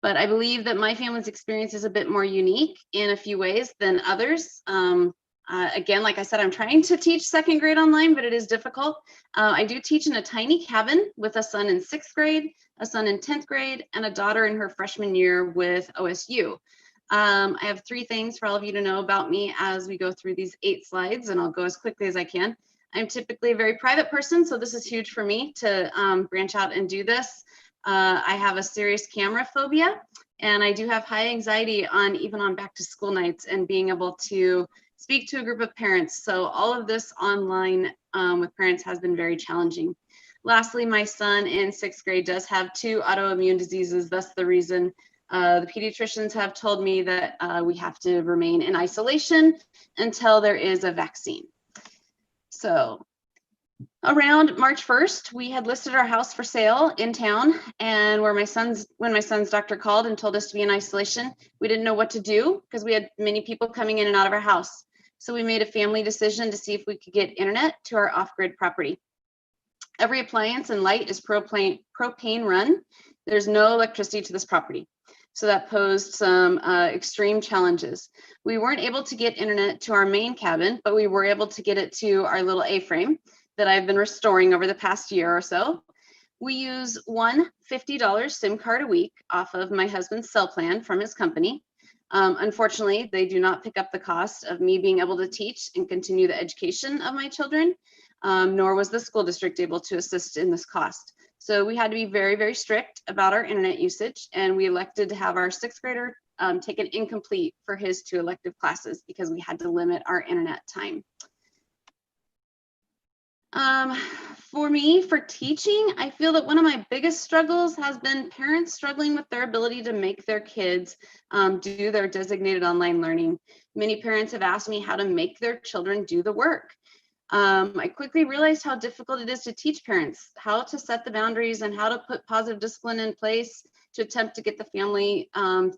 S8: But I believe that my family's experience is a bit more unique in a few ways than others. Again, like I said, I'm trying to teach second grade online, but it is difficult. I do teach in a tiny cabin with a son in 6th grade, a son in 10th grade, and a daughter in her freshman year with OSU. I have 3 things for all of you to know about me as we go through these 8 slides, and I'll go as quickly as I can. I'm typically a very private person, so this is huge for me to branch out and do this. I have a serious camera phobia, and I do have high anxiety even on back to school nights and being able to speak to a group of parents. So all of this online with parents has been very challenging. Lastly, my son in 6th grade does have 2 autoimmune diseases. That's the reason the pediatricians have told me that we have to remain in isolation until there is a vaccine. So around March 1st, we had listed our house for sale in town, and when my son's doctor called and told us to be in isolation, we didn't know what to do because we had many people coming in and out of our house. So we made a family decision to see if we could get internet to our off-grid property. Every appliance and light is propane run. There's no electricity to this property. So that posed some extreme challenges. We weren't able to get internet to our main cabin, but we were able to get it to our little A-frame that I've been restoring over the past year or so. We use one $50 SIM card a week off of my husband's cell plan from his company. Unfortunately, they do not pick up the cost of me being able to teach and continue the education of my children, nor was the school district able to assist in this cost. So we had to be very, very strict about our internet usage, and we elected to have our 6th grader take an incomplete for his 2 elective classes because we had to limit our internet time. For me, for teaching, I feel that one of my biggest struggles has been parents struggling with their ability to make their kids do their designated online learning. Many parents have asked me how to make their children do the work. I quickly realized how difficult it is to teach parents how to set the boundaries and how to put positive discipline in place to attempt to get the family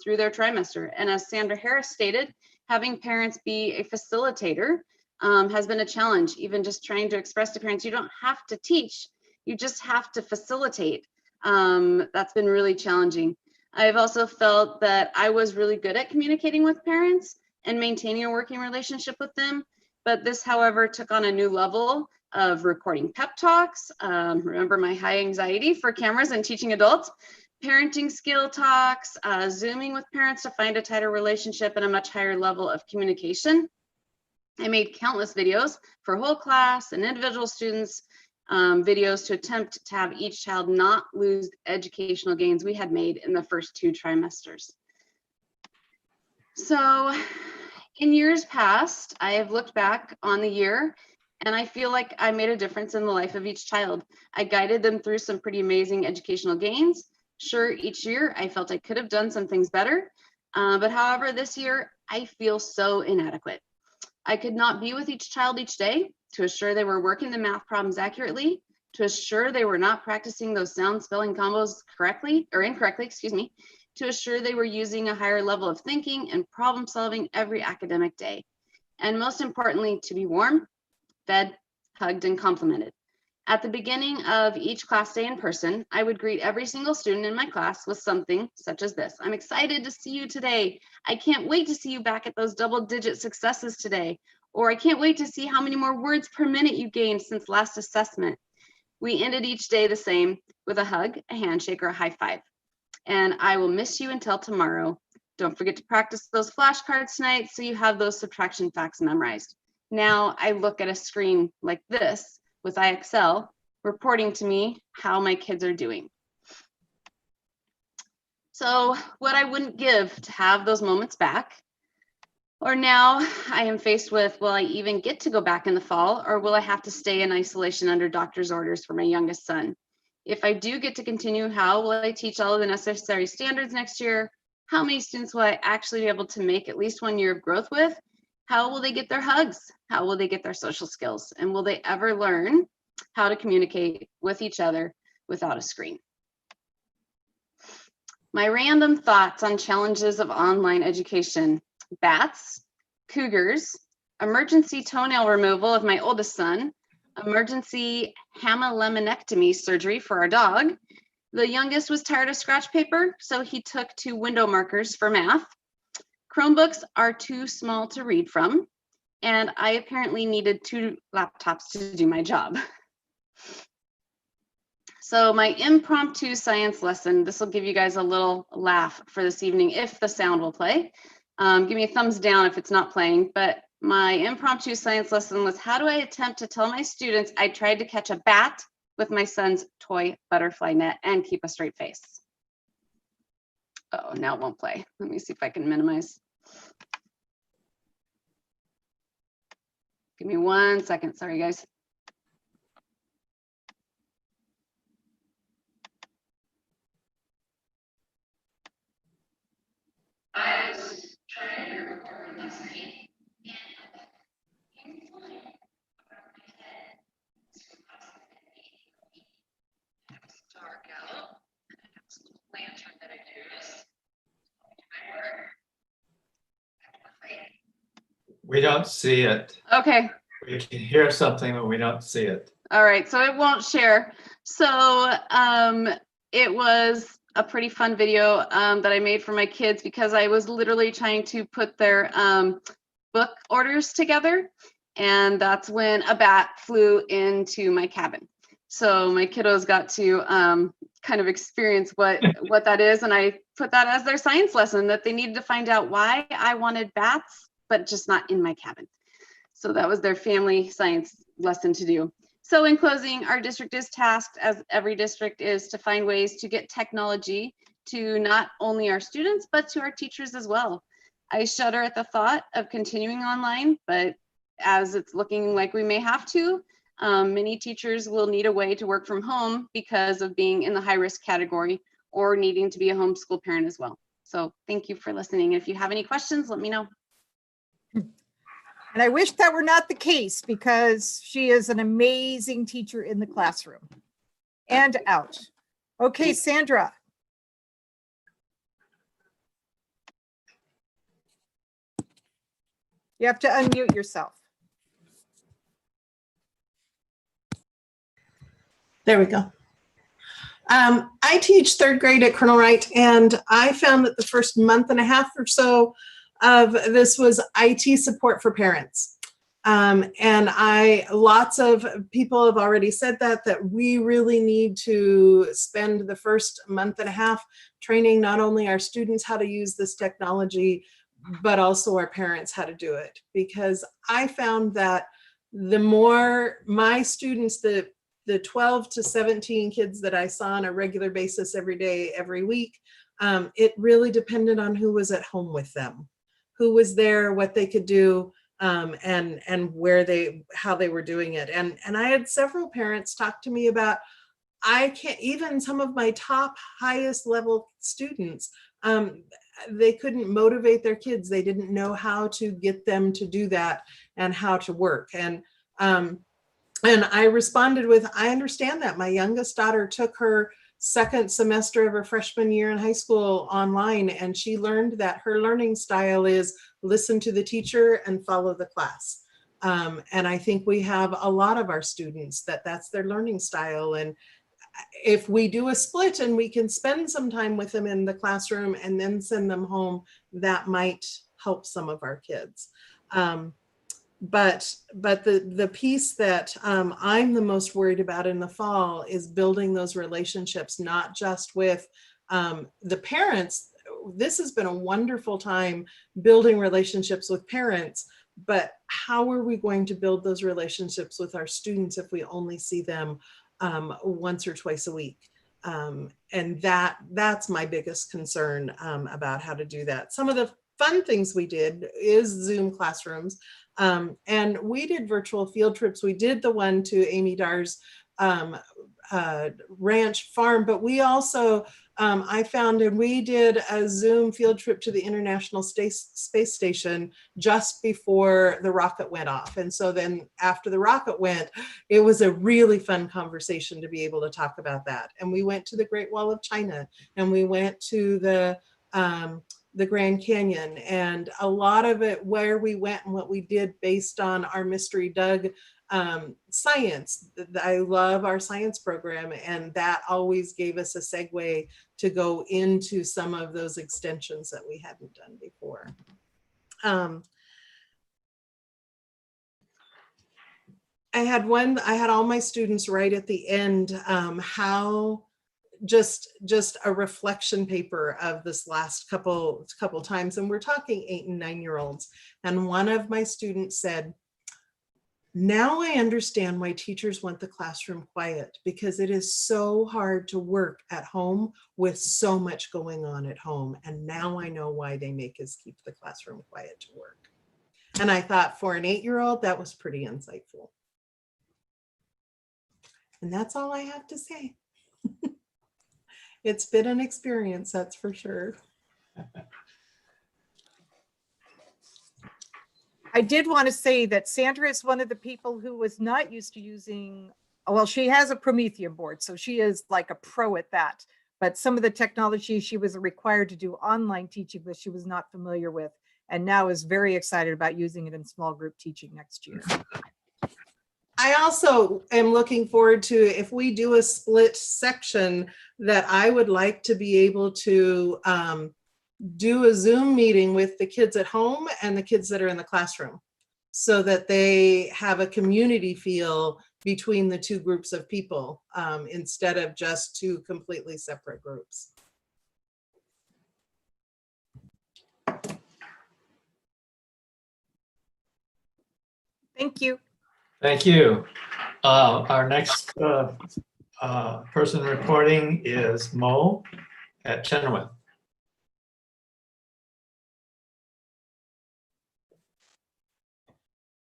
S8: through their trimester. And as Sandra Harris stated, having parents be a facilitator has been a challenge. Even just trying to express to parents, you don't have to teach, you just have to facilitate. That's been really challenging. I've also felt that I was really good at communicating with parents and maintaining a working relationship with them. But this, however, took on a new level of recording pep talks. Remember my high anxiety for cameras and teaching adults, parenting skill talks, Zooming with parents to find a tighter relationship and a much higher level of communication. I made countless videos for whole class and individual students, videos to attempt to have each child not lose educational gains we had made in the first 2 trimesters. So in years past, I have looked back on the year and I feel like I made a difference in the life of each child. I guided them through some pretty amazing educational gains. Sure, each year I felt I could have done some things better, but however, this year I feel so inadequate. I could not be with each child each day to assure they were working the math problems accurately, to assure they were not practicing those sound spelling combos correctly or incorrectly, excuse me, to assure they were using a higher level of thinking and problem solving every academic day. And most importantly, to be warm, fed, hugged, and complimented. At the beginning of each class day in person, I would greet every single student in my class with something such as this. I'm excited to see you today. I can't wait to see you back at those double-digit successes today. Or I can't wait to see how many more words per minute you gained since last assessment. We ended each day the same, with a hug, a handshake, or a high five. And I will miss you until tomorrow. Don't forget to practice those flashcards tonight so you have those subtraction facts memorized. Now I look at a screen like this with IXL reporting to me how my kids are doing. So what I wouldn't give to have those moments back, or now I am faced with, will I even get to go back in the fall, or will I have to stay in isolation under doctor's orders for my youngest son? If I do get to continue, how will I teach all of the necessary standards next year? How many students will I actually be able to make at least 1 year of growth with? How will they get their hugs? How will they get their social skills? And will they ever learn how to communicate with each other without a screen? My random thoughts on challenges of online education: bats, cougars, emergency toenail removal of my oldest son, emergency hamilemonectomy surgery for our dog. The youngest was tired of scratch paper, so he took to window markers for math. Chromebooks are too small to read from, and I apparently needed 2 laptops to do my job. So my impromptu science lesson, this will give you guys a little laugh for this evening if the sound will play. Give me a thumbs down if it's not playing, but my impromptu science lesson was, how do I attempt to tell my students I tried to catch a bat with my son's toy butterfly net and keep a straight face? Oh, now it won't play. Let me see if I can minimize. Give me 1 second. Sorry, guys. I was trying to record last night. Dark out. Lantern that I used.
S1: We don't see it.
S8: Okay.
S1: We can hear something, but we don't see it.
S8: All right. So it won't share. So it was a pretty fun video that I made for my kids because I was literally trying to put their book orders together. And that's when a bat flew into my cabin. So my kiddos got to kind of experience what that is. And I put that as their science lesson, that they needed to find out why I wanted bats, but just not in my cabin. So that was their family science lesson to do. So in closing, our district is tasked, as every district is, to find ways to get technology to not only our students, but to our teachers as well. I shudder at the thought of continuing online, but as it's looking like we may have to, many teachers will need a way to work from home because of being in the high risk category or needing to be a homeschool parent as well. So thank you for listening. If you have any questions, let me know.
S7: And I wish that were not the case, because she is an amazing teacher in the classroom and out. Okay, Sandra. You have to unmute yourself.
S9: There we go. I teach 3rd grade at Colonel Wright, and I found that the first month and a half or so of this was IT support for parents. And lots of people have already said that we really need to spend the first month and a half training not only our students how to use this technology, but also our parents how to do it. Because I found that the more my students, the 12 to 17 kids that I saw on a regular basis every day, every week, it really depended on who was at home with them, who was there, what they could do, and how they were doing it. And I had several parents talk to me about, I can't, even some of my top highest level students, they couldn't motivate their kids. They didn't know how to get them to do that and how to work. And I responded with, I understand that. My youngest daughter took her second semester of her freshman year in high school online, and she learned that her learning style is listen to the teacher and follow the class. And I think we have a lot of our students that's their learning style. And if we do a split and we can spend some time with them in the classroom and then send them home, that might help some of our kids. But the piece that I'm the most worried about in the fall is building those relationships, not just with the parents. This has been a wonderful time building relationships with parents, but how are we going to build those relationships with our students if we only see them once or twice a week? And that's my biggest concern about how to do that. Some of the fun things we did is Zoom classrooms. And we did virtual field trips. We did the one to Amy Dar's ranch farm, but we also, I found, and we did a Zoom field trip to the International Space Station just before the rocket went off. And so then after the rocket went, it was a really fun conversation to be able to talk about that. And we went to the Great Wall of China, and we went to the Grand Canyon, and a lot of it where we went and what we did based on our Mystery Doug science. I love our science program, and that always gave us a segue to go into some of those extensions that we hadn't done before. I had all my students write at the end how just a reflection paper of this last couple times, and we're talking 8 and 9-year-olds. And one of my students said, now I understand why teachers want the classroom quiet, because it is so hard to work at home with so much going on at home. And now I know why they make us keep the classroom quiet to work. And I thought, for an 8-year-old, that was pretty insightful. And that's all I have to say. It's been an experience, that's for sure.
S7: I did want to say that Sandra is one of the people who was not used to using, well, she has a Promethean board, so she is like a pro at that. But some of the technology she was required to do online teaching with, she was not familiar with, and now is very excited about using it in small group teaching next year.
S9: I also am looking forward to, if we do a split section, that I would like to be able to do a Zoom meeting with the kids at home and the kids that are in the classroom, so that they have a community feel between the two groups of people, instead of just two completely separate groups.
S7: Thank you.
S1: Thank you. Our next person reporting is Mo at Chenoweth.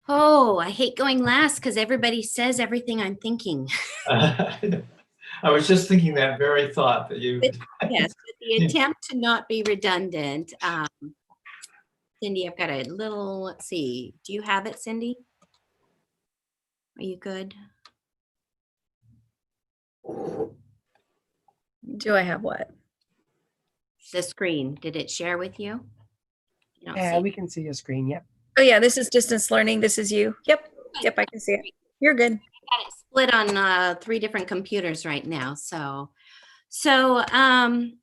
S2: Oh, I hate going last because everybody says everything I'm thinking.
S1: I was just thinking that very thought that you.
S2: Yes, with the attempt to not be redundant. Cindy, I've got a little, let's see. Do you have it, Cindy? Are you good?
S10: Do I have what?
S2: The screen, did it share with you? You don't
S6: Yeah,
S2: see
S6: we can see your screen. Yep.
S10: Oh yeah, this is distance learning. This is you. Yep. Yep, I can see it. You're good.
S2: got it split on 3 different computers right now. So,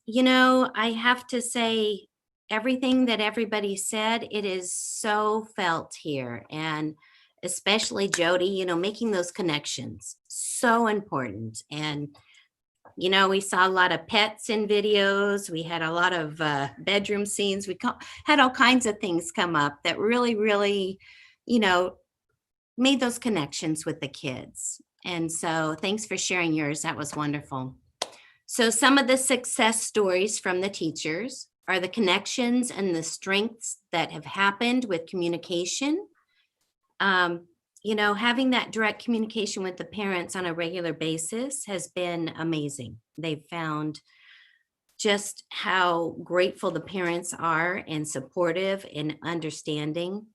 S2: you know, I have to say everything that everybody said, it is so felt here. And especially Jody, you know, making those connections, so important. And You know, we saw a lot of pets in videos. We had a lot of bedroom scenes. Had all kinds of things come up that really, really, you know, made those connections with the kids. And so thanks for sharing yours. That was wonderful. So some of the success stories from the teachers are the connections and the strengths that have happened with communication. You know, having that direct communication with the parents on a regular basis has been amazing. They've found just how grateful the parents are and supportive and understanding.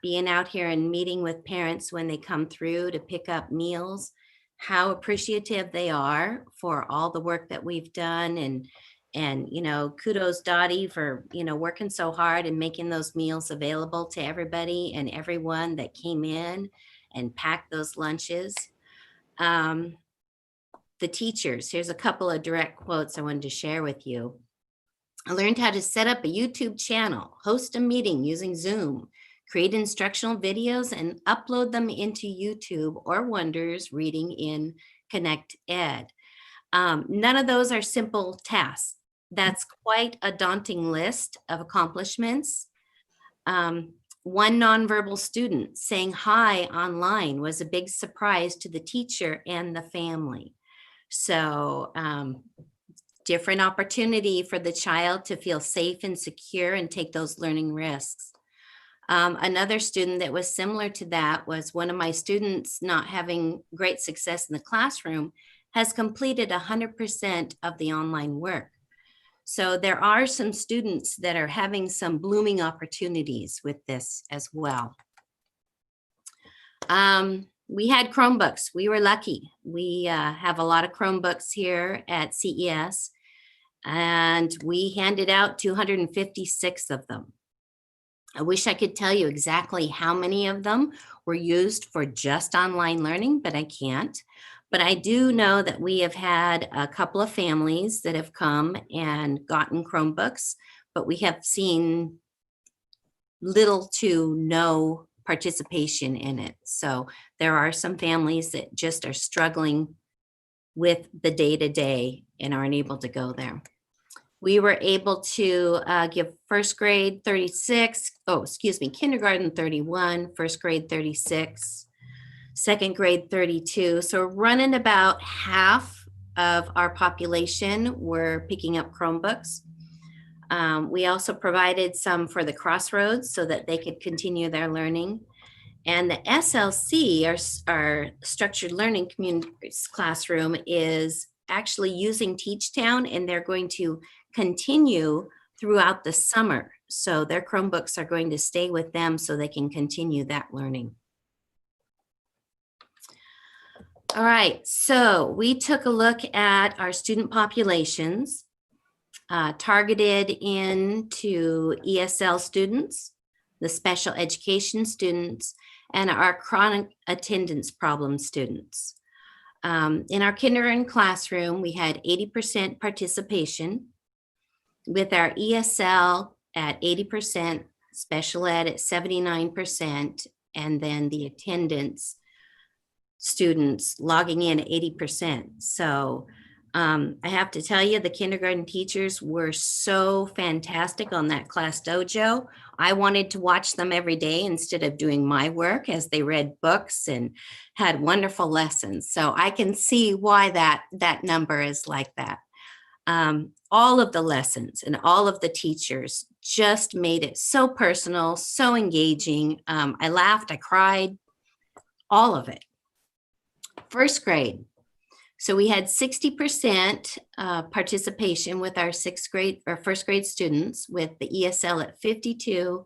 S2: Being out here and meeting with parents when they come through to pick up meals, how appreciative they are for all the work that we've done. And you know, kudos Dottie for, you know, working so hard and making those meals available to everybody and everyone that came in and packed those lunches. The teachers, here's a couple of direct quotes I wanted to share with you. I learned how to set up a YouTube channel, host a meeting using Zoom, create instructional videos and upload them into YouTube or Wonders Reading in Connect Ed. None of those are simple tasks. That's quite a daunting list of accomplishments. One nonverbal student saying hi online was a big surprise to the teacher and the family. So different opportunity for the child to feel safe and secure and take those learning risks. Another student that was similar to that was one of my students not having great success in the classroom has completed 100% of the online work. So there are some students that are having some blooming opportunities with this as well. We had Chromebooks. We were lucky. We have a lot of Chromebooks here at CES, and we handed out 256 of them. I wish I could tell you exactly how many of them were used for just online learning, but I can't. But I do know that we have had a couple of families that have come and gotten Chromebooks, but we have seen little to no participation in it. So there are some families that just are struggling with the day-to-day and aren't able to go there. We were able to give first grade 36, kindergarten 31, first grade 36, second grade 32. So we're running about half of our population were picking up Chromebooks. We also provided some for the Crossroads so that they could continue their learning. And the SLC, our Structured Learning Communities classroom, is actually using TeachTown, and they're going to continue throughout the summer. So their Chromebooks are going to stay with them so they can continue that learning. All right, so we took a look at our student populations targeted into ESL students, the special education students, and our chronic attendance problem students. In our kindergarten classroom, we had 80% participation, with our ESL at 80%, special ed at 79%, and then the attendance students logging in at 80%. So I have to tell you, the kindergarten teachers were so fantastic on that class dojo. I wanted to watch them every day instead of doing my work, as they read books and had wonderful lessons. So I can see why that number is like that. All of the lessons and all of the teachers just made it so personal, so engaging. I laughed, I cried, all of it. First grade. So we had 60% participation with our first grade students, with the ESL at 52,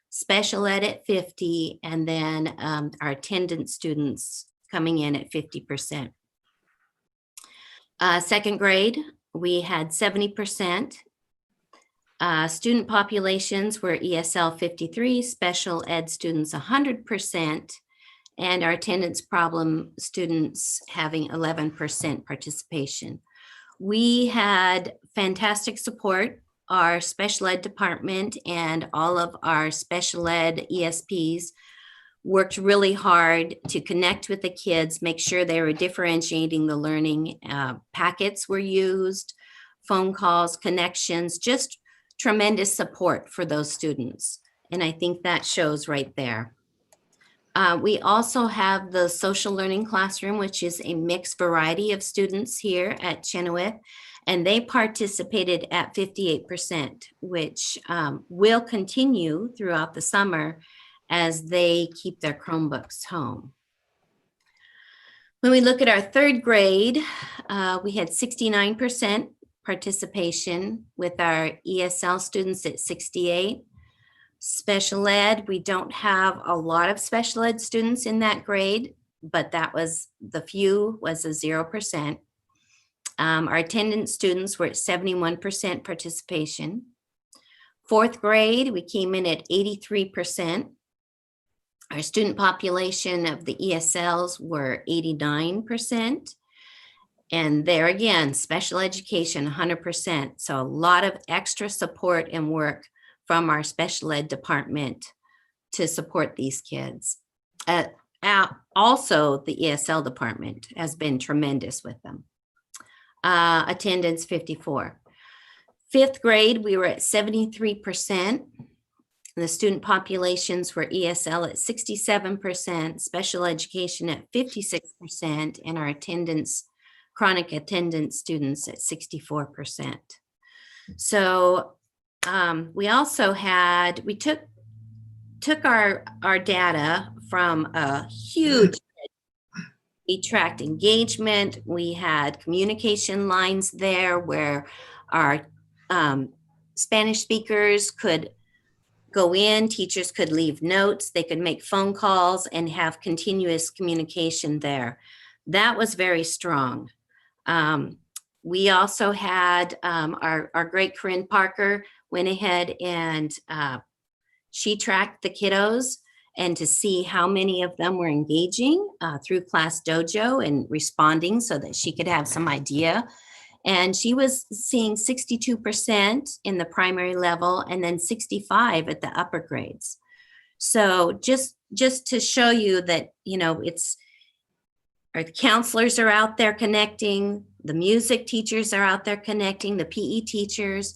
S2: special ed at 50, and then our attendance students coming in at 50%. Second grade, we had 70%. Student populations were ESL 53, special ed students 100%, and our attendance problem students having 11% participation. We had fantastic support. Our special ed department and all of our special ed ESPs worked really hard to connect with the kids, make sure they were differentiating the learning. Packets were used, phone calls, connections, just tremendous support for those students. And I think that shows right there. We also have the social learning classroom, which is a mixed variety of students here at Chenoweth, and they participated at 58%, which will continue throughout the summer as they keep their Chromebooks home. When we look at our third grade, we had 69% participation with our ESL students at 68. Special ed, we don't have a lot of special ed students in that grade, but that was the few was a 0%. Our attendance students were at 71% participation. Fourth grade, we came in at 83%. Our student population of the ESLs were 89%. And there again, special education, 100%. So a lot of extra support and work from our special ed department to support these kids. Also, the ESL department has been tremendous with them. Attendance 54. Fifth grade, we were at 73%. The student populations were ESL at 67%, special education at 56%, and our attendance, chronic attendance students at 64%. So we also had, we took our data from a huge, we tracked engagement, we had communication lines there where our Spanish speakers could go in, teachers could leave notes, they could make phone calls and have continuous communication there. That was very strong. We also had our great Corinne Parker went ahead and she tracked the kiddos and to see how many of them were engaging through Class Dojo and responding so that she could have some idea. And she was seeing 62% in the primary level and then 65 at the upper grades. So just to show you that, you know, it's our counselors are out there connecting, the music teachers are out there connecting, the PE teachers,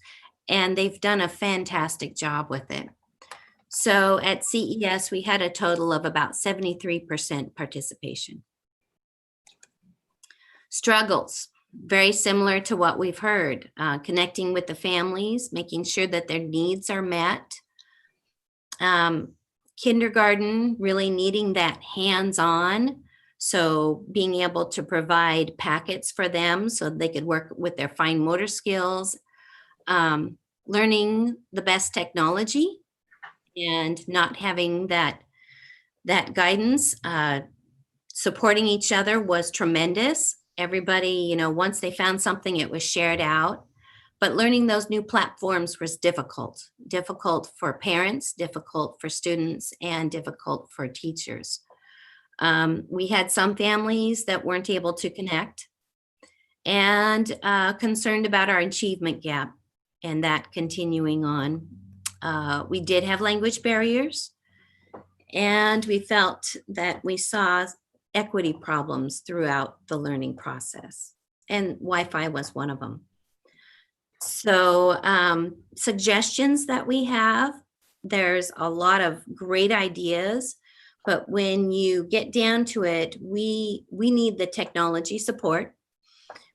S2: and they've done a fantastic job with it. So at CES, we had a total of about 73% participation. Struggles, very similar to what we've heard, connecting with the families, making sure that their needs are met. Kindergarten, really needing that hands-on. So being able to provide packets for them so they could work with their fine motor skills, learning the best technology and not having that guidance, supporting each other was tremendous. Everybody, you know, once they found something, it was shared out. But learning those new platforms was difficult for parents, difficult for students, and difficult for teachers. We had some families that weren't able to connect and concerned about our achievement gap and that continuing on. We did have language barriers, and we felt that we saw equity problems throughout the learning process, and Wi-Fi was one of them. So suggestions that we have, there's a lot of great ideas, but when you get down to it, we need the technology support.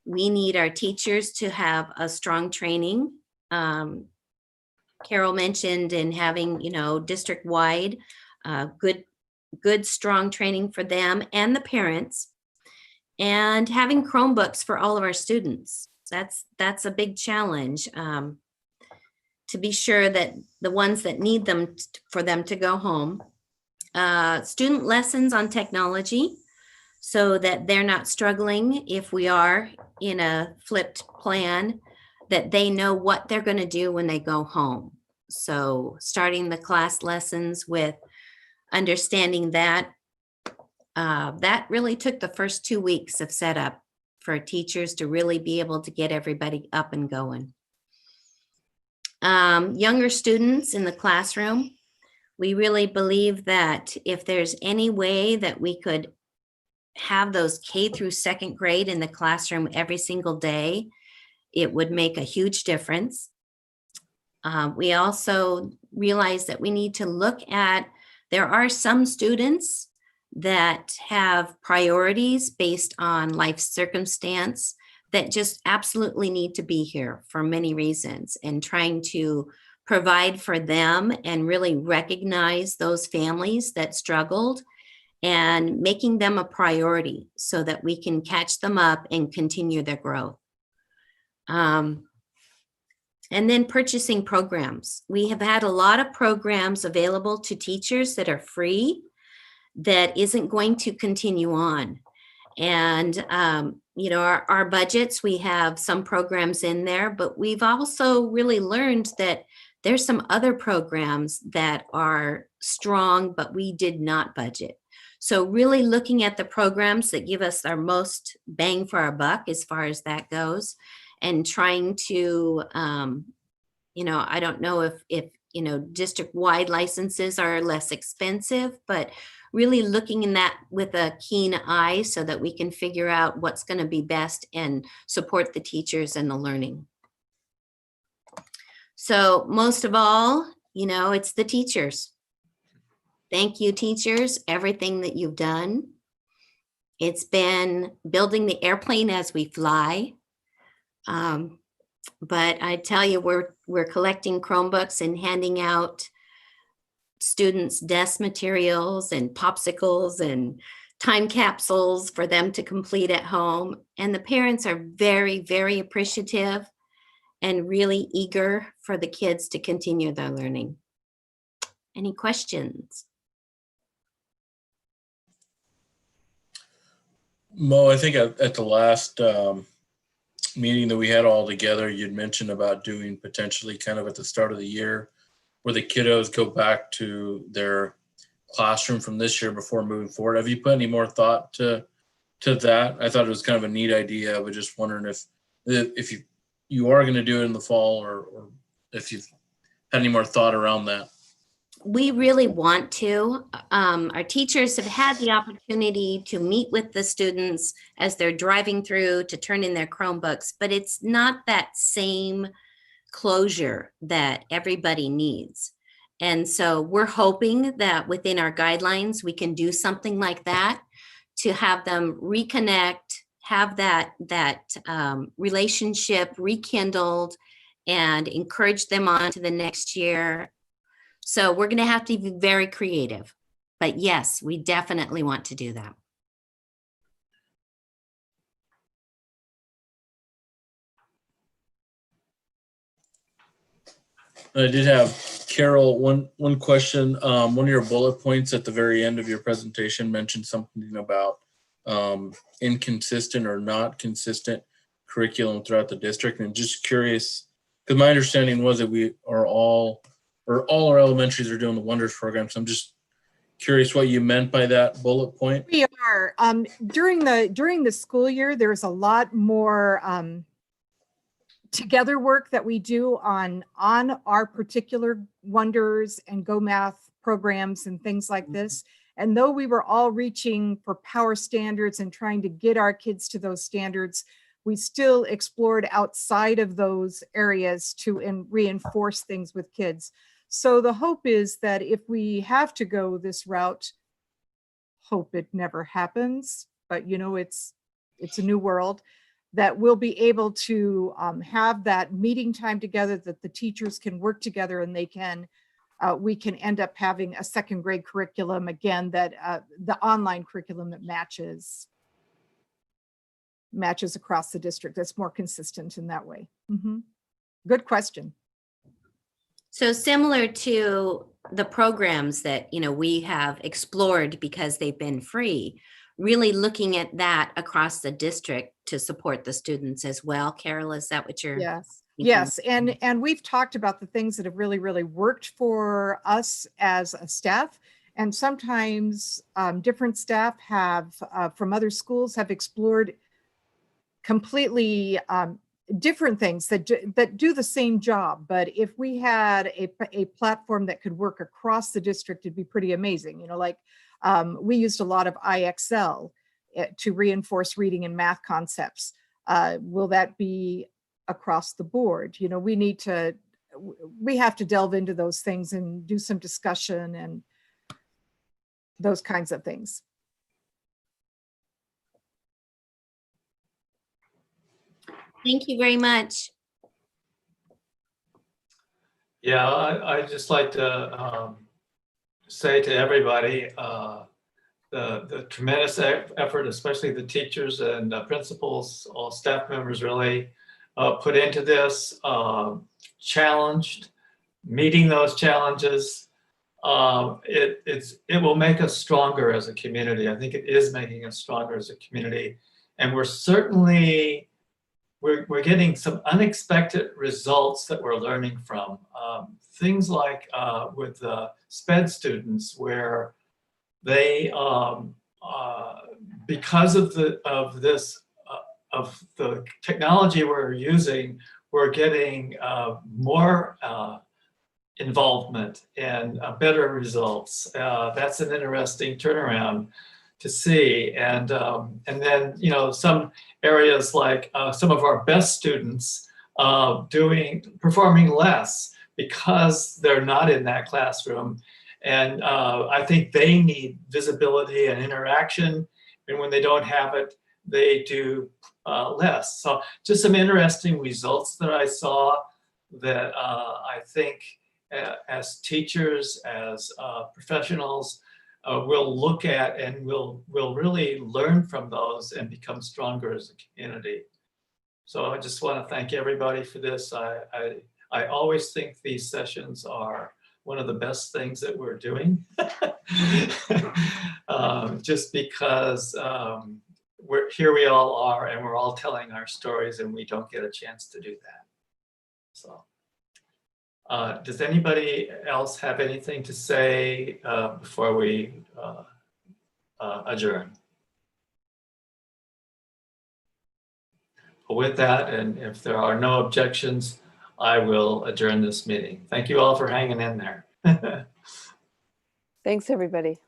S2: We need our teachers to have a strong training. Carol mentioned in having, you know, district-wide good, strong training for them and the parents, and having Chromebooks for all of our students. That's a big challenge, to be sure that the ones that need them for them to go home. Student lessons on technology so that they're not struggling if we are in a flipped plan, that they know what they're going to do when they go home. So starting the class lessons with understanding that, that really took the first 2 weeks of setup for teachers to really be able to get everybody up and going. Younger students in the classroom, We really believe that if there's any way that we could have those K through second grade in the classroom every single day, it would make a huge difference. We also realize that we need to look at, there are some students that have priorities based on life circumstance that just absolutely need to be here for many reasons, and trying to provide for them and really recognize those families that struggled and making them a priority so that we can catch them up and continue their growth. And then purchasing programs. We have had a lot of programs available to teachers that are free, that isn't going to continue on. And, you know, our budgets, we have some programs in there, but we've also really learned that there's some other programs that are strong, but we did not budget. So really looking at the programs that give us our most bang for our buck as far as that goes, and trying to, you know, I don't know if, you know, district-wide licenses are less expensive, but really looking in that with a keen eye so that we can figure out what's going to be best and support the teachers and the learning. So most of all, you know, it's the teachers. Thank you, teachers, everything that you've done. It's been building the airplane as we fly. But I tell you, we're collecting Chromebooks and handing out students desk materials and popsicles and time capsules for them to complete at home. And the parents are very, very appreciative and really eager for the kids to continue their learning. Any questions?
S13: Mo, I think at the last meeting that we had all together, you'd mentioned about doing potentially kind of at the start of the year where the kiddos go back to their classroom from this year before moving forward. Have you put any more thought to that? I thought it was kind of a neat idea. I was just wondering if you are going to do it in the fall, or if you've had any more thought around that.
S2: We really want to. Our teachers have had the opportunity to meet with the students as they're driving through to turn in their Chromebooks, but it's not that same closure that everybody needs. And so we're hoping that within our guidelines, we can do something like that to have them reconnect, have that relationship rekindled, and encourage them on to the next year. So we're going to have to be very creative, but yes, we definitely want to do that.
S13: I did have, Carol, one question. One of your bullet points at the very end of your presentation mentioned something about inconsistent or not consistent curriculum throughout the district. And just curious, because my understanding was that we are all our elementaries are doing the Wonders program. So I'm just curious what you meant by that bullet point.
S7: We are. During the school year, there's a lot more together work that we do on our particular Wonders and Go Math programs and things like this. And though we were all reaching for power standards and trying to get our kids to those standards, we still explored outside of those areas to reinforce things with kids. So the hope is that if we have to go this route, hope it never happens, but you know, it's a new world, that we'll be able to have that meeting time together, that the teachers can work together, and they can, we can end up having a second grade curriculum again, that the online curriculum that matches across the district, that's more consistent in that way. Mm-hmm. Good question.
S2: So similar to the programs that, you know, we have explored because they've been free, really looking at that across the district to support the students as well. Carol, is that what you're?
S7: Yes. Yes. And we've talked about the things that have really, really worked for us as a staff. And sometimes different staff have from other schools have explored completely different things that do the same job. But if we had a platform that could work across the district, it'd be pretty amazing. You know, like we used a lot of IXL to reinforce reading and math concepts. Will that be across the board? You know, we have to delve into those things and do some discussion and those kinds of things.
S2: Thank you very much.
S1: Yeah, I'd just like to say to everybody, the tremendous effort, especially the teachers and principals, all staff members really put into this, challenged, meeting those challenges. It will make us stronger as a community. I think it is making us stronger as a community. And we're certainly, we're getting some unexpected results that we're learning from. Things like with SPED students, where they, because of the technology we're using, we're getting more involvement and better results. That's an interesting turnaround to see. And then, you know, some areas like some of our best students performing less because they're not in that classroom. And I think they need visibility and interaction. And when they don't have it, they do less. So just some interesting results that I saw that I think as teachers, as professionals, we'll look at and we'll really learn from those and become stronger as a community. So I just want to thank everybody for this. I always think these sessions are one of the best things that we're doing, just because here we all are and we're all telling our stories and we don't get a chance to do that. So does anybody else have anything to say before we adjourn? With that, and if there are no objections, I will adjourn this meeting. Thank you all for hanging in there.
S3: Thanks, everybody.